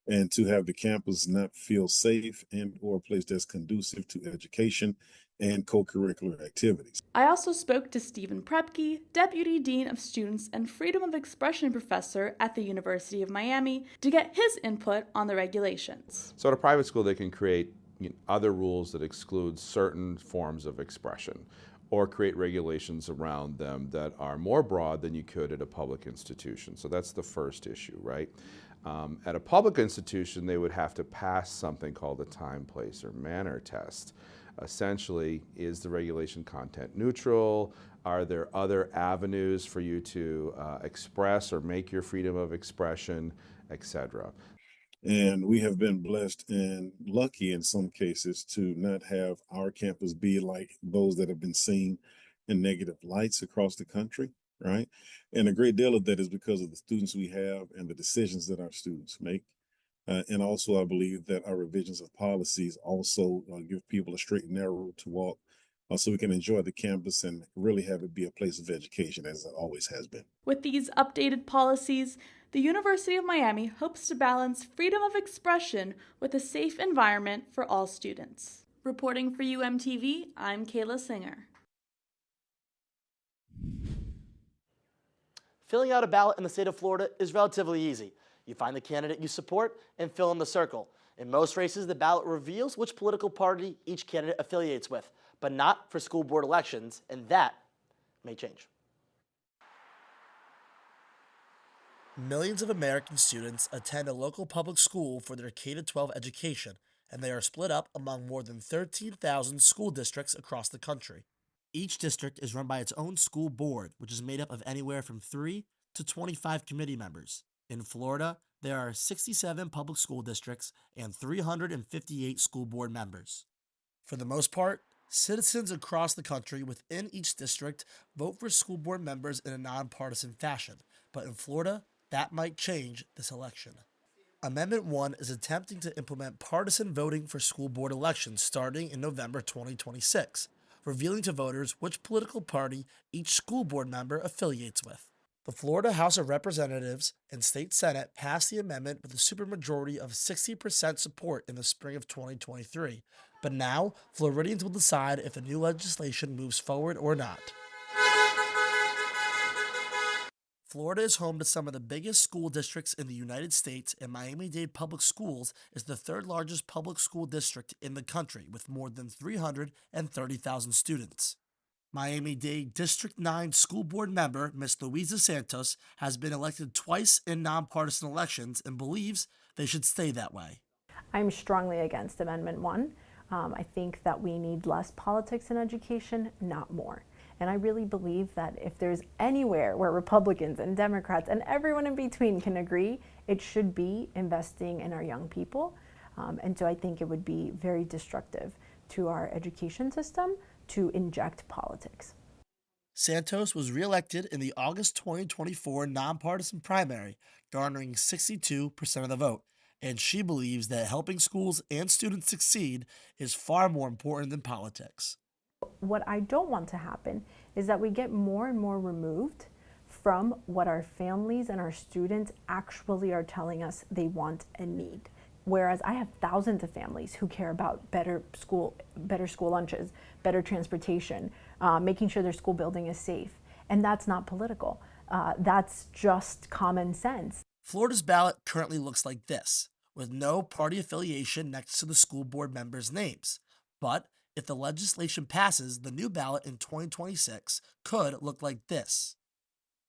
and to have the campus not feel safe and or a place that's conducive to education and co-curricular activities. I also spoke to Stephen Prepke, Deputy Dean of Students and Freedom of Expression Professor at the University of Miami, to get his input on the regulations. So at a private school, they can create other rules that exclude certain forms of expression or create regulations around them that are more broad than you could at a public institution. So that's the first issue, right? At a public institution, they would have to pass something called a time, place, or manner test. Essentially, is the regulation content neutral? Are there other avenues for you to express or make your freedom of expression, etc.? And we have been blessed and lucky in some cases to not have our campus be like those that have been seen in negative lights across the country, right? And a great deal of that is because of the students we have and the decisions that our students make. And also, I believe that our revisions of policies also give people a straight and narrow road to walk so we can enjoy the campus and really have it be a place of education as it always has been. With these updated policies, the University of Miami hopes to balance freedom of expression with a safe environment for all students. Reporting for UMTV, I'm Kayla Singer. Filling out a ballot in the state of Florida is relatively easy. You find the candidate you support and fill in the circle. In most races, the ballot reveals which political party each candidate affiliates with, but not for school board elections, and that may change. Millions of American students attend a local public school for their K-12 education, and they are split up among more than 13,000 school districts across the country. Each district is run by its own school board, which is made up of anywhere from 3 to 25 committee members. In Florida, there are 67 public school districts and 358 school board members. For the most part, citizens across the country within each district vote for school board members in a nonpartisan fashion, but in Florida, that might change this election. Amendment 1 is attempting to implement partisan voting for school board elections starting in November 2026, revealing to voters which political party each school board member affiliates with. The Florida House of Representatives and State Senate passed the amendment with a supermajority of 60% support in the spring of 2023, but now Floridians will decide if the new legislation moves forward or not. Florida is home to some of the biggest school districts in the United States, and Miami-Dade Public Schools is the third largest public school district in the country with more than 330,000 students. Miami-Dade District 9 school board member Ms. Louisa Santos has been elected twice in nonpartisan elections and believes they should stay that way. I'm strongly against Amendment 1. I think that we need less politics in education, not more. And I really believe that if there's anywhere where Republicans and Democrats and everyone in between can agree, it should be investing in our young people. And so I think it would be very destructive to our education system to inject politics. Santos was reelected in the August 2024 nonpartisan primary, garnering 62% of the vote, and she believes that helping schools and students succeed is far more important than politics. What I don't want to happen is that we get more and more removed from what our families and our students actually are telling us they want and need. Whereas I have thousands of families who care about better school lunches, better transportation, making sure their school building is safe. And that's not political. That's just common sense. Florida's ballot currently looks like this, with no party affiliation next to the school board members' names. But if the legislation passes, the new ballot in 2026 could look like this.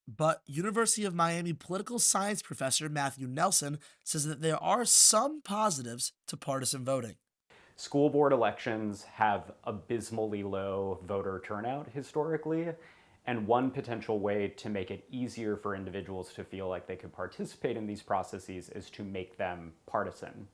But University of Miami political science professor Matthew Nelson says that there are some positives to partisan voting. School board elections have abysmally low voter turnout historically, and one potential way to make it easier for individuals to feel like they could participate in these processes is to make them partisan.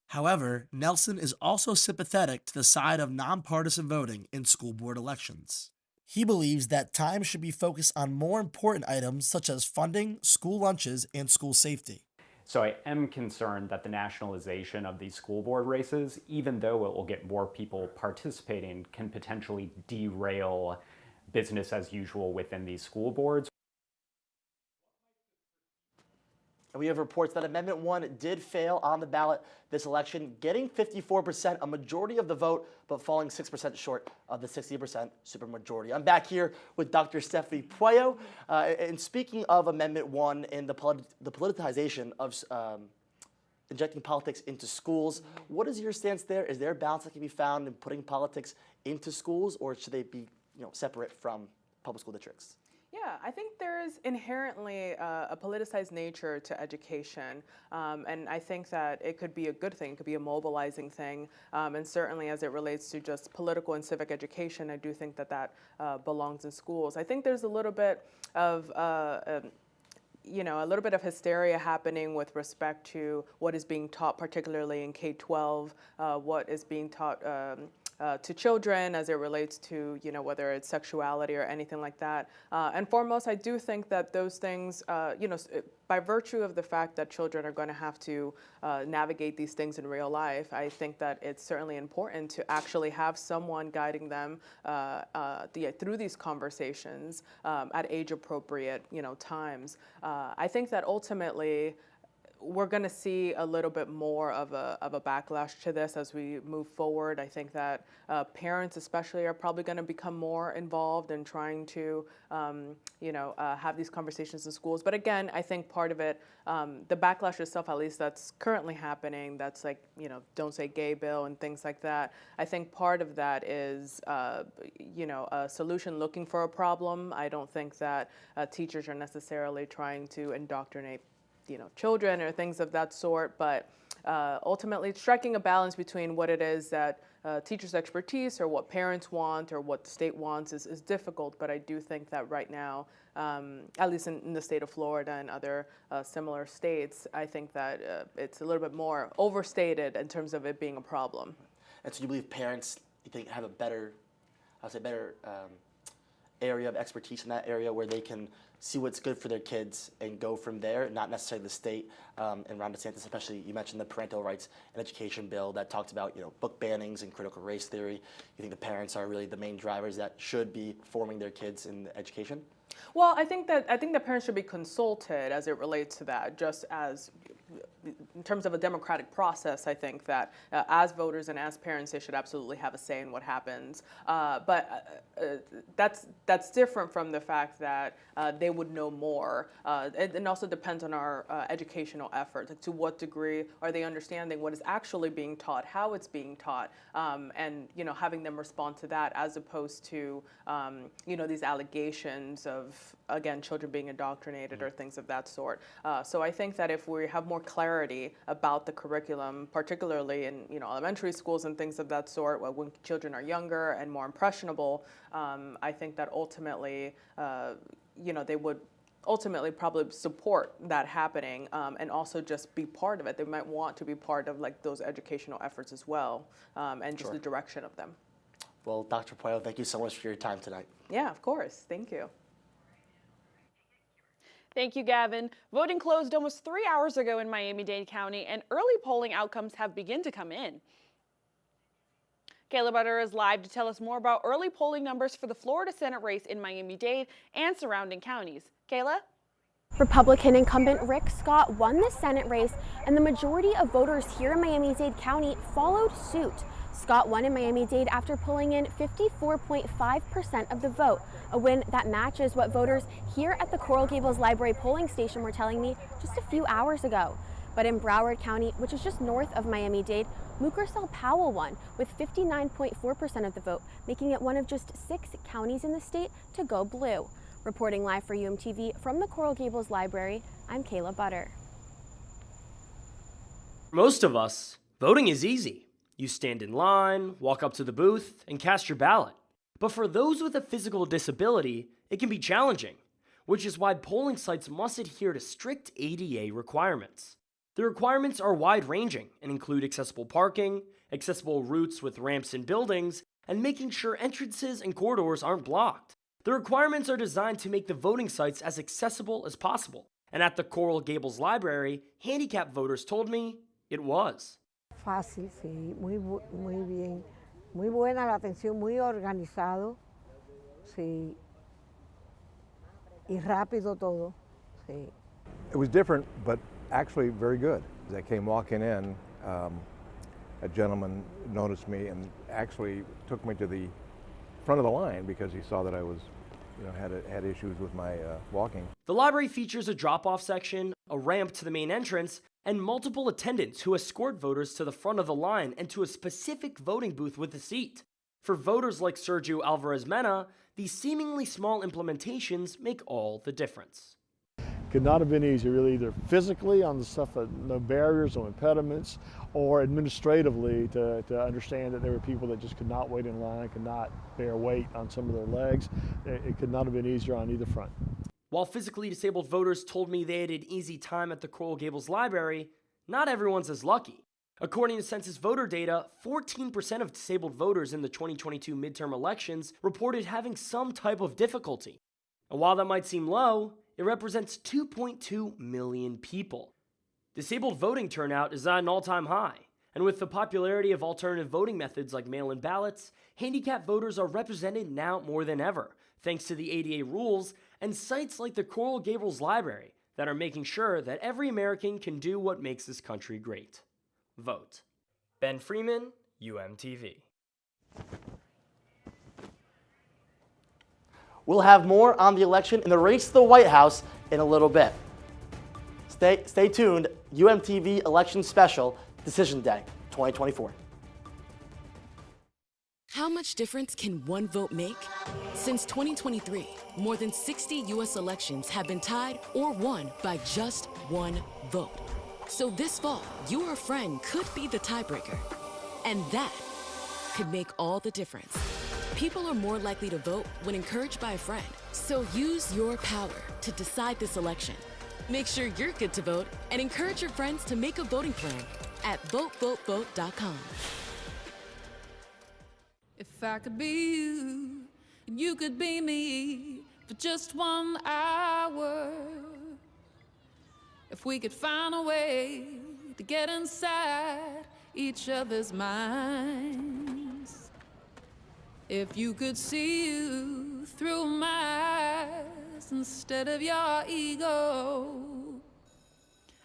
However, Nelson is also sympathetic to the side of nonpartisan voting in school board elections. He believes that time should be focused on more important items such as funding, school lunches, and school safety. So I am concerned that the nationalization of these school board races, even though it will get more people participating, can potentially derail business as usual within these school boards. And we have reports that Amendment 1 did fail on the ballot this election, getting 54%, a majority of the vote, but falling 6% short of the 60% supermajority. I'm back here with Dr. Stephanie Puello. And speaking of Amendment 1 and the politicization of injecting politics into schools, what is your stance there? Is there a balance that can be found in putting politics into schools, or should they be separate from public school districts? Yeah, I think there's inherently a politicized nature to education, and I think that it could be a good thing, it could be a mobilizing thing, and certainly as it relates to just political and civic education, I do think that that belongs in schools. I think there's a little bit of a little bit of hysteria happening with respect to what is being taught, particularly in K-12, what is being taught to children as it relates to, whether it's sexuality or anything like that. And foremost, I do think that those things, by virtue of the fact that children are going to have to navigate these things in real life, I think that it's certainly important to actually have someone guiding them through these conversations at age-appropriate, times. I think that ultimately, we're going to see a little bit more of a backlash to this as we move forward. I think that parents especially are probably going to become more involved in trying to, have these conversations in schools. But again, I think part of it, the backlash itself, at least that's currently happening, that's like, don't say gay bill and things like that. I think part of that is, a solution looking for a problem. I don't think that teachers are necessarily trying to indoctrinate children or things of that sort, but ultimately striking a balance between what it is that teachers' expertise or what parents want or what the state wants is difficult, but I do think that right now, at least in the state of Florida and other similar states, I think that it's a little bit more overstated in terms of it being a problem. And so you believe parents, you think, have a better area of expertise in that area where they can see what's good for their kids and go from there, not necessarily the state and Ron DeSantis, especially you mentioned the parental rights and education bill that talked about book bannings and critical race theory. You think the parents are really the main drivers that should be forming their kids in education? Well, I think the parents should be consulted as it relates to that, just as in terms of a democratic process. I think that as voters and as parents, they should absolutely have a say in what happens. But that's different from the fact that they would know more. It also depends on our educational efforts. Like, to what degree are they understanding what is actually being taught, how it's being taught, and having them respond to that, as opposed to these allegations of, again, children being indoctrinated or things of that sort. So I think that if we have more clarity clarity about the curriculum, particularly in elementary schools and things of that sort, when children are younger and more impressionable. I think that ultimately, they would ultimately probably support that happening, and also just be part of it. They might want to be part of those educational efforts as well, and just the direction of them. Well, Dr. Puello, thank you so much for your time tonight. Yeah, of course. Thank you. Thank you, Gavin. Voting closed almost 3 hours ago in Miami-Dade County, and early polling outcomes have begun to come in. Kayla Butter is live to tell us more about early polling numbers for the Florida Senate race in Miami-Dade and surrounding counties. Kayla? Republican incumbent Rick Scott won the Senate race, and the majority of voters here in Miami-Dade County followed suit. Scott won in Miami-Dade after pulling in 54.5% of the vote, a win that matches what voters here at the Coral Gables Library polling station were telling me just a few hours ago. But in Broward County, which is just north of Miami-Dade, Mucarsel-Powell won with 59.4% of the vote, making it one of just 6 counties in the state to go blue. Reporting live for UMTV from the Coral Gables Library, I'm Kayla Butter. For most of us, voting is easy. You stand in line, walk up to the booth, and cast your ballot. But for those with a physical disability, it can be challenging, which is why polling sites must adhere to strict ADA requirements. The requirements are wide-ranging and include accessible parking, accessible routes with ramps in buildings, and making sure entrances and corridors aren't blocked. The requirements are designed to make the voting sites as accessible as possible. And at the Coral Gables Library, handicapped voters told me it was. Fácil, sí, muy bien, muy buena la atención, muy organizado, sí, y rápido todo, sí. It was different, but actually very good. As I came walking in, a gentleman noticed me and actually took me to the front of the line because he saw that I was, had issues with my walking. The library features a drop-off section, a ramp to the main entrance, and multiple attendants who escort voters to the front of the line and to a specific voting booth with a seat. For voters like Sergio Alvarez-Mena, these seemingly small implementations make all the difference. Could not have been easier, really, either physically on the stuff, no barriers, no impediments, or administratively to understand that there were people that just could not wait in line, could not bear weight on some of their legs. It could not have been easier on either front. While physically disabled voters told me they had an easy time at the Coral Gables Library, not everyone's as lucky. According to census voter data, 14% of disabled voters in the 2022 midterm elections reported having some type of difficulty. And while that might seem low, it represents 2.2 million people. Disabled voting turnout is at an all-time high, and with the popularity of alternative voting methods like mail-in ballots, handicapped voters are represented now more than ever, thanks to the ADA rules and sites like the Coral Gables Library that are making sure that every American can do what makes this country great. Vote. Ben Freeman, UMTV. We'll have more on the election and the race to the White House in a little bit. Stay tuned. UMTV Election Special, Decision Day 2024. How much difference can one vote make? Since 2023, more than 60 U.S. elections have been tied or won by just one vote. So this fall, your friend could be the tiebreaker. And that could make all the difference. People are more likely to vote when encouraged by a friend. So use your power to decide this election. Make sure you're good to vote and encourage your friends to make a voting plan at votevotevote.com. If I could be you, and you could be me for just 1 hour. If we could find a way to get inside each other's minds. If you could see you through my eyes instead of your ego.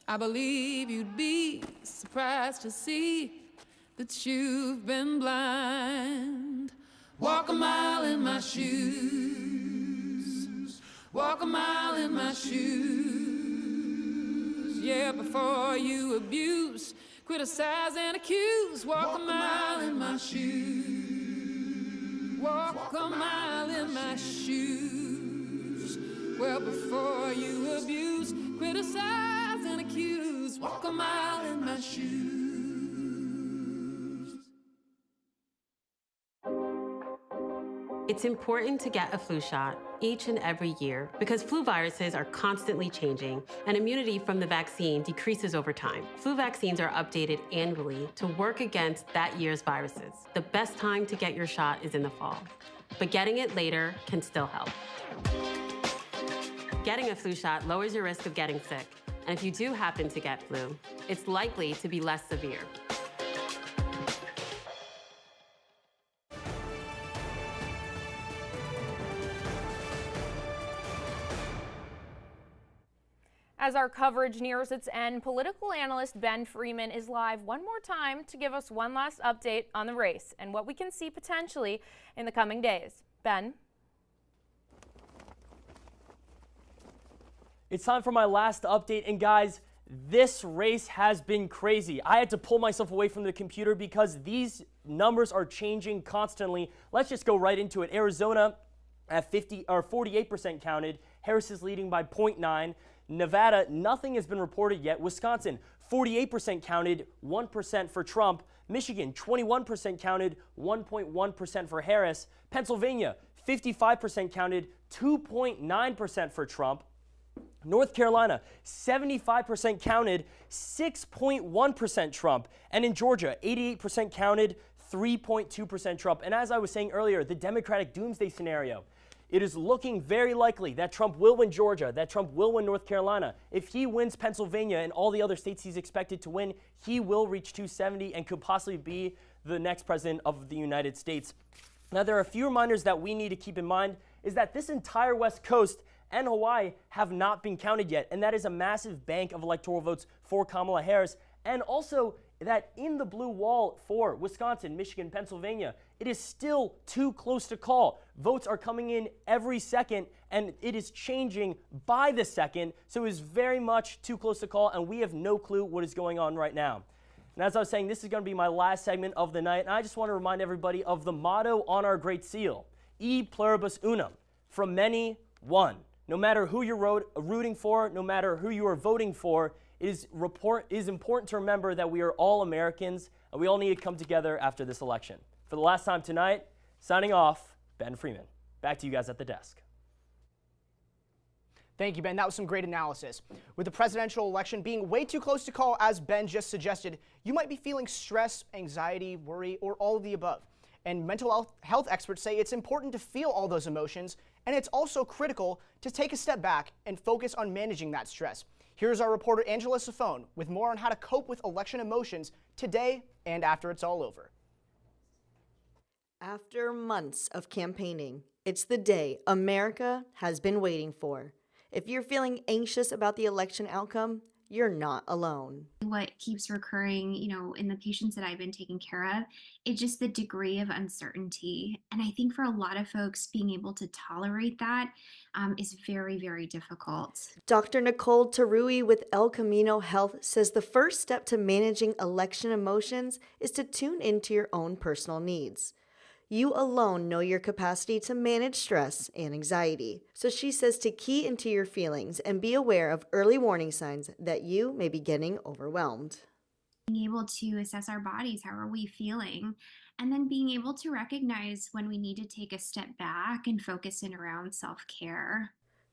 I believe you'd be surprised to see that you've been blind. Walk a mile in my shoes. Walk a mile in my shoes. Yeah, before you abuse, criticize and accuse. Walk a mile in my shoes. Walk a mile in my shoes. Well, before you abuse, criticize and accuse. cues, walk a mile in my shoes. It's important to get a flu shot each and every year because flu viruses are constantly changing and immunity from the vaccine decreases over time. Flu vaccines are updated annually to work against that year's viruses. The best time to get your shot is in the fall, but getting it later can still help. Getting a flu shot lowers your risk of getting sick, and if you do happen to get flu, it's likely to be less severe. As our coverage nears its end, political analyst Ben Freeman is live one more time to give us one last update on the race and what we can see potentially in the coming days. Ben? It's time for my last update, and guys, this race has been crazy. I had to pull myself away from the computer because these numbers are changing constantly. Let's just go right into it. Arizona at 48% counted. Harris is leading by 0.9. Nevada, nothing has been reported yet. Wisconsin, 48% counted, 1% for Trump. Michigan, 21% counted, 1.1% for Harris. Pennsylvania, 55% counted, 2.9% for Trump. North Carolina, 75% counted, 6.1% Trump. And in Georgia, 88% counted, 3.2% Trump. And as I was saying earlier, the Democratic doomsday scenario. It is looking very likely that Trump will win Georgia, that Trump will win North Carolina. If he wins Pennsylvania and all the other states he's expected to win, he will reach 270 and could possibly be the next president of the United States. Now, there are a few reminders that we need to keep in mind is that this entire West Coast and Hawaii have not been counted yet, and that is a massive bank of electoral votes for Kamala Harris, and also that in the blue wall for Wisconsin, Michigan, Pennsylvania, it is still too close to call. Votes are coming in every second, and it is changing by the second, so it is very much too close to call, and we have no clue what is going on right now. And as I was saying, this is going to be my last segment of the night, and I just want to remind everybody of the motto on our Great Seal, E pluribus unum, from many, one. No matter who you're rooting for, no matter who you are voting for, it is important to remember that we are all Americans and we all need to come together after this election. For the last time tonight, signing off, Ben Freeman. Back to you guys at the desk. Thank you, Ben. That was some great analysis. With the presidential election being way too close to call, as Ben just suggested, you might be feeling stress, anxiety, worry, or all of the above. And mental health experts say it's important to feel all those emotions, and it's also critical to take a step back and focus on managing that stress. Here's our reporter Angela Safone with more on how to cope with election emotions today and after it's all over. After months of campaigning, it's the day America has been waiting for. If you're feeling anxious about the election outcome, you're not alone. What keeps recurring, in the patients that I've been taking care of, it's just the degree of uncertainty. And I think for a lot of folks, being able to tolerate that is very, very difficult. Dr. Nicole Tarui with El Camino Health says the first step to managing election emotions is to tune into your own personal needs. You alone know your capacity to manage stress and anxiety. So she says to key into your feelings and be aware of early warning signs that you may be getting overwhelmed. Being able to assess our bodies, how are we feeling? And then being able to recognize when we need to take a step back and focus in around self-care.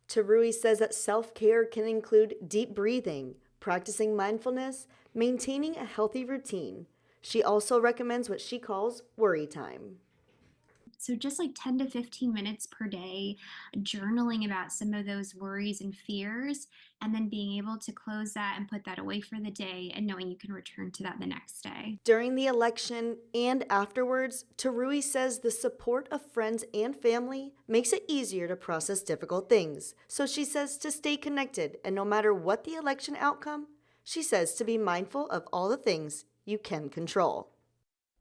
Tarui says that self-care can include deep breathing, practicing mindfulness, maintaining a healthy routine. She also recommends what she calls worry time. So just like 10 to 15 minutes per day, journaling about some of those worries and fears, and then being able to close that and put that away for the day and knowing you can return to that the next day. During the election and afterwards, Tarui says the support of friends and family makes it easier to process difficult things. So she says to stay connected, and no matter what the election outcome, she says to be mindful of all the things you can control.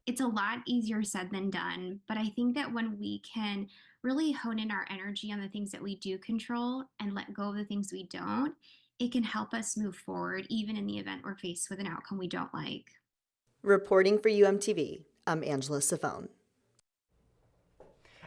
It's a lot easier said than done, but I think that when we can really hone in our energy on the things that we do control and let go of the things we don't, it can help us move forward, even in the event we're faced with an outcome we don't like. Reporting for UMTV, I'm Angela Safone.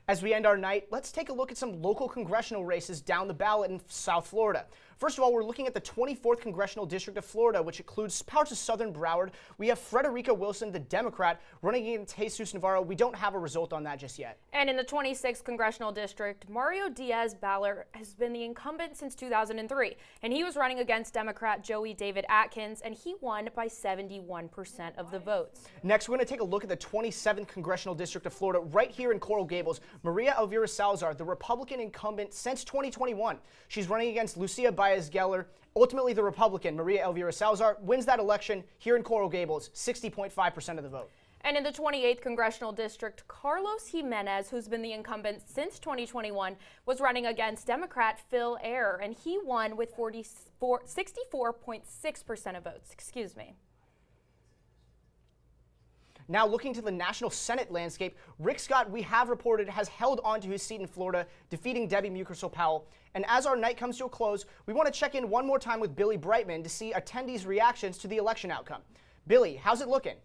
As we end our night, let's take a look at some local congressional races down the ballot in South Florida. First of all, we're looking at the 24th Congressional District of Florida, which includes parts of southern Broward. We have Frederica Wilson, the Democrat, running against Jesus Navarro. We don't have a result on that just yet. And in the 26th Congressional District, Mario Diaz-Balart has been the incumbent since 2003, and he was running against Democrat Joey David Atkins, and he won by 71% of the votes. Next, we're going to take a look at the 27th Congressional District of Florida, right here in Coral Gables. Maria Elvira Salazar, the Republican incumbent since 2021. She's running against Lucia Baez-Geller. Ultimately, the Republican, Maria Elvira Salazar, wins that election here in Coral Gables, 60.5% of the vote. And in the 28th Congressional District, Carlos Jimenez, who's been the incumbent since 2021, was running against Democrat Phil Eyre, and he won with 64.6% of votes. Excuse me. Now looking to the national Senate landscape, Rick Scott, we have reported, has held on to his seat in Florida, defeating Debbie Mucarsel-Powell. And as our night comes to a close, we want to check in one more time with Billie Brightman to see attendees' reactions to the election outcome. Billie, how's it looking?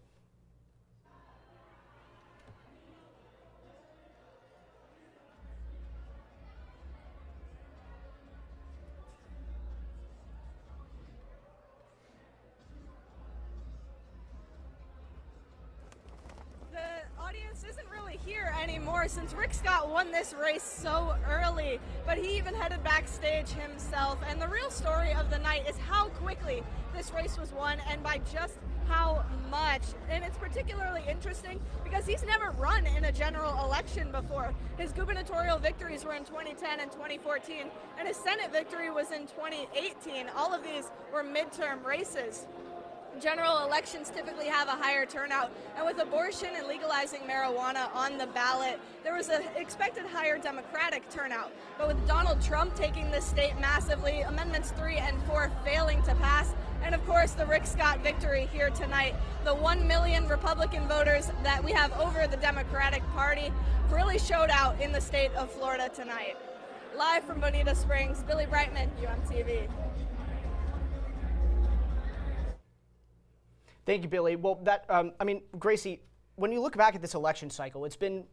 Isn't really here anymore since Rick Scott won this race so early, but he even headed backstage himself. And the real story of the night is how quickly this race was won and by just how much. And it's particularly interesting because he's never run in a general election before. His gubernatorial victories were in 2010 and 2014, and his Senate victory was in 2018. All of these were midterm races. General elections typically have a higher turnout, and with abortion and legalizing marijuana on the ballot, there was an expected higher Democratic turnout. But with Donald Trump taking the state massively, Amendments 3 and 4 failing to pass, and of course the Rick Scott victory here tonight, the 1 million Republican voters that we have over the Democratic Party really showed out in the state of Florida tonight. Live from Bonita Springs, Billie Brightman, UMTV. Thank you, Billie. Well, Gracie, when you look back at this election cycle, it's been,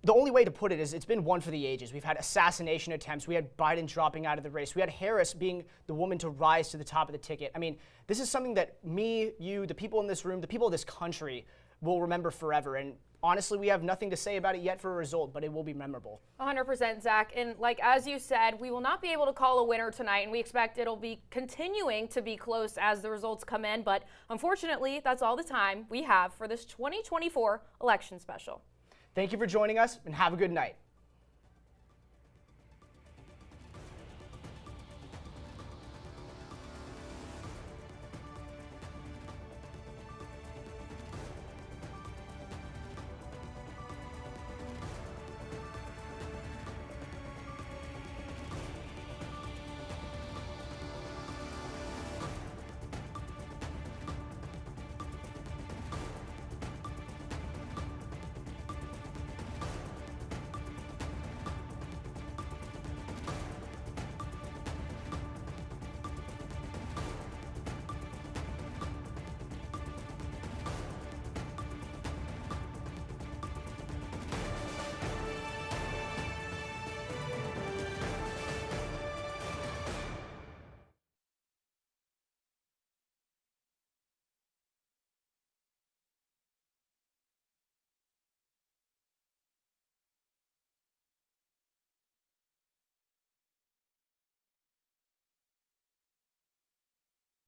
the only way to put it is it's been one for the ages. We've had assassination attempts. We had Biden dropping out of the race. We had Harris being the woman to rise to the top of the ticket. I mean, this is something that me, you, the people in this room, the people of this country will remember forever. And honestly, we have nothing to say about it yet for a result, but it will be memorable. 100%, Zach. And as you said, we will not be able to call a winner tonight, and we expect it'll be continuing to be close as the results come in. But unfortunately, that's all the time we have for this 2024 election special. Thank you for joining us, and have a good night.